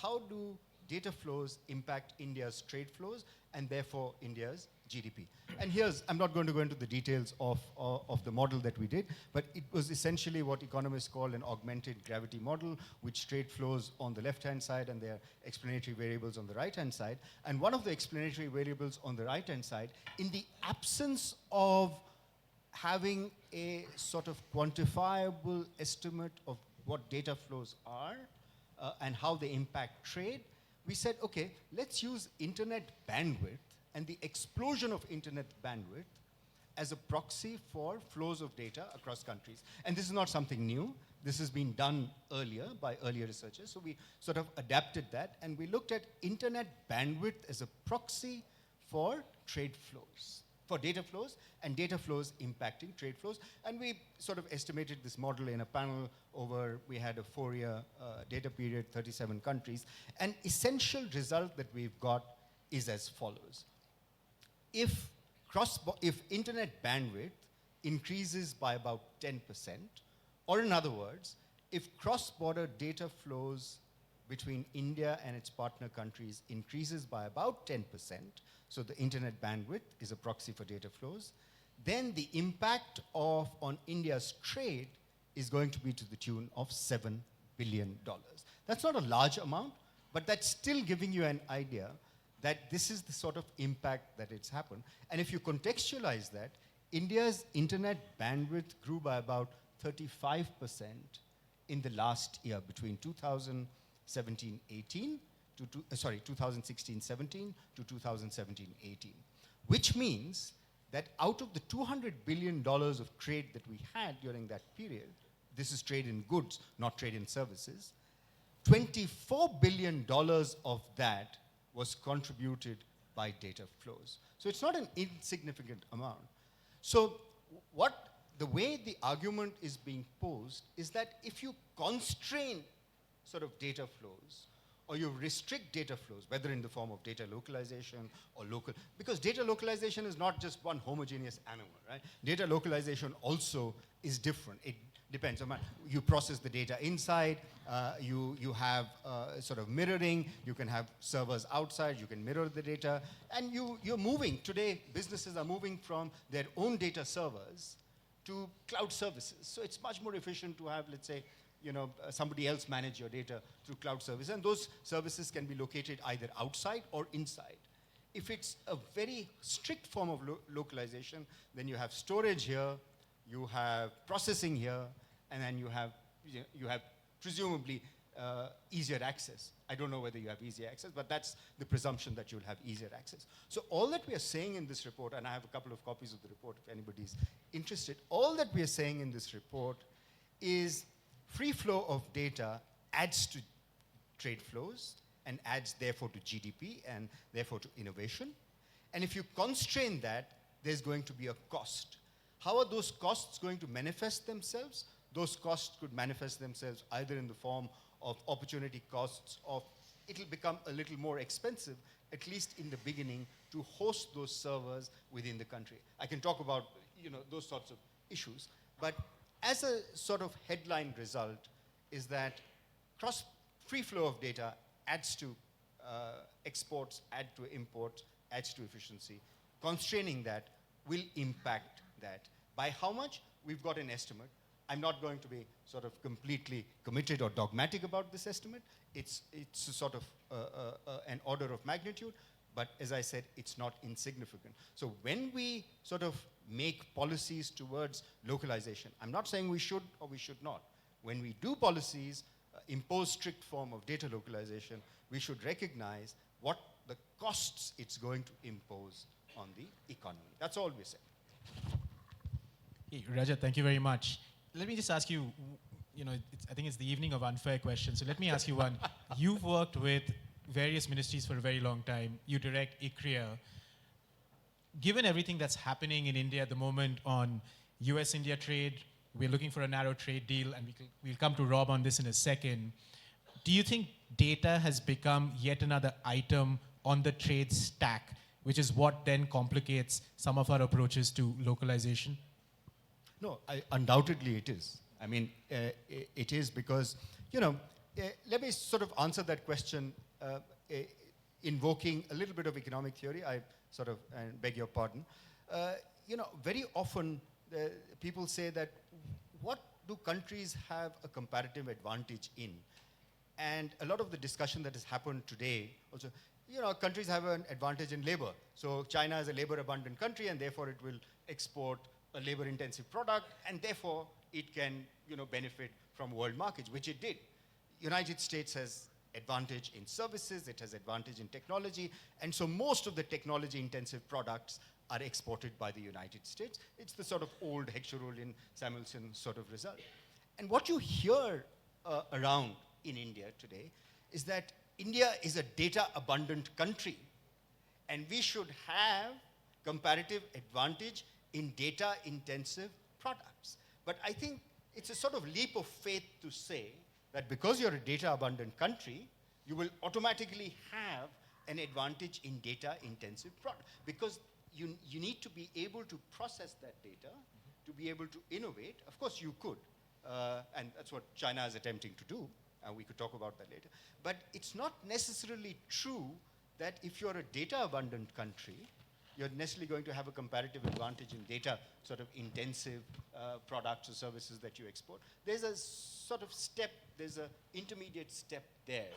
Speaker 4: how do data flows impact India's trade flows and therefore India's GDP. And I'm not going to go into the details of the model that we did, but it was essentially what economists call an augmented gravity model, which trade flows on the left-hand side and their explanatory variables on the right-hand side. And one of the explanatory variables on the right-hand side, in the absence of having a sort of quantifiable estimate of what data flows are and how they impact trade, we said, okay, let's use internet bandwidth and the explosion of internet bandwidth as a proxy for flows of data across countries. And this is not something new. This has been done earlier by earlier researchers. So we sort of adapted that, and we looked at internet bandwidth as a proxy for trade flows, for data flows, and data flows impacting trade flows. And we sort of estimated this model in a panel over, we had a 4-year data period, 37 countries. An essential result that we've got is as follows. If internet bandwidth increases by about 10%, or in other words, if cross-border data flows between India and its partner countries increases by about 10%, so the internet bandwidth is a proxy for data flows, then the impact on India's trade is going to be to the tune of $7 billion. That's not a large amount, but that's still giving you an idea that this is the sort of impact that it's happened. And if you contextualize that, India's internet bandwidth grew by about 35% in the last year, between 2016-17 to 2017-18, which means that out of the $200 billion of trade that we had during that period, this is trade in goods, not trade in services, $24 billion of that was contributed by data flows. So it's not an insignificant amount. So the way the argument is being posed is that if you constrain sort of data flows, or you restrict data flows, whether in the form of data localization or local, because data localization is not just one homogeneous animal, right? Data localization also is different. It depends on, you process the data inside, you have sort of mirroring, you can have servers outside, you can mirror the data, and you're moving. Today, businesses are moving from their own data servers to cloud services. So it's much more efficient to have, let's say, somebody else manage your data through cloud service, and those services can be located either outside or inside. If it's a very strict form of localization, then you have storage here, you have processing here, and then you have presumably easier access. I don't know whether you have easier access, but that's the presumption that you'll have easier access. So all that we are saying in this report, and I have a couple of copies of the report if anybody's interested, all that we are saying in this report is free flow of data adds to trade flows and adds therefore to GDP and therefore to innovation. And if you constrain that, there's going to be a cost. How are those costs going to manifest themselves? Those costs could manifest themselves either in the form of opportunity costs, or it'll become a little more expensive, at least in the beginning, to host those servers within the country. I can talk about those sorts of issues, but as a sort of headline result is that free flow of data adds to exports, add to imports, adds to efficiency. Constraining that will impact that. By how much? We've got an estimate. I'm not going to be sort of completely committed or dogmatic about this estimate. It's a sort of an order of magnitude, but as I said, it's not insignificant. So when we sort of make policies towards localization, I'm not saying we should or we should not. When we do policies, impose strict form of data localization, we should recognize what the costs it's going to impose on the economy. That's all we're saying.
Speaker 2: Hey, Rajat, thank you very much. Let me just ask you, I think it's the evening of unfair questions. So let me ask you one. You've worked with various ministries for a very long time. You direct ICRIA. Given everything that's happening in India at the moment on US-India trade, we're looking for a narrow trade deal, and we'll come to Rob on this in a second. Do you think data has become yet another item on the trade stack, which is what then complicates some of our approaches to localization?
Speaker 4: No, undoubtedly it is. I mean, it is because, let me sort of answer that question invoking a little bit of economic theory. I sort of beg your pardon. Very often people say that, what do countries have a comparative advantage in? And a lot of the discussion that has happened today also, countries have an advantage in labor. So China is a labor-abundant country, and therefore it will export a labor-intensive product, and therefore it can, benefit from world markets, which it did. United States has advantage in services, it has advantage in technology, and so most of the technology-intensive products are exported by the United States. It's the sort of old Heckscher-Ohlin-Samuelson sort of result. And what you hear around in India today is that India is a data-abundant country, and we should have comparative advantage in data-intensive products. But I think it's a sort of leap of faith to say that because you're a data-abundant country, you will automatically have an advantage in data-intensive products. Because you need to be able to process that data to be able to innovate. Of course, you could. And that's what China is attempting to do. And we could talk about that later. But it's not necessarily true that if you're a data-abundant country, you're necessarily going to have a comparative advantage in data sort of intensive products or services that you export. There's a sort of step, there's an intermediate step there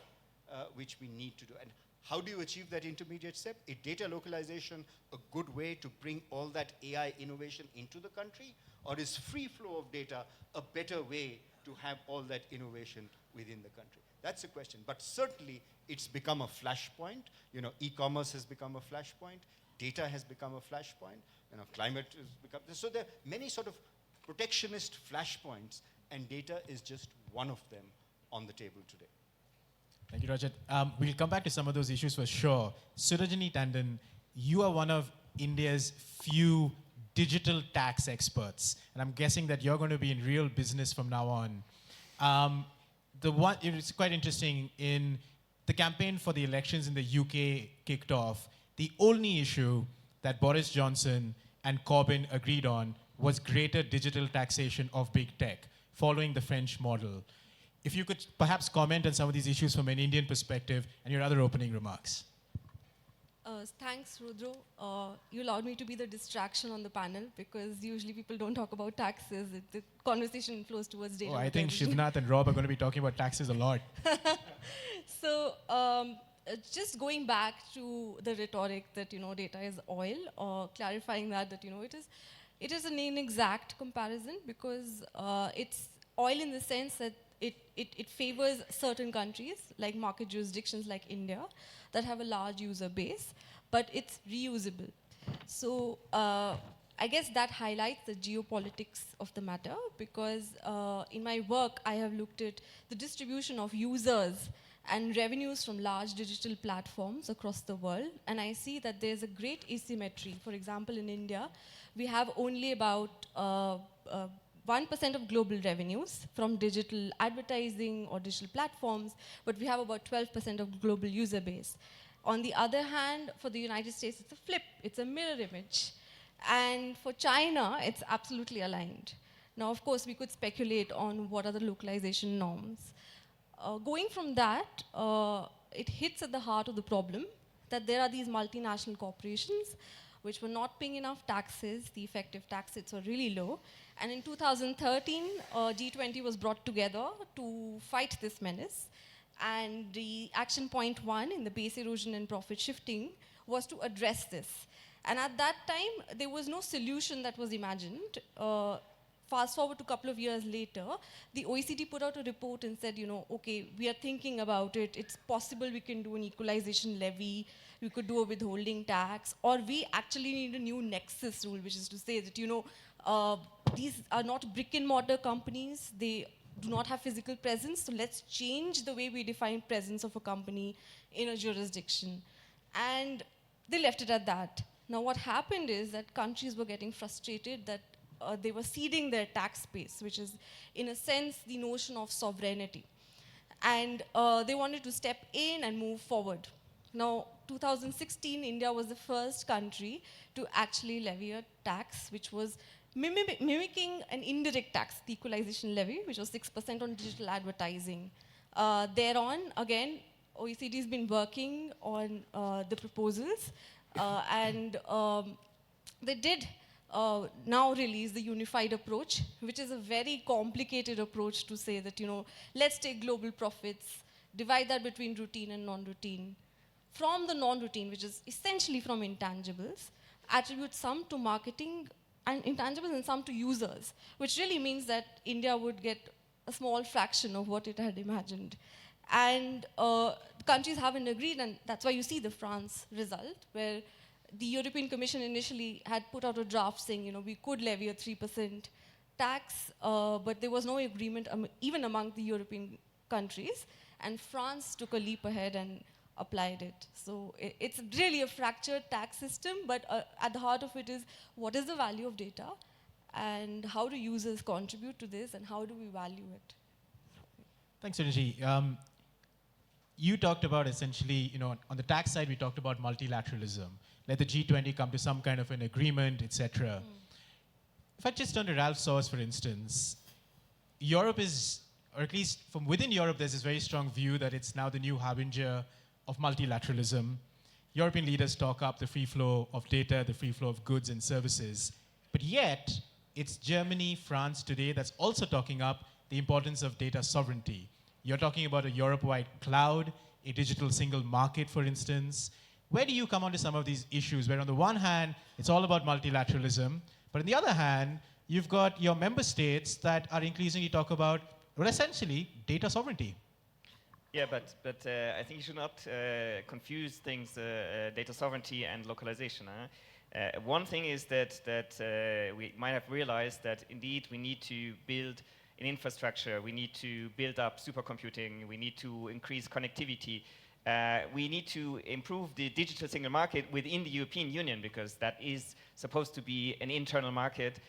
Speaker 4: which we need to do. And how do you achieve that intermediate step? Is data localization a good way to bring all that AI innovation into the country? Or is free flow of data a better way to have all that innovation within the country? That's the question. But certainly, it's become a flashpoint. You know, e-commerce has become a flashpoint. Data has become a flashpoint. You know, climate has become. So there are many sort of protectionist flashpoints, and data is just one of them on the table today.
Speaker 5: Thank you, Rajat. We'll come back to some of those issues for sure. Surajani Tandon, you are one of India's few digital tax experts, and I'm guessing that you're going to be in real business from now on. It's quite interesting, in the campaign for the elections in the UK kicked off, the only issue that Boris Johnson and Corbyn agreed on was greater digital taxation of big tech, following the French model. If you could perhaps comment on some of these issues from an Indian perspective and your other opening remarks.
Speaker 22: Thanks, Rudro. You allowed me to be the distraction on the panel because usually people don't talk about taxes. The conversation flows towards data.
Speaker 5: Oh, I think Shivnath and Rob are going to be talking about taxes a lot.
Speaker 22: So just going back to the rhetoric that, data is oil, clarifying that, it is an inexact comparison because it's oil in the sense that it favors certain countries, like market jurisdictions like India, that have a large user base, but it's reusable. So I guess that highlights the geopolitics of the matter because in my work, I have looked at the distribution of users and revenues from large digital platforms across the world, and I see that there's a great asymmetry. For example, in India, we have only about 1% of global revenues from digital advertising or digital platforms, but we have about 12% of global user base. On the other hand, for the United States, it's a flip, it's a mirror image. And for China, it's absolutely aligned. Now, of course, we could speculate on what are the localization norms. Going from that, it hits at the heart of the problem that there are these multinational corporations which were not paying enough taxes. The effective tax rates were really low. And in 2013, G20 was brought together to fight this menace. And the action point 1 in the base erosion and profit shifting was to address this. And at that time, there was no solution that was imagined. Fast forward to a couple of years later, the OECD put out a report and said, okay, we are thinking about it. It's possible we can do an equalization levy. We could do a withholding tax. Or we actually need a new nexus rule, which is to say that, these are not brick and mortar companies. They do not have physical presence. So let's change the way we define presence of a company in a jurisdiction. And they left it at that. Now what happened is that countries were getting frustrated that they were ceding their tax base, which is, in a sense, the notion of sovereignty. And they wanted to step in and move forward. Now, 2016, India was the first country to actually levy a tax, which was mimicking an indirect tax, the equalization levy, which was 6% on digital advertising. Thereon, again, OECD has been working on the proposals, and they did now release the unified approach, which is a very complicated approach to say that, let's take global profits, divide that between routine and non-routine. From the non-routine, which is essentially from intangibles, attribute some to marketing and intangibles and some to users, which really means that India would get a small fraction of what it had imagined. And countries haven't agreed, and that's why you see the France result, where the European Commission initially had put out a draft saying, we could levy a 3% tax, but there was no agreement even among the European countries, and France took a leap ahead and applied it. So it's really a fractured tax system, but at the heart of it is, what is the value of data, and how do users contribute to this, and how do we value it?
Speaker 5: Thanks, Suneji. You talked about essentially, on the tax side, we talked about multilateralism. Let the G20 come to some kind of an agreement, etc. If I just turn to Ralph Source, for instance, Europe is, or at least from within Europe, there's this very strong view that it's now the new harbinger of multilateralism. European leaders talk up the free flow of data, the free flow of goods and services. But yet, it's Germany, France today that's also talking up the importance of data sovereignty. You're talking about a Europe-wide cloud, a digital single market, for instance. Where do you come onto some of these issues where on the one hand, it's all about multilateralism, but on the other hand, you've got your member states that are increasingly talk about, well, essentially, data sovereignty.
Speaker 21: Yeah, but I think you should not confuse things, data sovereignty and localization. One thing is that we might have realized that indeed we need to build an infrastructure, we need to build up supercomputing, we need to increase connectivity, we need to improve the digital single market within the European Union, because that is supposed to be an internal market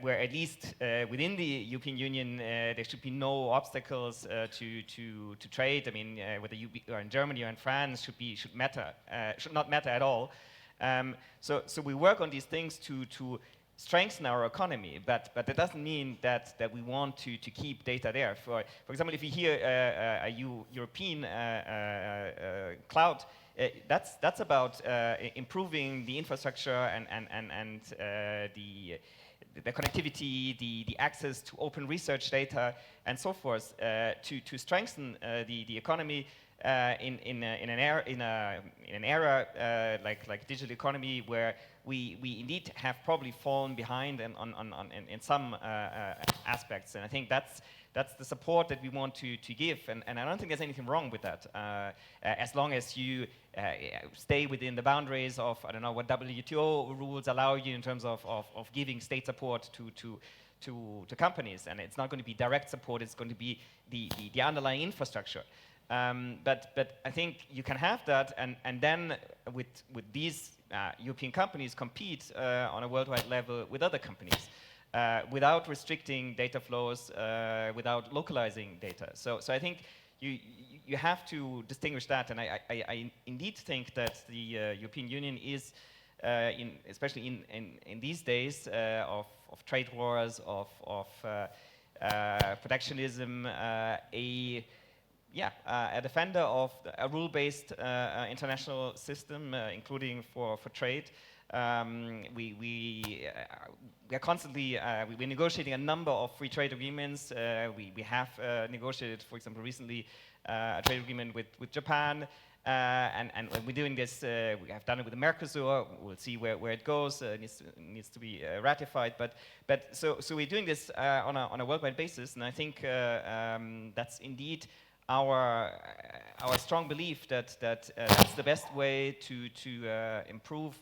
Speaker 21: where at least within the European Union there should be no obstacles to trade. I mean, whether you are in Germany or in France should not matter at all. So we work on these things to strengthen our economy, but that doesn't mean that we want to keep data there. For example, if you hear a European cloud, that's about improving the infrastructure and the connectivity, the access to open research data, and so forth, to strengthen the economy in an era like digital economy, where we indeed have probably fallen behind in some aspects. And I think that's the support that we want to give, and I don't think there's anything wrong with that, as long as you stay within the boundaries of, I don't know, what WTO rules allow you in terms of giving state support to companies. And it's not going to be direct support, it's going to be the underlying infrastructure. But I think you can have that, and then with these European companies compete on a worldwide level with other companies without restricting data flows, without localizing data. So I think you have to distinguish that, and I indeed think that the European Union is, especially in these days of trade wars, of protectionism, a defender of a rule-based international system, including for trade. We are constantly we're negotiating a number of free trade agreements. We have negotiated, for example, recently a trade agreement with Japan, and we're doing this. We have done it with the Mercosur. We'll see where it goes. It needs to be ratified. But so we're doing this on a worldwide basis, and I think that's indeed our strong belief that that's the best way to improve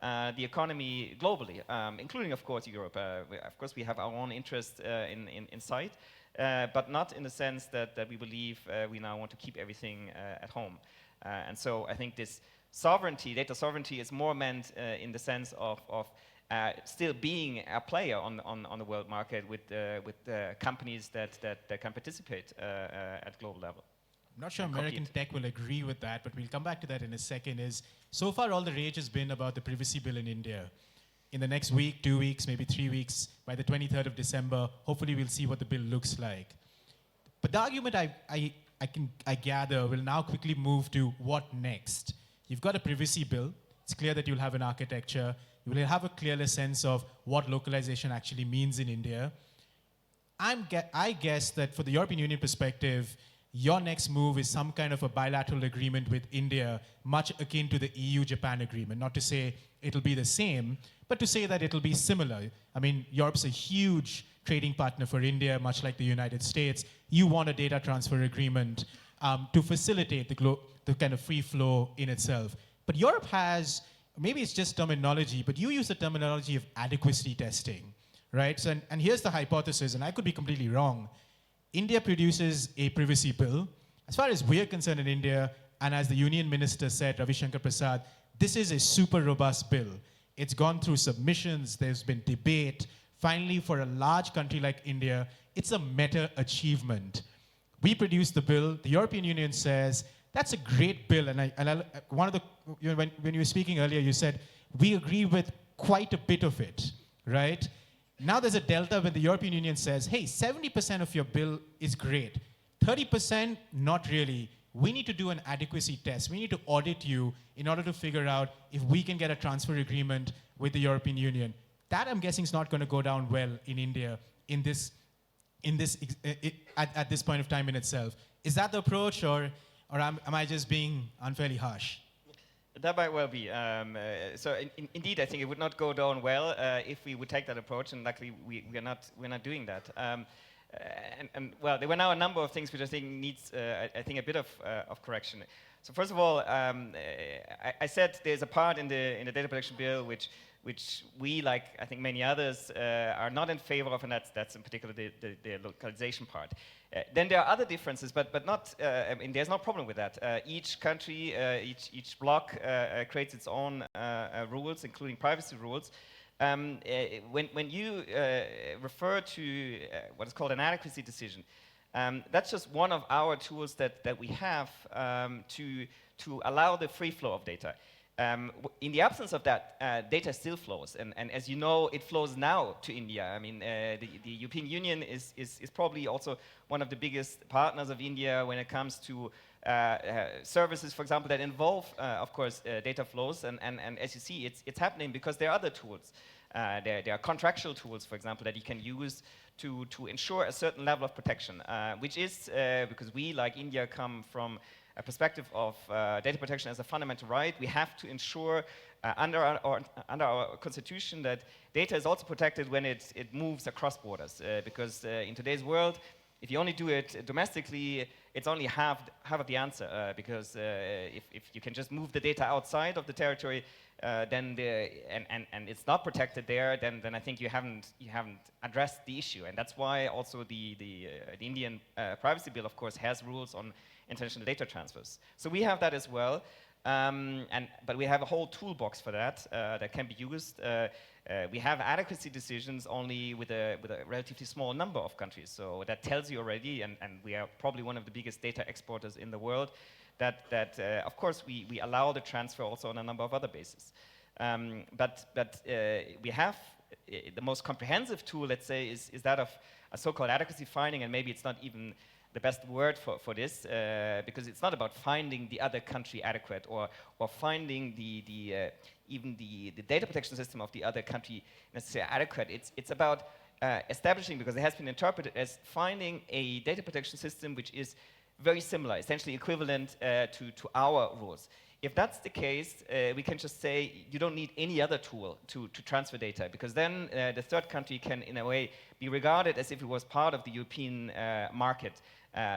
Speaker 21: the economy globally, including, of course, Europe. Of course, we have our own interest in sight, but not in the sense that we believe we now want to keep everything at home. And so I think this sovereignty, data sovereignty, is more meant in the sense of still being a player on the world market with companies that can participate at global level.
Speaker 5: I'm not sure American tech will agree with that, but we'll come back to that in a second. So far all the rage has been about the privacy bill in India. In the next week, 2 weeks, maybe 3 weeks, by the 23rd of December, hopefully we'll see what the bill looks like. But the argument I gather will now quickly move to what next. You've got a privacy bill. It's clear that you'll have an architecture. You will have a clearer sense of what localization actually means in India. I guess that for the European Union perspective, your next move is some kind of a bilateral agreement with India, much akin to the EU-Japan agreement. Not to say it'll be the same, but to say that it'll be similar. I mean, Europe's a huge trading partner for India, much like the United States. You want a data transfer agreement. to facilitate the kind of free flow in itself. But Europe has, maybe it's just terminology, but you use the terminology of adequacy testing, right? So, and here's the hypothesis, and I could be completely wrong. India produces a privacy bill. As far as we're concerned in India, and as the Union Minister said, Ravi Shankar Prasad, this is a super robust bill. It's gone through submissions, there's been debate. Finally, for a large country like India, it's a meta achievement. We produced the bill, the European Union says, that's a great bill, one of the, when you were speaking earlier, you said, we agree with quite a bit of it, right? Now there's a delta when the European Union says, hey, 70% of your bill is great. 30%, not really. We need to do an adequacy test. We need to audit you in order to figure out if we can get a transfer agreement with the European Union. That, I'm guessing, is not going to go down well in India at this point of time in itself. Is that the approach, or am I just being unfairly harsh?
Speaker 21: That might well be. Indeed, I think it would not go down well if we would take that approach, and luckily we're not doing that. Well, there were now a number of things which I think needs, I think, a bit of correction. So first of all, I said there's a part in the data protection bill which we, like I think many others, are not in favor of, and that's in particular the localization part. Then there are other differences, but not. I mean, there's no problem with that. Each country, each bloc creates its own rules, including privacy rules. When you refer to what is called an adequacy decision, that's just one of our tools that we have to allow the free flow of data. In the absence of that, data still flows, and as you know, it flows now to India. I mean, the European Union is probably also one of the biggest partners of India when it comes to services, for example, that involve, of course, data flows, and as you see, it's happening because there are other tools. There are contractual tools, for example, that you can use to ensure a certain level of protection, which is, because we, like India, come from a perspective of data protection as a fundamental right, we have to ensure under our constitution that data is also protected when it moves across borders, because in today's world, if you only do it domestically, it's only half of the answer, because if you can just move the data outside of the territory, then and it's not protected there, then I think you haven't addressed the issue, and that's why also the Indian privacy bill, of course, has rules on international data transfers. So we have that as well, but we have a whole toolbox for that that can be used. We have adequacy decisions only with a relatively small number of countries, so that tells you already, and we are probably one of the biggest data exporters in the world, that of course we allow the transfer also on a number of other bases. But we have the most comprehensive tool, let's say, is that of a so-called adequacy finding, and maybe it's not even the best word for this, because it's not about finding the other country adequate or finding even the data protection system of the other country necessarily adequate. It's about establishing, because it has been interpreted as finding a data protection system which is very similar, essentially equivalent to our rules. If that's the case, we can just say you don't need any other tool to transfer data, because then the third country can, in a way, be regarded as if it was part of the European market.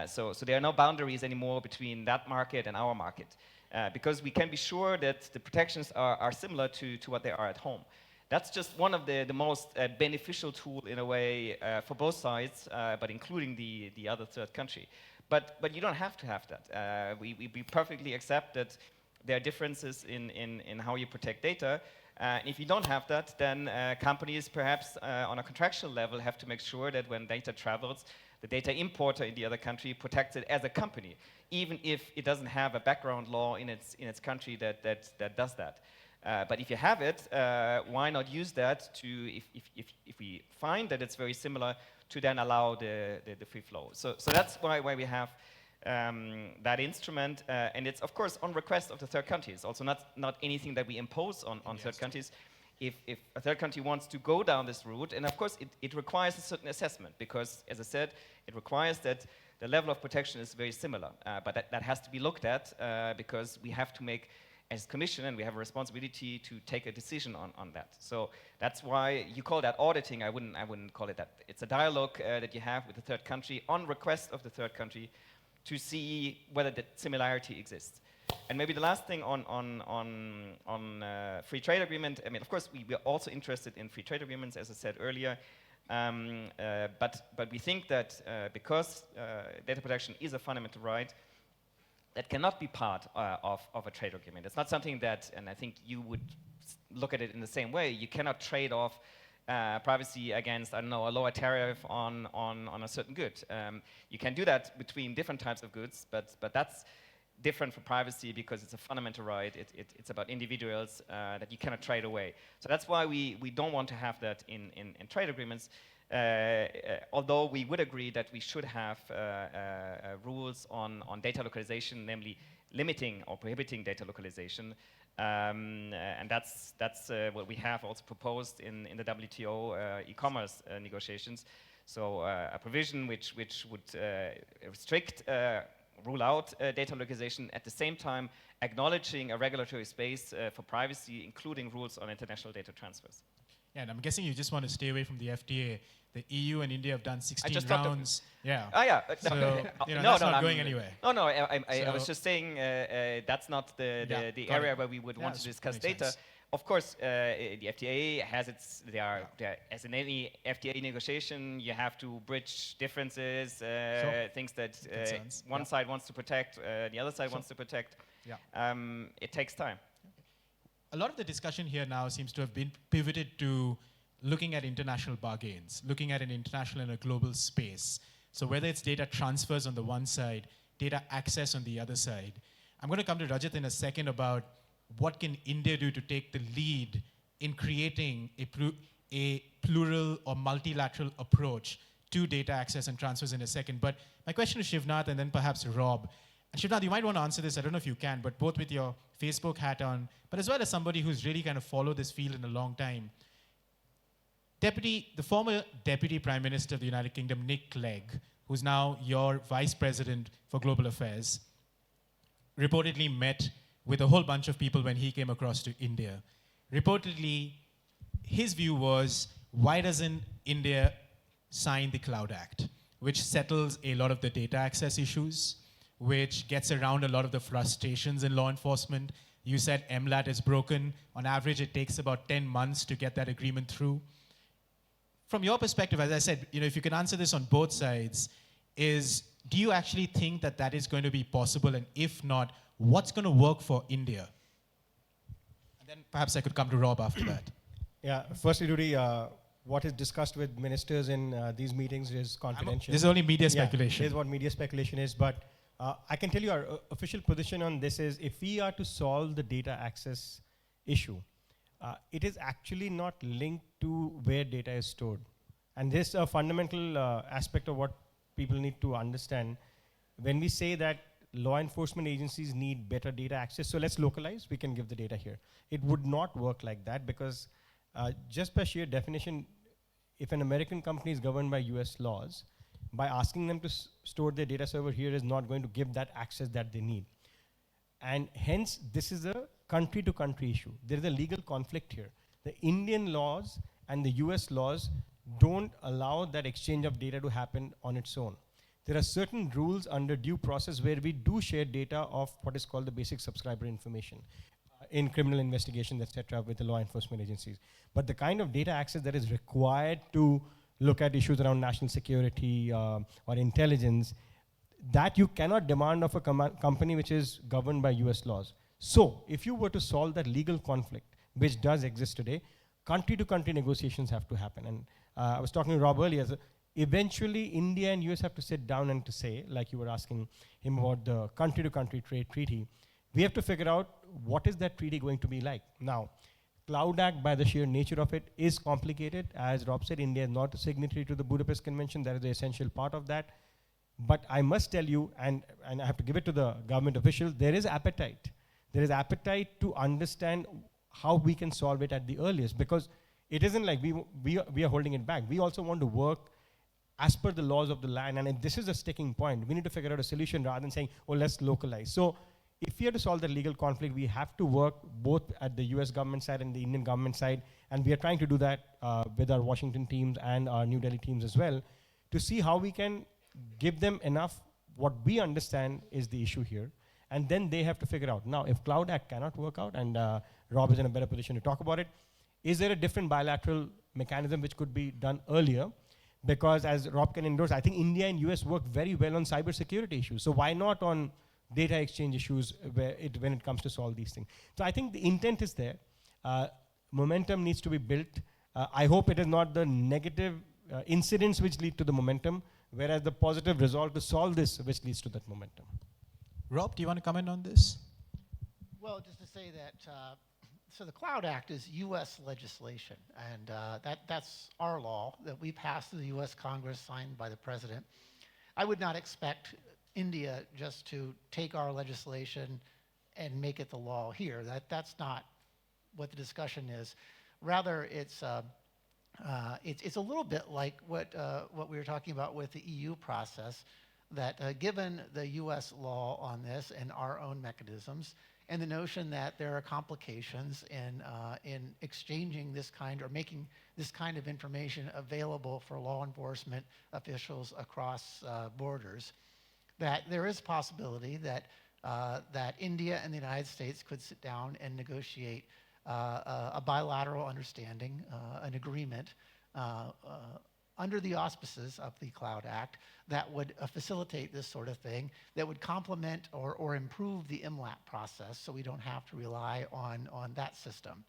Speaker 21: So there are no boundaries anymore between that market and our market, because we can be sure that the protections are similar to what they are at home. That's just one of the most beneficial tool, in a way, for both sides, but including the other third country. But you don't have to have that. We perfectly accept that there are differences in how you protect data. If you don't have that, then companies perhaps on a contractual level have to make sure that when data travels, the data importer in the other country protects it as a company, even if it doesn't have a background law in its country that does that. But if you have it, why not use that to, if we find that it's very similar, to then allow the free flow. So that's why we have that instrument, and it's of course on request of the third country. It's also not anything that we impose on third countries. If a third country wants to go down this route, and of course it requires a certain assessment, because as I said, it requires that the level of protection is very similar, but that has to be looked at, because we have to make, as Commission, and we have a responsibility to take a decision on that. So that's why you call that auditing. I wouldn't call it that. It's a dialogue that you have with the third country on request of the third country to see whether the similarity exists. And maybe the last thing on free trade agreement, I mean, of course, we are also interested in free trade agreements, as I said earlier, but we think that because data protection is a fundamental right, that cannot be part of a trade agreement. It's not something that, and I think you would look at it in the same way, you cannot trade off privacy against, I don't know, a lower tariff on a certain good. You can do that between different types of goods, but that's different for privacy because it's a fundamental right. It's about individuals that you cannot trade away. So that's why we don't want to have that in trade agreements, although we would agree that we should have rules on data localization, namely limiting or prohibiting data localization. And that's what we have also proposed in the WTO e-commerce negotiations. So a provision which would restrict rule out data localization, at the same time acknowledging a regulatory space for privacy, including rules on international data transfers.
Speaker 5: Yeah, and I'm guessing you just want to stay away from the FDA. The EU and India have done 16
Speaker 21: I
Speaker 5: rounds. Yeah.
Speaker 21: Oh yeah.
Speaker 5: So,
Speaker 21: no,
Speaker 5: that's not going anywhere.
Speaker 21: No, I was just saying that's not the area where we would want to discuss data.
Speaker 5: Sense.
Speaker 21: Of course, the FDA has its, as in any FDA negotiation, you have to bridge differences, things that one side wants to protect, the other side wants to protect.
Speaker 5: Yeah.
Speaker 21: It takes time.
Speaker 5: A lot of the discussion here now seems to have been pivoted to looking at international bargains, looking at an international and a global space. So whether it's data transfers on the one side, data access on the other side. I'm going to come to Rajat in a second about what can India do to take the lead in creating a plural or multilateral approach to data access and transfers in a second. But my question is Shivnath and then perhaps Rob. And Shivnath, you might want to answer this, I don't know if you can, but both with your Facebook hat on, but as well as somebody who's really kind of followed this field in a long time. The former Deputy Prime Minister of the United Kingdom, Nick Clegg, who's now your Vice President for Global Affairs, reportedly met with a whole bunch of people when he came across to India. Reportedly, his view was, why doesn't India sign the Cloud Act, which settles a lot of the data access issues, which gets around a lot of the frustrations in law enforcement. You said MLAT is broken. On average, it takes about 10 months to get that agreement through. From your perspective, as I said, if you can answer this on both sides, do you actually think that that is going to be possible? And if not, what's going to work for India? And then perhaps I could come to Rob after that.
Speaker 3: Yeah, firstly, Rudy, what is discussed with ministers in these meetings is confidential.
Speaker 5: This is only media speculation.
Speaker 3: This is what media speculation is, but I can tell you our official position on this is if we are to solve the data access issue, it is actually not linked to where data is stored. And this is a fundamental aspect of what people need to understand. When we say that law enforcement agencies need better data access, so let's localize, we can give the data here. It would not work like that because just by sheer definition, if an American company is governed by US laws, by asking them to store their data server here is not going to give that access that they need. And hence, this is a country-to-country issue. There is a legal conflict here. The Indian laws and the US laws don't allow that exchange of data to happen on its own. There are certain rules under due process where we do share data of what is called the basic subscriber information in criminal investigations, etc., with the law enforcement agencies. But the kind of data access that is required to look at issues around national security or intelligence, that you cannot demand of a company which is governed by US laws. So if you were to solve that legal conflict, which does exist today, country-to-country negotiations have to happen. And I was talking to Rob earlier, eventually India and US have to sit down and to say, like you were asking him about the country-to-country trade treaty, we have to figure out what is that treaty going to be like. Now, Cloud Act, by the sheer nature of it, is complicated. As Rob said, India is not a signatory to the Budapest Convention. That is the essential part of that. But I must tell you, and I have to give it to the government officials, there is appetite. There is appetite to understand how we can solve it at the earliest, because it isn't like we are holding it back. We also want to work as per the laws of the land, and this is a sticking point. We need to figure out a solution rather than saying, oh, let's localize. So if we are to solve the legal conflict, we have to work both at the US government side and the Indian government side, and we are trying to do that with our Washington teams and our New Delhi teams as well, to see how we can give them enough what we understand is the issue here, and then they have to figure out. Now, if Cloud Act cannot work out, and Rob is in a better position to talk about it, is there a different bilateral mechanism which could be done earlier? Because as Rob can endorse, I think India and US work very well on cybersecurity issues. So why not on data exchange issues when it comes to solve these things? So I think the intent is there. Momentum needs to be built. I hope it is not the negative incidents which lead to the momentum, whereas the positive resolve to solve this which leads to that momentum.
Speaker 5: Rob, do you want to comment on this?
Speaker 20: Well, just to say that, so the Cloud Act is US legislation, and that's our law that we passed through the US Congress, signed by the President. I would not expect India just to take our legislation and make it the law here. That's not what the discussion is. Rather, it's a little bit like what we were talking about with the EU process, that given the US law on this and our own mechanisms, and the notion that there are complications in exchanging this kind or making this kind of information available for law enforcement officials across borders, that there is a possibility that India and the United States could sit down and negotiate a bilateral understanding, an agreement under the auspices of the Cloud Act that would facilitate this sort of thing, that would complement or improve the MLAT process so we don't have to rely on that system.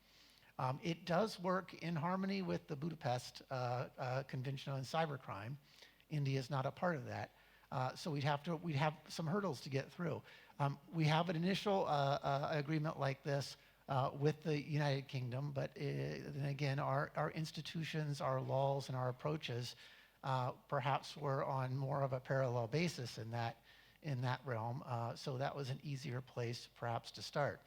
Speaker 20: It does work in harmony with the Budapest Convention on Cybercrime. India is not a part of that. So we'd have some hurdles to get through. We have an initial agreement like this with the United Kingdom, but then again, our institutions, our laws, and our approaches perhaps were on more of a parallel basis in that realm. So that was an easier place perhaps to start.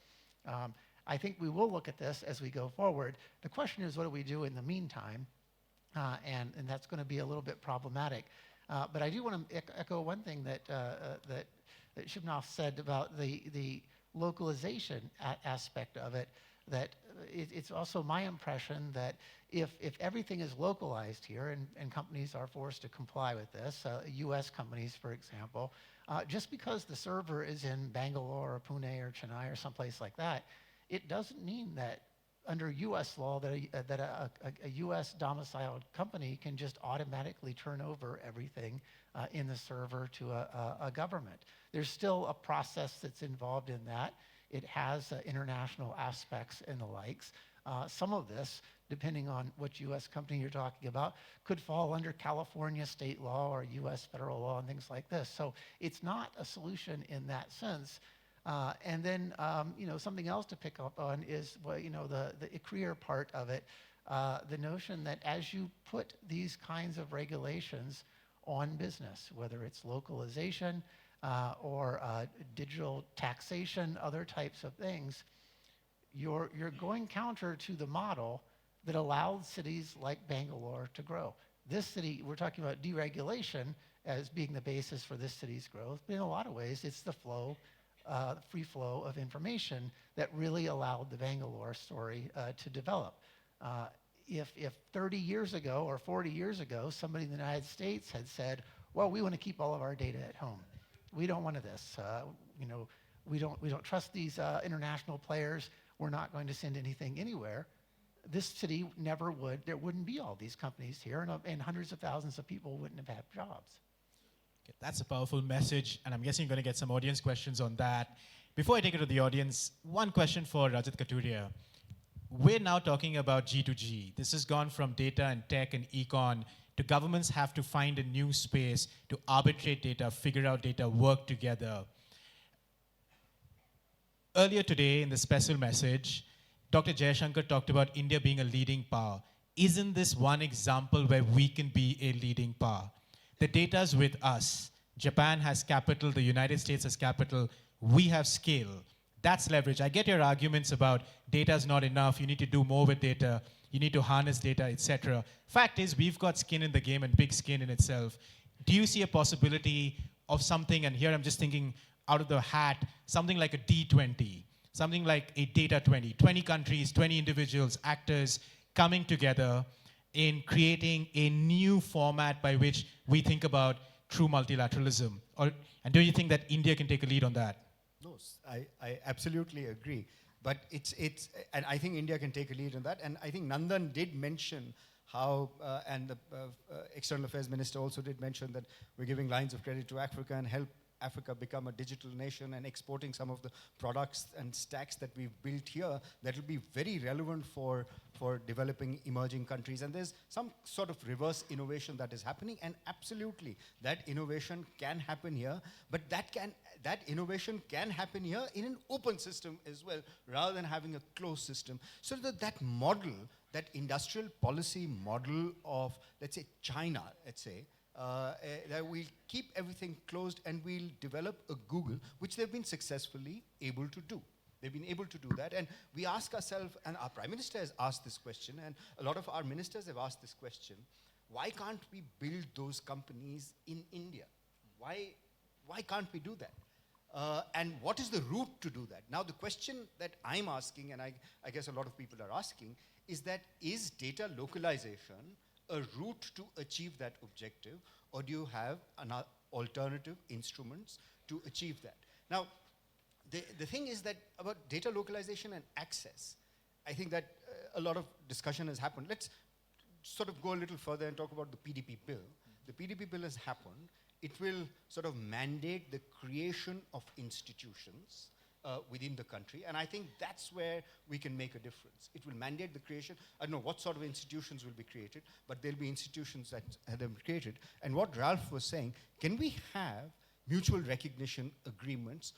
Speaker 20: I think we will look at this as we go forward. The question is, what do we do in the meantime? And that's going to be a little bit problematic. But I do want to echo one thing that Shubhnath said about the localization aspect of it, that it's also my impression that if everything is localized here and companies are forced to comply with this, US companies, for example, just because the server is in Bangalore or Pune or Chennai or someplace like that, it doesn't mean that under US law that a US domiciled company can just automatically turn over everything in the server to a government. There's still a process that's involved in that. It has international aspects and the likes. Some of this, depending on which US company you're talking about, could fall under California state law or US federal law and things like this. So it's not a solution in that sense. And then, something else to pick up on is, the career part of it, the notion that as you put these kinds of regulations on business, whether it's localization or digital taxation, other types of things, you're going counter to the model that allowed cities like Bangalore to grow. This city, we're talking about deregulation as being the basis for this city's growth, but in a lot of ways, it's the free flow of information that really allowed the Bangalore story to develop. If 30 years ago or 40 years ago, somebody in the United States had said, well, we want to keep all of our data at home. We don't want this. We don't trust these international players. We're not going to send anything anywhere. This city never would. There wouldn't be all these companies here, and hundreds of thousands of people wouldn't have had jobs.
Speaker 5: Okay, that's a powerful message, and I'm guessing you're going to get some audience questions on that. Before I take it to the audience, one question for Rajat Katuria. We're now talking about G2G. This has gone from data and tech and econ to governments have to find a new space to arbitrate data, figure out data, work together. Earlier today in the special message, Dr. Jayashankar talked about India being a leading power. Isn't this one example where we can be a leading power? The data's with us. Japan has capital, the United States has capital, we have scale. That's leverage. I get your arguments about data's not enough, you need to do more with data, you need to harness data, etc. Fact is, we've got skin in the game and big skin in itself. Do you see a possibility of something, and here I'm just thinking out of the hat, something like a D20, something like a data 20, 20 countries, 20 individuals, actors coming together in creating a new format by which we think about true multilateralism And do you think that India can take a lead on that?
Speaker 4: No, I absolutely agree. But and I think India can take a lead on that. And I think Nandan did mention how, and the External Affairs Minister also did mention that we're giving lines of credit to Africa and help Africa become a digital nation and exporting some of the products and stacks that we've built here that will be very relevant for developing emerging countries. And there's some sort of reverse innovation that is happening, and absolutely that innovation can happen here, but that innovation can happen here in an open system as well, rather than having a closed system. So that model, that industrial policy model of, let's say, China, let's say, that we'll keep everything closed and we'll develop a Google, which they've been successfully able to do. They've been able to do that. And we ask ourselves, and our Prime Minister has asked this question, and a lot of our ministers have asked this question, why can't we build those companies in India? Why can't we do that? And what is the route to do that? Now, the question that I'm asking, and I guess a lot of people are asking, is data localization a route to achieve that objective, or do you have alternative instruments to achieve that? Now, the thing is that about data localization and access, I think that a lot of discussion has happened. Let's sort of go a little further and talk about the PDP bill. The PDP bill has happened. It will sort of mandate the creation of institutions within the country, and I think that's where we can make a difference. It will mandate the creation. I don't know what sort of institutions will be created, but there'll be institutions that have been created. And what Ralph was saying, can we have mutual recognition agreements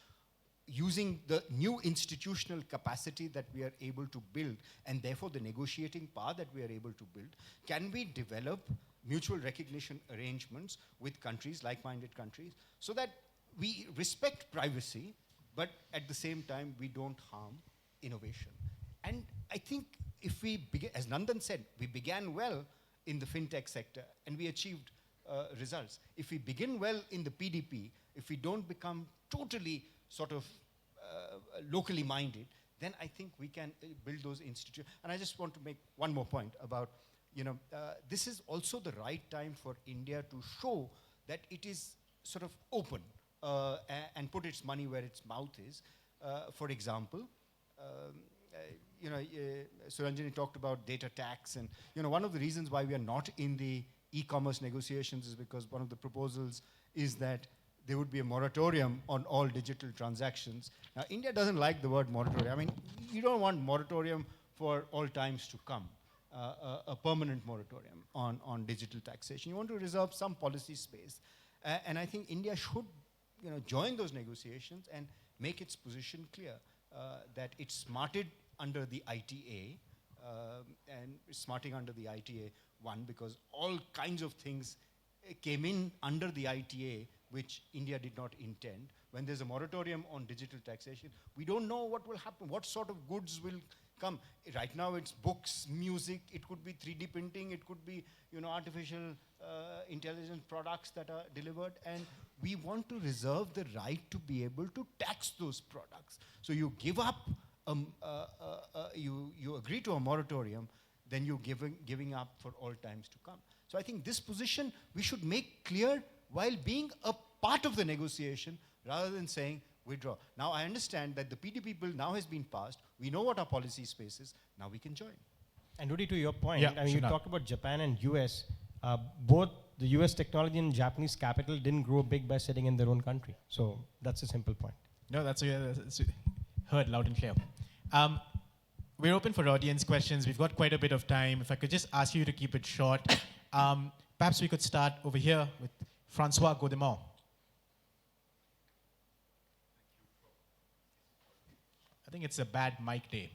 Speaker 4: using the new institutional capacity that we are able to build, and therefore the negotiating power that we are able to build? Can we develop mutual recognition arrangements with countries, like-minded countries, so that we respect privacy, but at the same time, we don't harm innovation? And I think if we begin, as Nandan said, we began well in the fintech sector and we achieved results. If we begin well in the PDP, if we don't become totally sort of locally minded, then I think we can build those institutions. And I just want to make one more point about, this is also the right time for India to show that it is sort of open and put its money where its mouth is. For example, Suranjini talked about data tax, and one of the reasons why we are not in the e-commerce negotiations is because one of the proposals is that there would be a moratorium on all digital transactions. Now, India doesn't like the word moratorium. I mean, you don't want moratorium for all times to come, a permanent moratorium on digital taxation. You want to reserve some policy space. And I think India should join those negotiations and make its position clear that it's smarted under the ITA, and smarting under the ITA 1, because all kinds of things came in under the ITA which India did not intend. When there's a moratorium on digital taxation, we don't know what will happen, what sort of goods will come. Right now it's books, music, it could be 3D printing, it could be artificial intelligence products that are delivered, and we want to reserve the right to be able to tax those products. So you give up, you agree to a moratorium, then you're giving up for all times to come. So I think this position we should make clear while being a part of the negotiation, rather than saying withdraw. Now I understand that the PDP bill now has been passed. We know what our policy space is. Now we can join.
Speaker 3: And Rudy, to your point,
Speaker 5: Yeah,
Speaker 3: I mean, you talked about Japan and US. Both the US technology and Japanese capital didn't grow big by sitting in their own country. So that's a simple point.
Speaker 5: No, that's heard loud and clear. We're open for audience questions. We've got quite a bit of time. If I could just ask you to keep it short. Perhaps we could start over here with Francois Gaudemont. I think it's a bad mic day.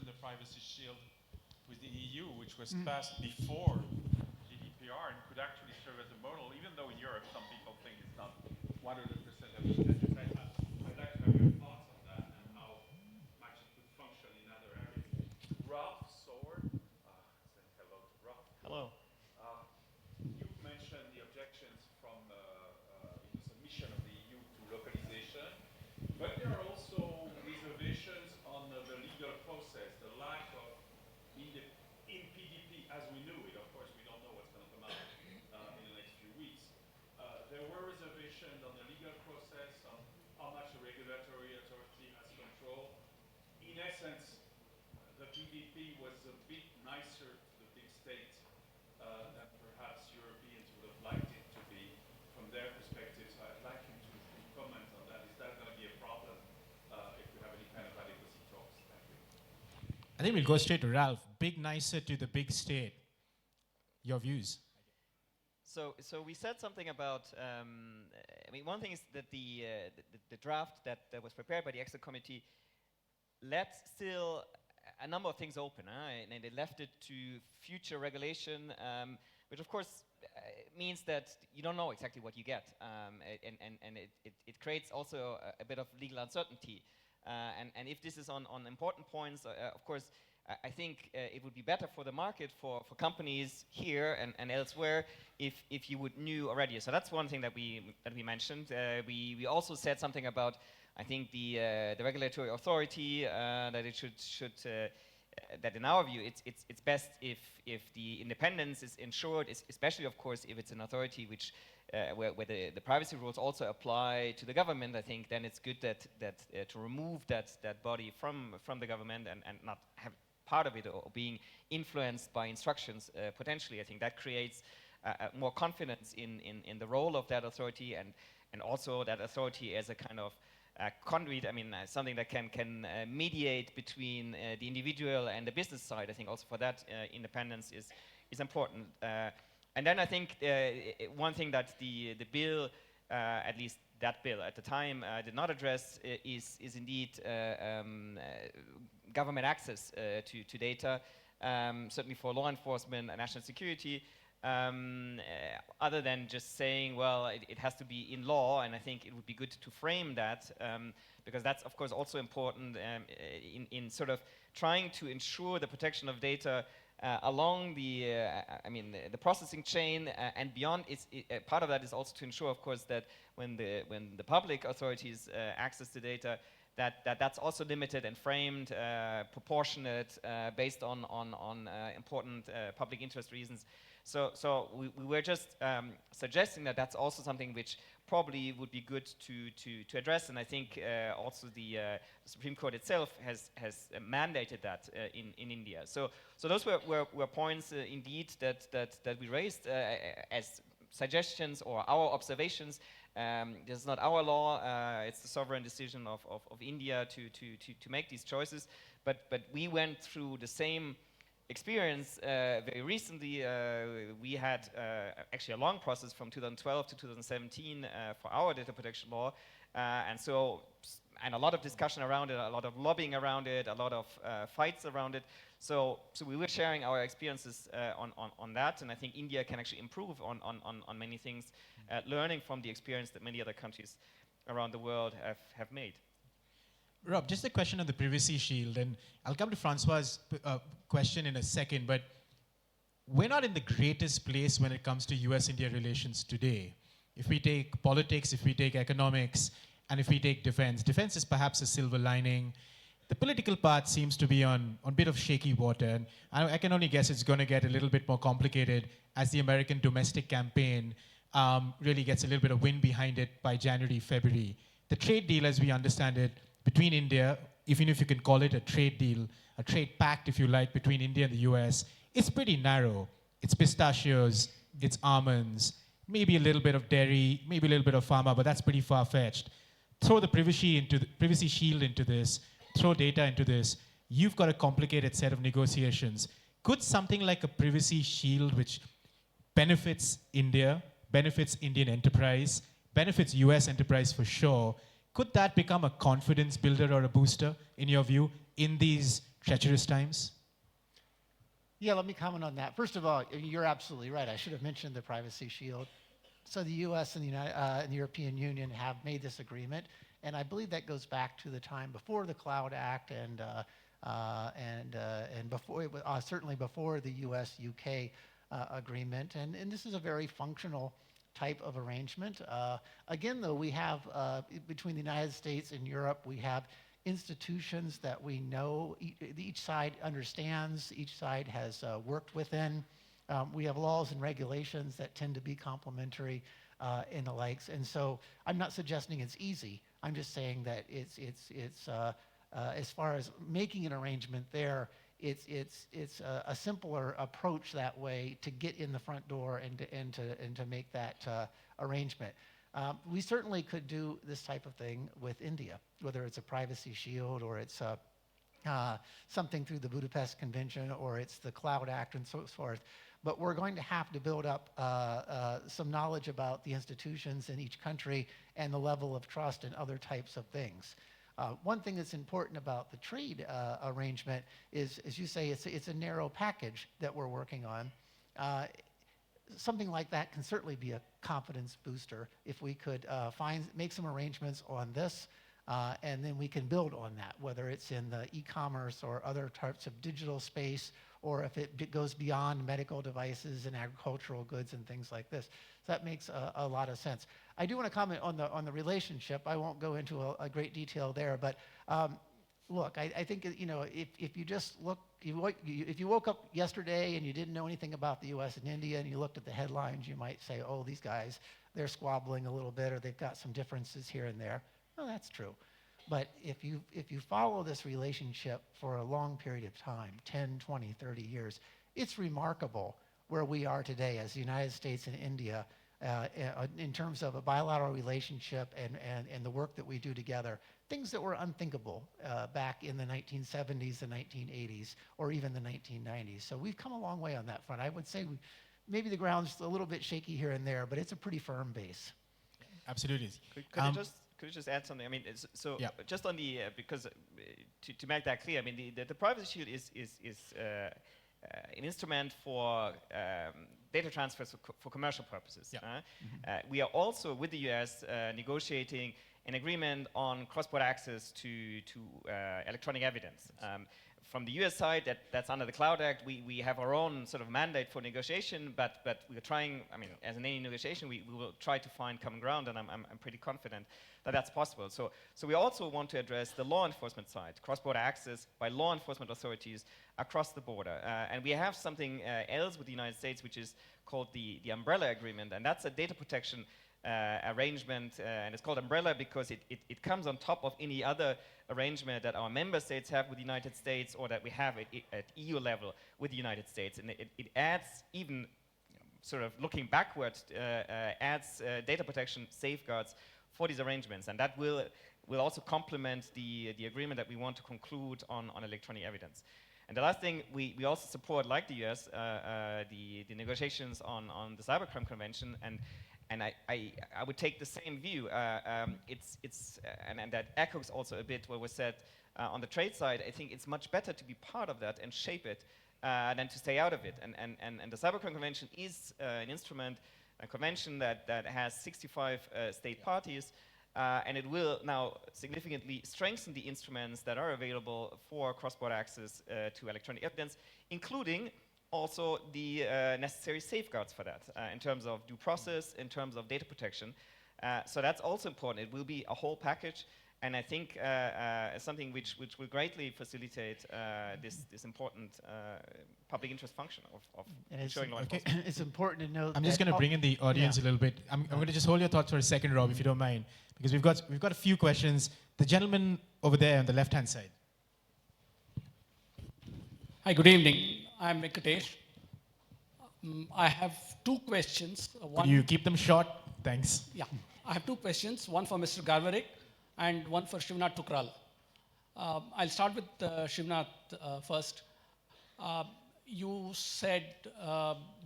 Speaker 17: The Privacy Shield with the EU, which was passed before GDPR and could actually serve as a model, even though in Europe some people think it's not 100% of the standards. I'd like to have your thoughts on that and how much it could function in other areas. Ralph Sword, say hello to Ralph.
Speaker 8: Hello.
Speaker 17: You've mentioned the objections from essence, the PDP was a bit nicer to the big state than perhaps Europeans would have liked it to be from their perspective. So I'd like you to comment on that. Is that going to be a problem if we have any kind of adequacy talks? Thank you.
Speaker 5: I think we'll go straight to Ralph. Big nicer to the big state. Your views?
Speaker 21: So we said something about, I mean, one thing is that the draft that was prepared by the Exit Committee left still a number of things open, and they left it to future regulation, which of course means that you don't know exactly what you get, and it creates also a bit of legal uncertainty. And if this is on important points, of course, I think it would be better for the market, for companies here and elsewhere, if you would knew already. So that's one thing that we mentioned. We also said something about, I think, the regulatory authority, that it should that in our view it's best if the independence is ensured, especially of course if it's an authority which where the privacy rules also apply to the government. I think then it's good that to remove that body from the government and not have part of it or being influenced by instructions potentially. I think that creates more confidence in the role of that authority, and also that authority as a kind of conduit, I mean, something that can mediate between the individual and the business side. I think also for that independence is important. And then I think one thing that the bill, at least that bill at the time, did not address is indeed government access to data, certainly for law enforcement and national security. Other than just saying, well, it has to be in law, and I think it would be good to frame that, because that's of course also important in sort of trying to ensure the protection of data along the, the processing chain and beyond. Part of that is also to ensure, of course, that when the public authorities access the data, that's also limited and framed, proportionate, based on important public interest reasons. So we were just suggesting that that's also something which probably would be good to address, and I think also the Supreme Court itself has mandated that in India. So those were points indeed that we raised as suggestions or our observations. This is not our law; it's the sovereign decision of India to make these choices. But we went through the same experience very recently. We had actually a long process from 2012 to 2017 for our data protection law, and a lot of discussion around it, a lot of lobbying around it, a lot of fights around it. So we were sharing our experiences on that, and I think India can actually improve on many things, learning from the experience that many other countries around the world have made.
Speaker 5: Rob, just a question on the privacy shield, and I'll come to Francois' question in a second, but we're not in the greatest place when it comes to US-India relations today. If we take politics, if we take economics, and if we take defense, defense is perhaps a silver lining. The political part seems to be on a bit of shaky water, and I can only guess it's going to get a little bit more complicated as the American domestic campaign really gets a little bit of wind behind it by January, February. The trade deal, as we understand it, between India, even if you can call it a trade deal, a trade pact, if you like, between India and the US, it's pretty narrow. It's pistachios, it's almonds, maybe a little bit of dairy, maybe a little bit of pharma, but that's pretty far-fetched. Throw the privacy shield into this, throw data into this, you've got a complicated set of negotiations. Could something like a privacy shield, which benefits India, benefits Indian enterprise, benefits US enterprise for sure, could that become a confidence builder or a booster, in your view, in these treacherous times?
Speaker 20: Yeah, let me comment on that. First of all, you're absolutely right. I should have mentioned the privacy shield. So the U.S. and the European Union have made this agreement, and I believe that goes back to the time before the Cloud Act and before certainly before the U.S.-UK agreement. And this is a very functional type of arrangement. Again, though, we have, between the United States and Europe, we have institutions that we know each side understands, each side has worked within. We have laws and regulations that tend to be complementary and the likes. And so I'm not suggesting it's easy. I'm just saying that it's as far as making an arrangement there, it's a simpler approach that way to get in the front door and to make that arrangement. We certainly could do this type of thing with India, whether it's a privacy shield or it's something through the Budapest Convention or it's the Cloud Act and so forth. But we're going to have to build up some knowledge about the institutions in each country and the level of trust and other types of things. One thing that's important about the trade arrangement is, as you say, it's a narrow package that we're working on. Something like that can certainly be a confidence booster if we could make some arrangements on this, and then we can build on that, whether it's in the e-commerce or other types of digital space, or if it goes beyond medical devices and agricultural goods and things like this. So that makes a lot of sense. I do want to comment on the relationship. I won't go into a great detail there, but look, I think if you just look, if you woke up yesterday and you didn't know anything about the U.S. and India, and you looked at the headlines, you might say, "Oh, these guys, they're squabbling a little bit, or they've got some differences here and there." Well, that's true. But if you follow this relationship for a long period of time, 10, 20, 30 years, it's remarkable where we are today as the United States and India in terms of a bilateral relationship and the work that we do together. Things that were unthinkable back in the 1970s, the 1980s, or even the 1990s. So we've come a long way on that front. I would say maybe the ground's a little bit shaky here and there, but it's a pretty firm base.
Speaker 5: Absolutely.
Speaker 21: Could you just add something? I mean, just on the because to make that clear, I mean, the privacy shield is an instrument for data transfers for commercial purposes. We are also with the U.S. Negotiating an agreement on cross-border access to electronic evidence. From the U.S. side, that's under the Cloud Act. We have our own sort of mandate for negotiation, but we're trying. I mean, as in any negotiation, we will try to find common ground, and I'm pretty confident that that's possible. So we also want to address the law enforcement side, cross-border access by law enforcement authorities across the border, and we have something else with the United States, which is called the Umbrella Agreement, and that's a data protection arrangement, and it's called Umbrella because it comes on top of any other arrangement that our member states have with the United States or that we have at EU level with the United States. And it adds, even sort of looking backwards, adds data protection safeguards for these arrangements. And that will also complement the agreement that we want to conclude on electronic evidence. And the last thing, we also support, like the US, the negotiations on the Cybercrime Convention, and I would take the same view. And that echoes also a bit what was said on the trade side. I think it's much better to be part of that and shape it than to stay out of it. And the Cybercrime Convention is an instrument, a convention that has 65 state parties, and it will now significantly strengthen the instruments that are available for cross-border access to electronic evidence, including also the necessary safeguards for that in terms of due process, in terms of data protection. So that's also important. It will be a whole package, and I think something which will greatly facilitate this important public interest function of ensuring law enforcement.
Speaker 20: It's important to note.
Speaker 5: I'm just going to bring in the audience a little bit. I'm going to just hold your thoughts for a second, Rob, if you don't mind, because we've got a few questions. The gentleman over there on the left-hand side.
Speaker 8: Hi, good evening. I'm Venkatesh. I have two questions.
Speaker 5: Could you keep them short? Thanks.
Speaker 8: Yeah, I have two questions, one for Mr. Garvarik and one for Shivnath Tukral. I'll start with Shivnath first. You said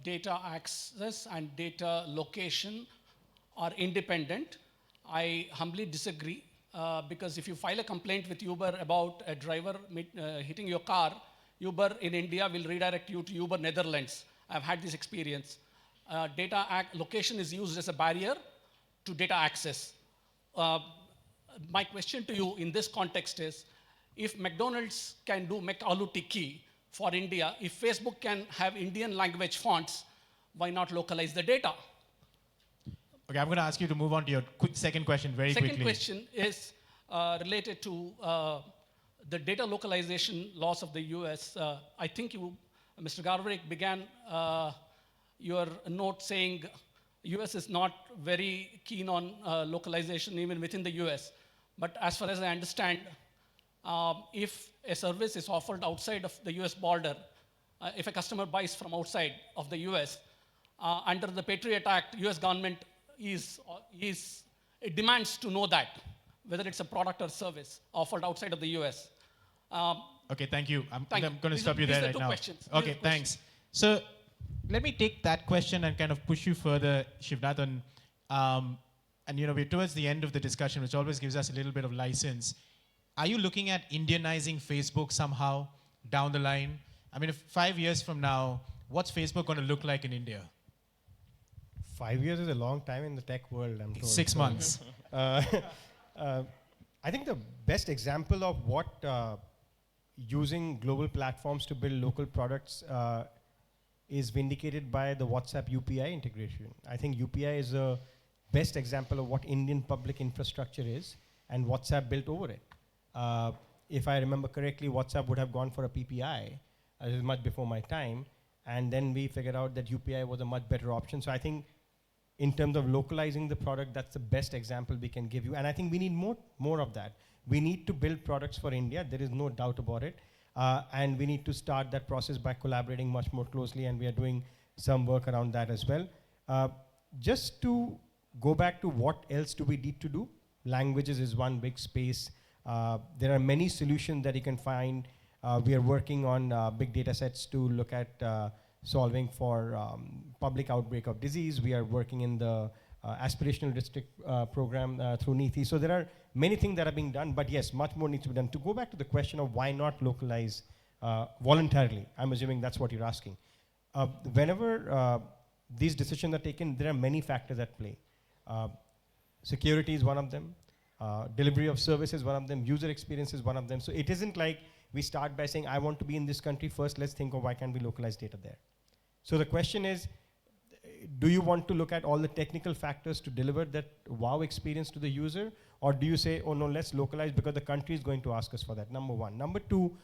Speaker 8: data access and data location are independent. I humbly disagree because if you file a complaint with Uber about a driver hitting your car, Uber in India will redirect you to Uber Netherlands. I've had this experience. Location is used as a barrier to data access. My question to you in this context is, if McDonald's can do McAloo Tikki for India, if Facebook can have Indian language fonts, why not localize the data?
Speaker 5: Okay, I'm going to ask you to move on to your second question very quickly.
Speaker 8: Second question is related to the data localization laws of the US. I think you, Mr. Garvarik, began your note saying US is not very keen on localization even within the US. But as far as I understand, if a service is offered outside of the US border, if a customer buys from outside of the US, under the Patriot Act, US government it demands to know that, whether it's a product or service offered outside of the US.
Speaker 5: Okay, thank you. I'm
Speaker 8: Thank
Speaker 5: going
Speaker 8: you.
Speaker 5: to stop you
Speaker 8: These
Speaker 5: there
Speaker 8: are
Speaker 5: right
Speaker 8: two
Speaker 5: now.
Speaker 8: questions. These
Speaker 5: Okay,
Speaker 8: are
Speaker 5: thanks. So let me take that question and kind of push you further, Shivnathan. And we're towards the end of the discussion, which always gives us a little bit of license. Are you looking at Indianizing Facebook somehow down the line? I mean, if 5 years from now, what's Facebook going to look like in India?
Speaker 3: 5 years is a long time in the tech world, I'm told.
Speaker 5: 6 months.
Speaker 3: I think the best example of what using global platforms to build local products is vindicated by the WhatsApp UPI integration. I think UPI is a best example of what Indian public infrastructure is, and WhatsApp built over it. If I remember correctly, WhatsApp would have gone for a PPI, this is much before my time, and then we figured out that UPI was a much better option. So I think in terms of localizing the product, that's the best example we can give you. And I think we need more of that. We need to build products for India, there is no doubt about it. And we need to start that process by collaborating much more closely, and we are doing some work around that as well. Just to go back to what else do we need to do, languages is one big space. There are many solutions that you can find. We are working on big data sets to look at solving for public outbreak of disease. We are working in the aspirational district program through NITI. So there are many things that are being done, but yes, much more needs to be done. To go back to the question of why not localize voluntarily, I'm assuming that's what you're asking. Whenever these decisions are taken, there are many factors at play. Security is one of them. Delivery of service is one of them. User experience is one of them. So it isn't like we start by saying, I want to be in this country first, let's think of why can't we localize data there. So the question is, do you want to look at all the technical factors to deliver that wow experience to the user? Or do you say, oh no, let's localize because the country is going to ask us for that, number one. Number two,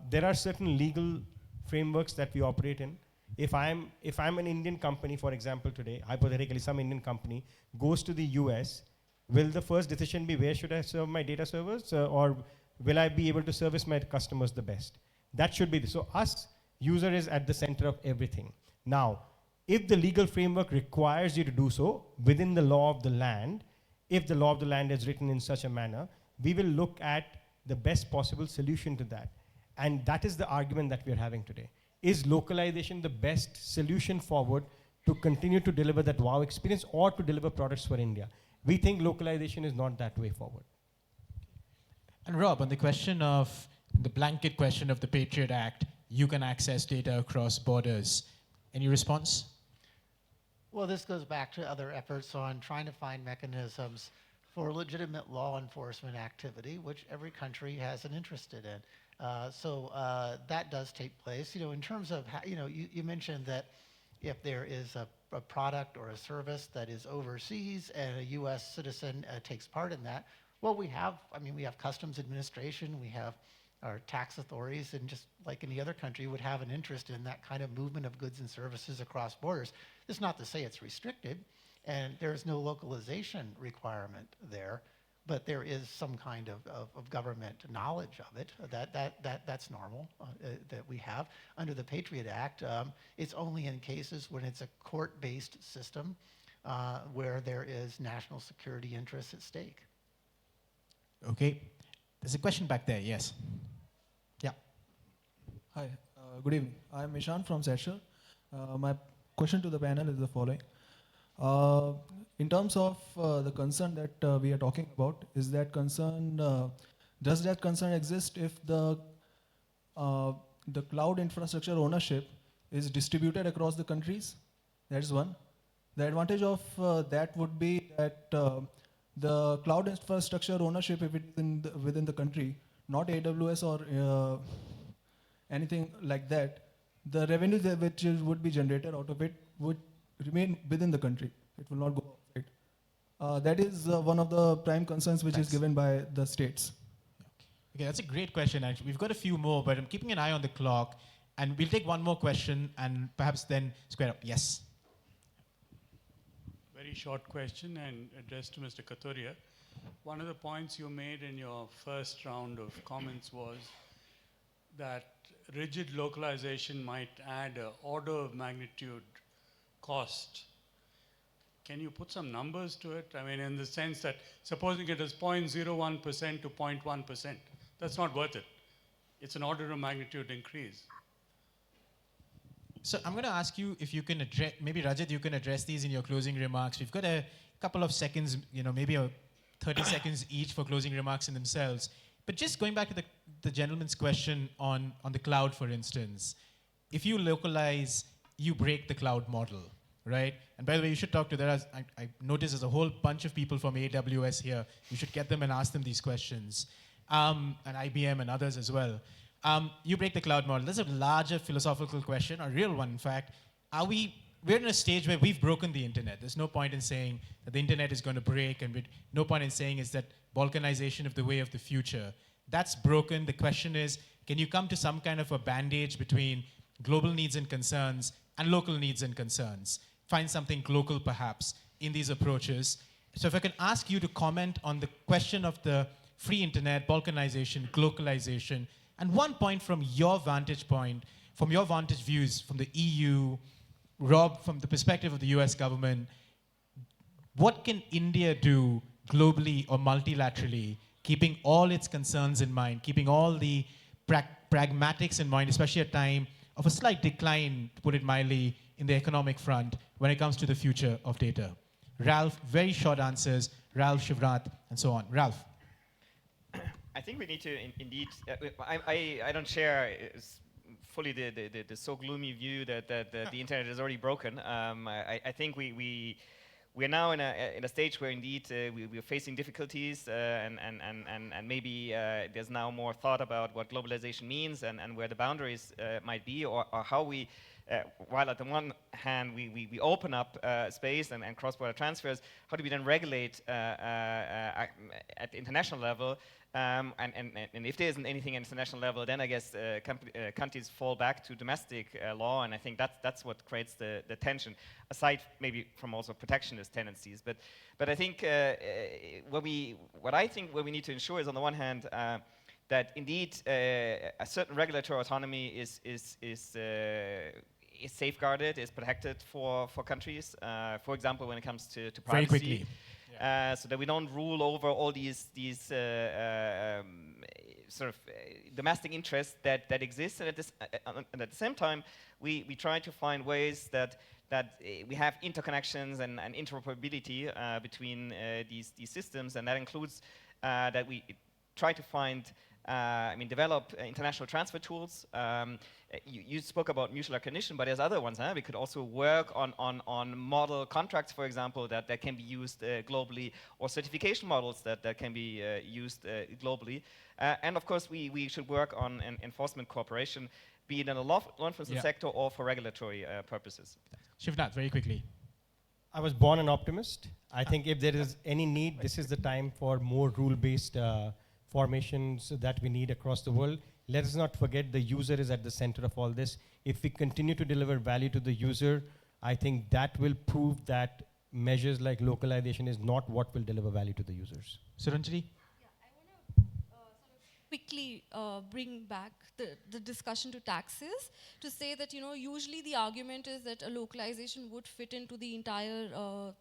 Speaker 3: there are certain legal frameworks that we operate in. If I'm an Indian company, for example, today, hypothetically, some Indian company goes to the US, will the first decision be where should I serve my data servers, or will I be able to service my customers the best? That should be so us, user is at the center of everything. Now, if the legal framework requires you to do so within the law of the land, if the law of the land is written in such a manner, we will look at the best possible solution to that. And that is the argument that we're having today. Is localization the best solution forward to continue to deliver that wow experience or to deliver products for India? We think localization is not that way forward.
Speaker 5: And Rob, on the question of the blanket question of the Patriot Act, you can access data across borders. Any response?
Speaker 20: Well, this goes back to other efforts on trying to find mechanisms for legitimate law enforcement activity, which every country has an interest in. So that does take place. In terms of, you mentioned that if there is a product or a service that is overseas and a U.S. citizen takes part in that, well, we have customs administration, we have our tax authorities, and just like any other country would have an interest in that kind of movement of goods and services across borders. It's not to say it's restricted, and there's no localization requirement there, but there is some kind of government knowledge of it. That's normal that we have. Under the Patriot Act, it's only in cases when it's a court-based system where there is national security interests at stake.
Speaker 5: Okay. There's a question back there, yes. Yeah.
Speaker 9: Hi, good evening. I'm Ishan from Zesher. My question to the panel is the following. In terms of the concern that we are talking about, is that concern, does that concern exist if the cloud infrastructure ownership is distributed across the countries? That is one. The advantage of that would be that the cloud infrastructure ownership, if it is within the country, not AWS or anything like that, the revenue which would be generated out of it would remain within the country. It will not go outside. That is one of the prime concerns which is given by the states.
Speaker 5: Okay, that's a great question, actually. We've got a few more, but I'm keeping an eye on the clock, and we'll take one more question and perhaps then square up. Yes.
Speaker 10: Very short question and addressed to Mr. Kathuria. One of the points you made in your first round of comments was that rigid localization might add an order of magnitude cost. Can you put some numbers to it? I mean, in the sense that supposing it is 0.01% to 0.1%, that's not worth it. It's an order of magnitude increase.
Speaker 5: So I'm going to ask you if you can address, maybe Rajat, you can address these in your closing remarks. We've got a couple of seconds, maybe 30 seconds each for closing remarks in themselves. But just going back to the gentleman's question on the cloud, for instance, if you localize, you break the cloud model, right? And by the way, you should talk to I noticed there's a whole bunch of people from AWS here. You should get them and ask them these questions, and IBM and others as well. You break the cloud model. There's a larger philosophical question, a real one, in fact. We're in a stage where we've broken the internet. There's no point in saying that the internet is going to break, and no point in saying is that balkanization of the way of the future. That's broken. The question is, can you come to some kind of a bandage between global needs and concerns and local needs and concerns? Find something local, perhaps, in these approaches. So if I can ask you to comment on the question of the free internet, balkanization, globalization, and one point from your vantage point, from your vantage views from the EU, Rob, from the perspective of the US government, what can India do globally or multilaterally, keeping all its concerns in mind, keeping all the pragmatics in mind, especially at a time of a slight decline, to put it mildly, in the economic front when it comes to the future of data? Ralph, very short answers. Ralph, Shivnath, and so on. Ralph.
Speaker 21: I think we need to indeed. I don't share fully the so gloomy view that the internet is already broken. I think we're now in a stage where indeed we're facing difficulties, and maybe there's now more thought about what globalization means and where the boundaries might be, or how we. While at the one hand we open up space and cross-border transfers, how do we then regulate at the international level? And if there isn't anything at international level, then I guess countries fall back to domestic law, and I think that's what creates the tension, aside maybe from also protectionist tendencies. But I think what I think we need to ensure is, on the one hand, that indeed a certain regulatory autonomy is safeguarded, is protected for countries. For example, when it comes to privacy.
Speaker 5: Very quickly.
Speaker 21: So that we don't rule over all these sort of domestic interests that exist, and at the same time, we try to find ways that we have interconnections and interoperability between these systems, and that includes that we try to find, develop international transfer tools. You spoke about mutual recognition, but there's other ones. We could also work on model contracts, for example, that can be used globally, or certification models that can be used globally. And of course, we should work on enforcement cooperation, be it in the law enforcement sector or for regulatory purposes.
Speaker 5: Shivnath, very quickly.
Speaker 3: I was born an optimist. I think if there is any need, this is the time for more rule-based formations that we need across the world. Let us not forget the user is at the center of all this. If we continue to deliver value to the user, I think that will prove that measures like localization is not what will deliver value to the users.
Speaker 5: Suranjali?
Speaker 22: Quickly bring back the discussion to taxes, to say that usually the argument is that a localization would fit into the entire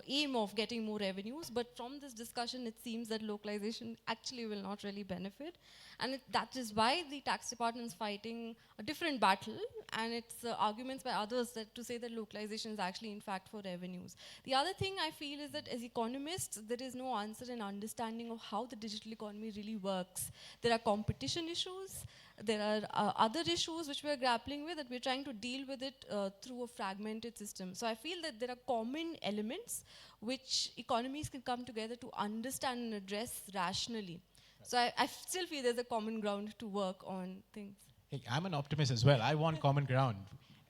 Speaker 22: aim of getting more revenues, but from this discussion it seems that localization actually will not really benefit, and that is why the tax department is fighting a different battle, and it's arguments by others to say that localization is actually in fact for revenues. The other thing I feel is that as economists there is no answer and understanding of how the digital economy really works. There are competition issues, there are other issues which we're grappling with, that we're trying to deal with it through a fragmented system. So I feel that there are common elements which economies can come together to understand and address rationally. So I still feel there's a common ground to work on things.
Speaker 5: Hey, I'm an optimist as well. I want common ground.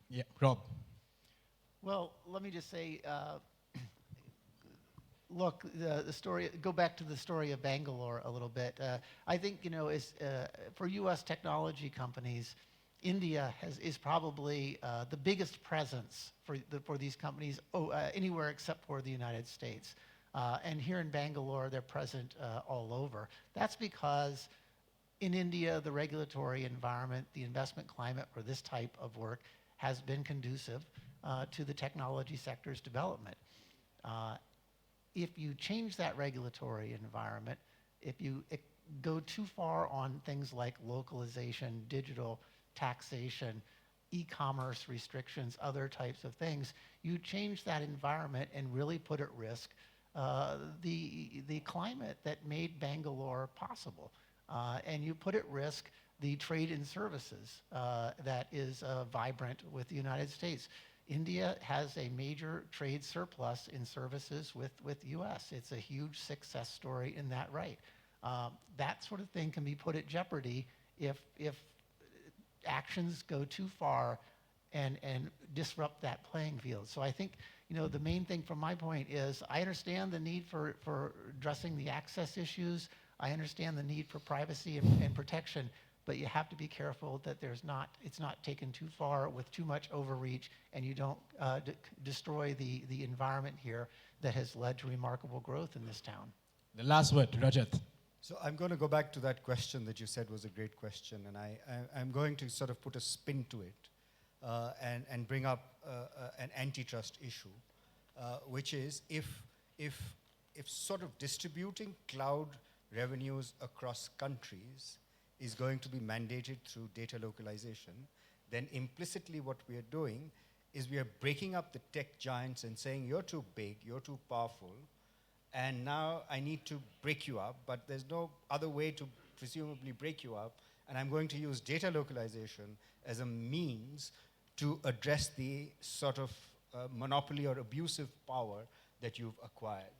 Speaker 5: Yeah, Rob.
Speaker 20: Well, let me just say, look, the story, go back to the story of Bangalore a little bit. I think, for US technology companies, India is probably the biggest presence for these companies anywhere except for the United States. And here in Bangalore, they're present all over. That's because in India, the regulatory environment, the investment climate for this type of work has been conducive to the technology sector's development. If you change that regulatory environment, if you go too far on things like localization, digital taxation, e-commerce restrictions, other types of things, you change that environment and really put at risk the climate that made Bangalore possible. And you put at risk the trade in services that is vibrant with the United States. India has a major trade surplus in services with the US. It's a huge success story in that right. That sort of thing can be put at jeopardy if actions go too far and disrupt that playing field. So I think the main thing from my point is I understand the need for addressing the access issues. I understand the need for privacy and protection, but you have to be careful that it's not taken too far with too much overreach, and you don't destroy the environment here that has led to remarkable growth in this town.
Speaker 5: The last word, Rajat.
Speaker 4: So I'm going to go back to that question that you said was a great question, and I'm going to sort of put a spin to it and bring up an antitrust issue, which is if sort of distributing cloud revenues across countries is going to be mandated through data localization, then implicitly what we are doing is we are breaking up the tech giants and saying, you're too big, you're too powerful, and now I need to break you up, but there's no other way to presumably break you up, and I'm going to use data localization as a means to address the sort of monopoly or abusive power that you've acquired.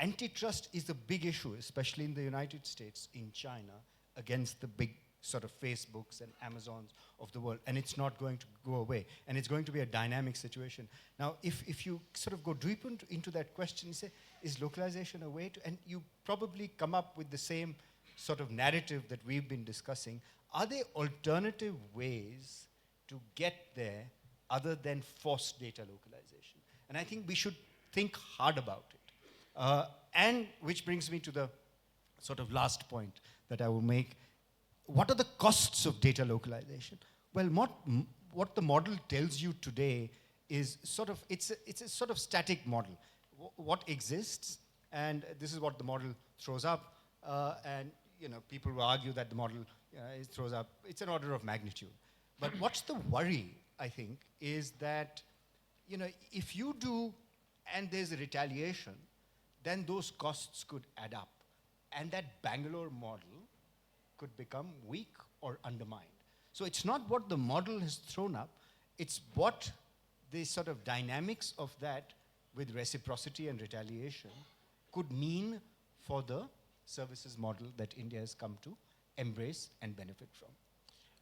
Speaker 4: Antitrust is a big issue, especially in the United States, in China, against the big sort of Facebooks and Amazons of the world, and it's not going to go away, and it's going to be a dynamic situation. Now, if you sort of go deep into that question, you say, is localization a way to, and you probably come up with the same sort of narrative that we've been discussing. Are there alternative ways to get there other than forced data localization? And I think we should think hard about it. And which brings me to the sort of last point that I will make. What are the costs of data localization? Well, what the model tells you today is sort of, it's a sort of static model. What exists, and this is what the model throws up, and people will argue that the model it throws up, it's an order of magnitude. But what's the worry, I think, is that if you do and there's a retaliation, then those costs could add up. And that Bangalore model could become weak or undermined. So it's not what the model has thrown up, it's what the sort of dynamics of that with reciprocity and retaliation could mean for the services model that India has come to embrace and benefit from.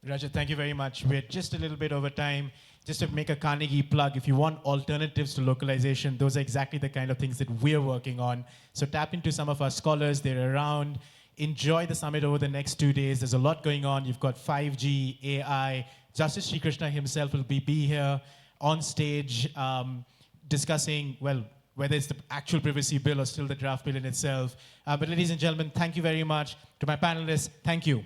Speaker 5: Rajat, thank you very much. We're just a little bit over time. Just to make a Carnegie plug, if you want alternatives to localization, those are exactly the kind of things that we're working on. So tap into some of our scholars. They're around. Enjoy the summit over the next 2 days. There's a lot going on. You've got 5G, AI. Justice Sri Krishna himself will be here on stage discussing, well, whether it's the actual privacy bill or still the draft bill in itself. But ladies and gentlemen, thank you very much. To my panelists, thank you.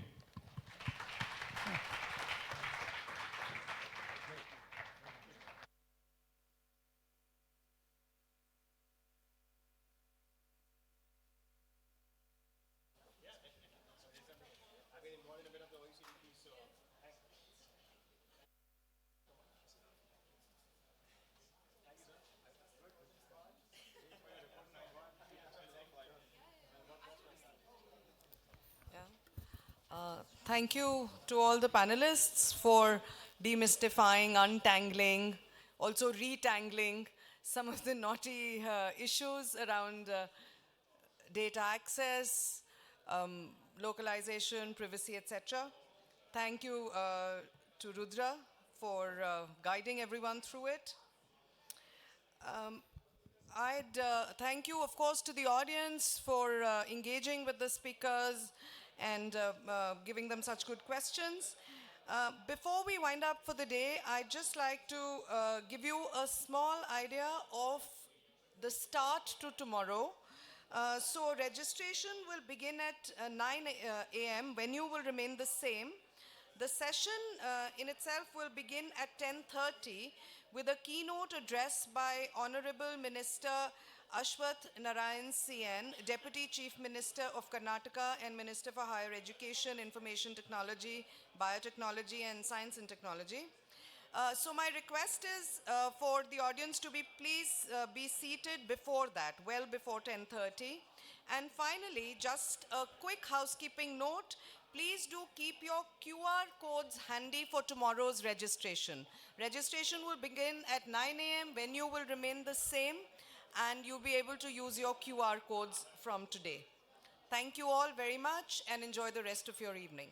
Speaker 1: Thank you to all the panelists for demystifying, untangling, also retangling some of the knotty issues around data access, localization, privacy, etc. Thank you to Rudra for guiding everyone through it. I'd thank you, of course, to the audience for engaging with the speakers and giving them such good questions. Before we wind up for the day, I'd just like to give you a small idea of the start to tomorrow. So registration will begin at 9 a.m. Venue will remain the same. The session in itself will begin at 10:30 with a keynote address by Honorable Minister Ashwath Narayan CN, Deputy Chief Minister of Karnataka and Minister for Higher Education, Information Technology, Biotechnology and Science and Technology. So my request is for the audience to please be seated before that, well before 10:30. And finally, just a quick housekeeping note. Please do keep your QR codes handy for tomorrow's registration. Registration will begin at 9 a.m. Venue will remain the same, and you'll be able to use your QR codes from today. Thank you all very much, and enjoy the rest of your evening.